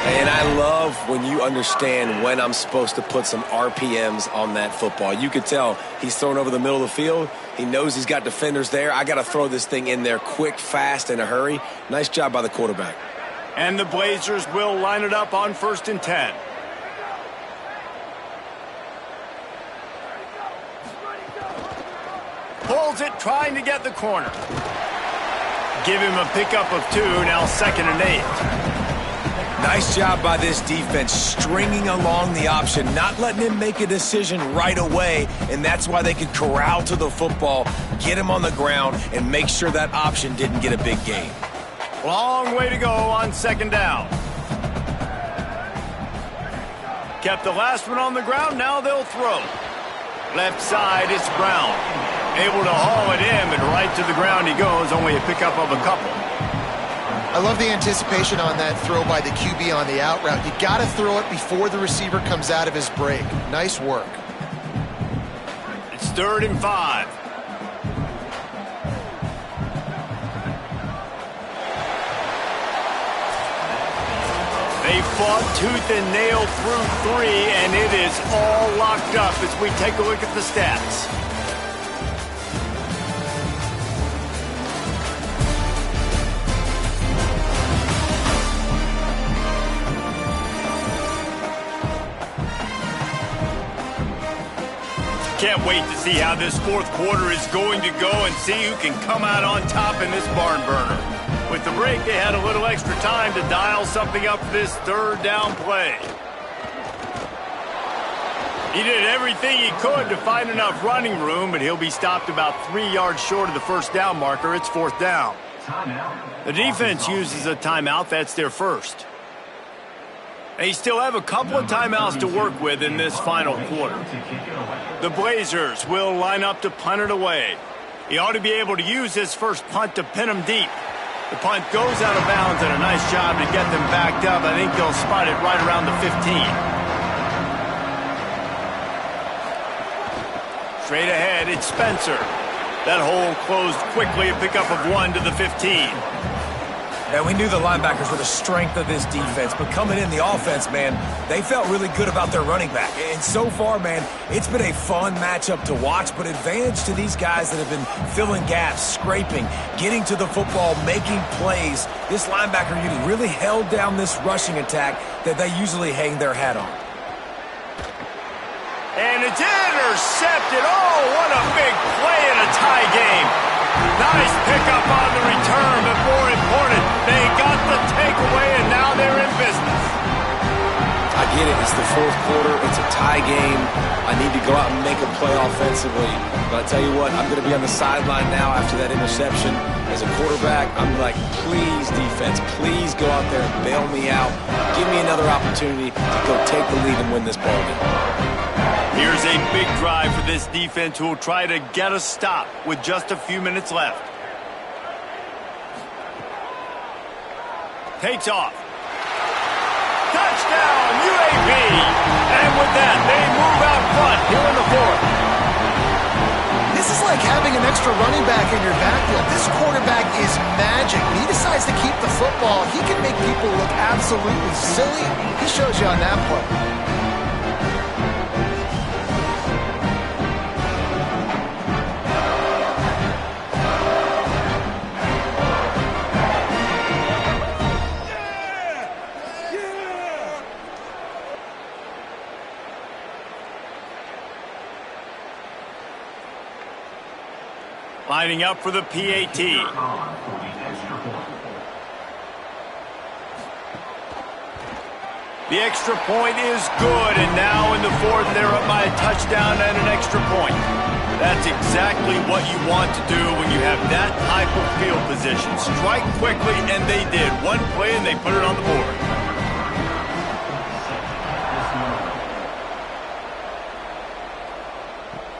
And I love when you understand when I'm supposed to put some RPMs on that football. You could tell he's thrown over the middle of the field. He knows he's got defenders there. I got to throw this thing in there quick, fast, in a hurry. Nice job by the quarterback. And the Blazers will line it up on 1st and 10. Pulls it, trying to get the corner. Give him a pickup of 2, now 2nd and 8. Nice job by this defense, stringing along the option, not letting him make a decision right away, and that's why they could corral to the football, get him on the ground, and make sure that option didn't get a big gain. Long way to go on 2nd down. Kept the last one on the ground, now they'll throw. Left side, it's Brown. Able to haul it in, and right to the ground he goes, only a pickup of a couple. I love the anticipation on that throw by the QB on the out route. You got to throw it before the receiver comes out of his break. Nice work. It's 3rd and 5. They fought tooth and nail through 3, and it is all locked up as we take a look at the stats. Can't wait to see how this 4th quarter is going to go and see who can come out on top in this barn burner. With the break, they had a little extra time to dial something up for this 3rd down play. He did everything he could to find enough running room, but he'll be stopped about 3 yards short of the 1st down marker. It's 4th down. The defense uses a timeout. That's their first. They still have a couple of timeouts to work with in this final quarter. The Blazers will line up to punt it away. He ought to be able to use his first punt to pin him deep. The punt goes out of bounds, and a nice job to get them backed up. I think they'll spot it right around the 15. Straight ahead, it's Spencer. That hole closed quickly, a pickup of 1 to the 15. And we knew the linebackers were the strength of this defense, but coming in the offense, man, they felt really good about their running back. And so far, man, it's been a fun matchup to watch, but advantage to these guys that have been filling gaps, scraping, getting to the football, making plays. This linebacker unit really held down this rushing attack that they usually hang their hat on. And it's intercepted. Oh, what a big play in a tie game. Nice pickup on the return, but more important, they got the takeaway, and now they're in business. I get it. It's the 4th quarter. It's a tie game. I need to go out and make a play offensively. But I tell you what, I'm going to be on the sideline now after that interception. As a quarterback, I'm like, please, defense, please go out there and bail me out. Give me another opportunity to go take the lead and win this ball game. Here's a big drive for this defense who will try to get a stop with just a few minutes left. takes off. Touchdown, UAB! And with that, they move out front here in the fourth. This is like having an extra running back in your backfield. This quarterback is magic. When he decides to keep the football, he can make people look absolutely silly. He shows you on that play. Lining up for the PAT. The extra point is good, and now in the fourth, they're up by a touchdown and an extra point. That's exactly what you want to do when you have that type of field position. Strike quickly, and they did. One play, and they put it on the board.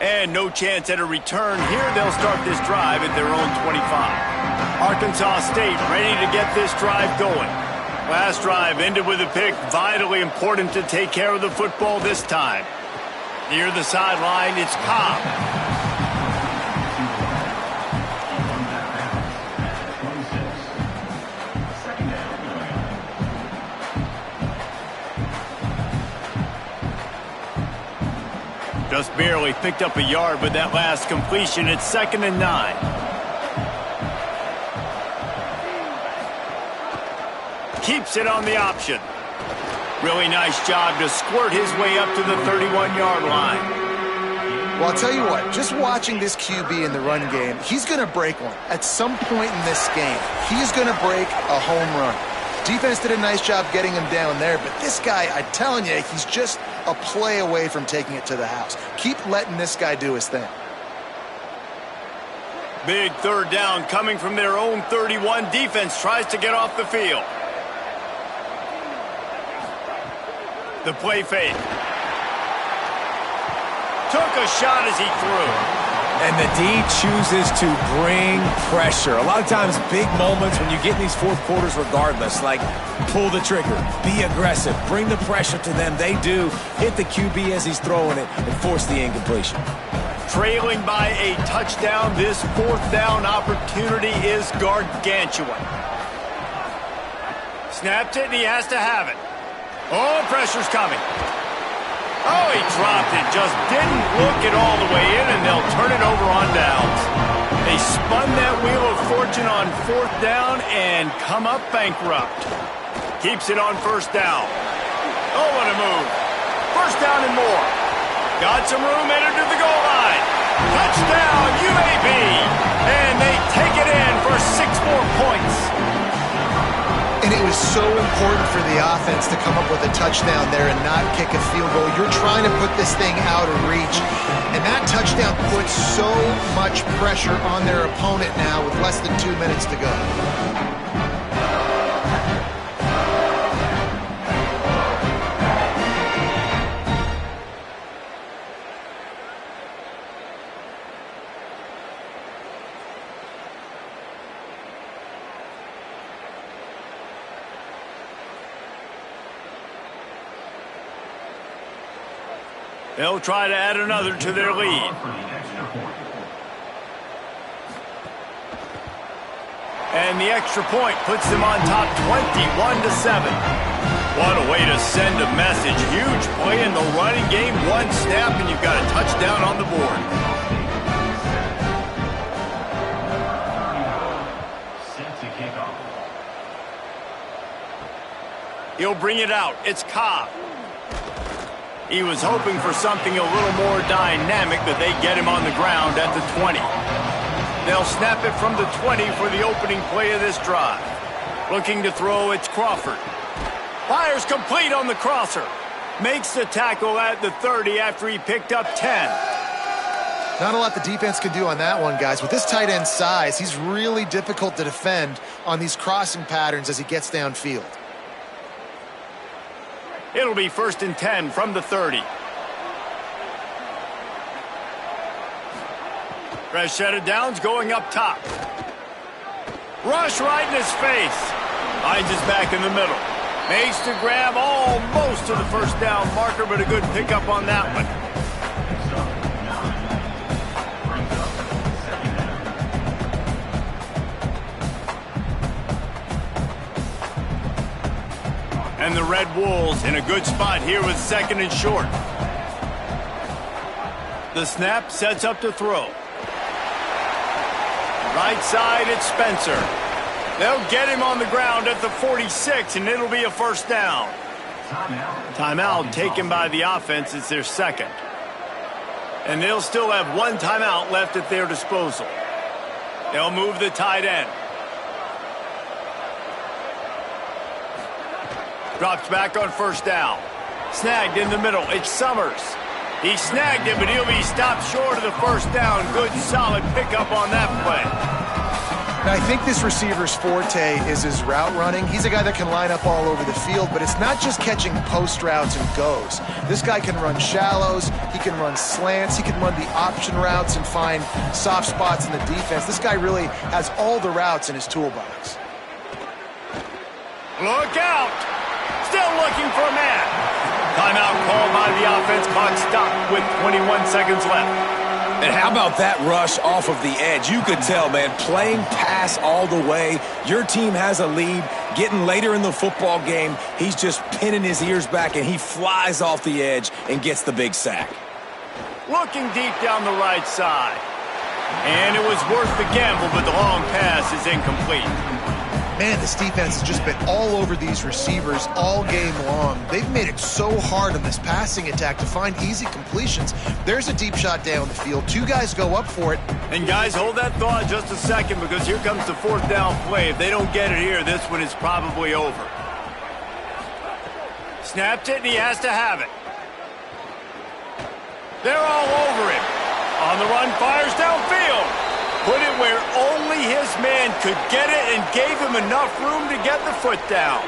And no chance at a return here. They'll start this drive at their own 25. Arkansas State ready to get this drive going. Last drive ended with a pick. Vitally important to take care of the football this time. Near the sideline, it's Cobb. Just barely picked up a yard with that last completion. It's 2nd and 9. Keeps it on the option. Really nice job to squirt his way up to the 31-yard line. Well, I'll tell you what, just watching this QB in the run game, he's going to break one. At some point in this game, he's going to break a home run. Defense did a nice job getting him down there, but this guy, I'm telling you, he's just a play away from taking it to the house. Keep letting this guy do his thing. Big third down coming from their own 31. Defense tries to get off the field. The play fake. Took a shot as he threw. And the D chooses to bring pressure. A lot of times, big moments when you get in these fourth quarters regardless, like pull the trigger, be aggressive, bring the pressure to them. They do hit the QB as he's throwing it and force the incompletion. Trailing by a touchdown, this fourth down opportunity is gargantuan. Snapped it, and he has to have it. Oh, pressure's coming. Oh, he dropped it. Just didn't look it all the way in, and they'll turn it over on downs. They spun that wheel of fortune on fourth down and come up bankrupt. Keeps it on first down. Oh, what a move. First down and more. Got some room, entered to the goal line. Touchdown, UAB. And they take it in for 6 more points. And it was so important for the offense to come up with a touchdown there and not kick a field goal. You're trying to put this thing out of reach. And that touchdown puts so much pressure on their opponent now with less than 2 minutes to go. They'll try to add another to their lead. And the extra point puts them on top 21-7. What a way to send a message. Huge play in the running game. One snap and you've got a touchdown on the board. He'll bring it out. It's Cobb. He was hoping for something a little more dynamic, but they get him on the ground at the 20. They'll snap it from the 20 for the opening play of this drive. Looking to throw, it's Crawford. Fires complete on the crosser. Makes the tackle at the 30 after he picked up 10. Not a lot the defense can do on that one, guys. With this tight end size, he's really difficult to defend on these crossing patterns as he gets downfield. It'll be 1st and 10 from the 30. Fresh set of downs going up top. Rush right in his face. Finds his back in the middle. Makes the grab almost to the first down marker, but a good pickup on that one. And the Red Wolves in a good spot here with 2nd and short. The snap sets up to throw. Right side, it's Spencer. They'll get him on the ground at the 46, and it'll be a first down. Timeout taken by the offense. It's their 2nd. And they'll still have 1 timeout left at their disposal. They'll move the tight end. Drops back on first down. Snagged in the middle. It's Summers. He snagged it, but he'll be stopped short of the first down. Good, solid pickup on that play. Now, I think this receiver's forte is his route running. He's a guy that can line up all over the field, but it's not just catching post routes and goes. This guy can run shallows, he can run slants, he can run the option routes and find soft spots in the defense. This guy really has all the routes in his toolbox. Look out! Still looking for a man. Timeout called by the offense. Clock stopped with 21 seconds left. And how about that rush off of the edge? You could tell, man, playing pass all the way. Your team has a lead. Getting later in the football game, he's just pinning his ears back, and he flies off the edge and gets the big sack. Looking deep down the right side. And it was worth the gamble, but the long pass is incomplete. Man, this defense has just been all over these receivers all game long. They've made it so hard on this passing attack to find easy completions. There's a deep shot down the field. 2 guys go up for it. And guys, hold that thought just a second, because here comes the 4th down play. If they don't get it here, this one is probably over. Snapped it, and he has to have it. They're all over him. On the run, fires downfield. Put it where only his man could get it and gave him enough room to get the foot down.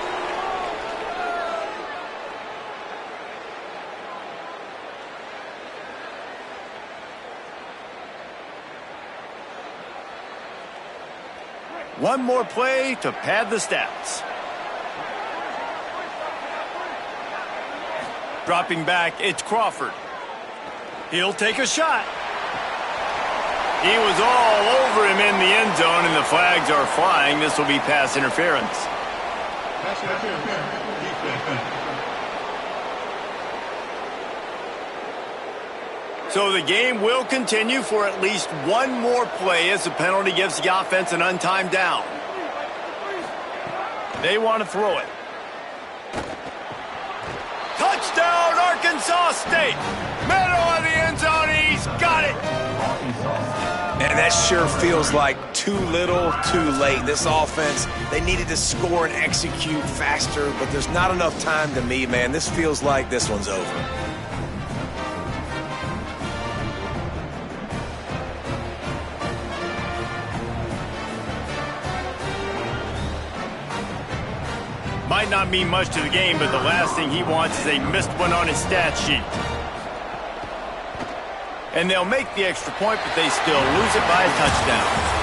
One more play to pad the stats. Dropping back, it's Crawford. He'll take a shot. He was all over him in the end zone, and the flags are flying. This will be pass interference. Pass interference. So the game will continue for at least one more play as the penalty gives the offense an untimed down. They want to throw it. Touchdown, Arkansas State. Middle of the end zone, he's got it. And that sure feels like too little, too late. This offense, they needed to score and execute faster, but there's not enough time to me, man. This feels like this one's over. Might not mean much to the game, but the last thing he wants is a missed one on his stat sheet. And they'll make the extra point, but they still lose it by a touchdown.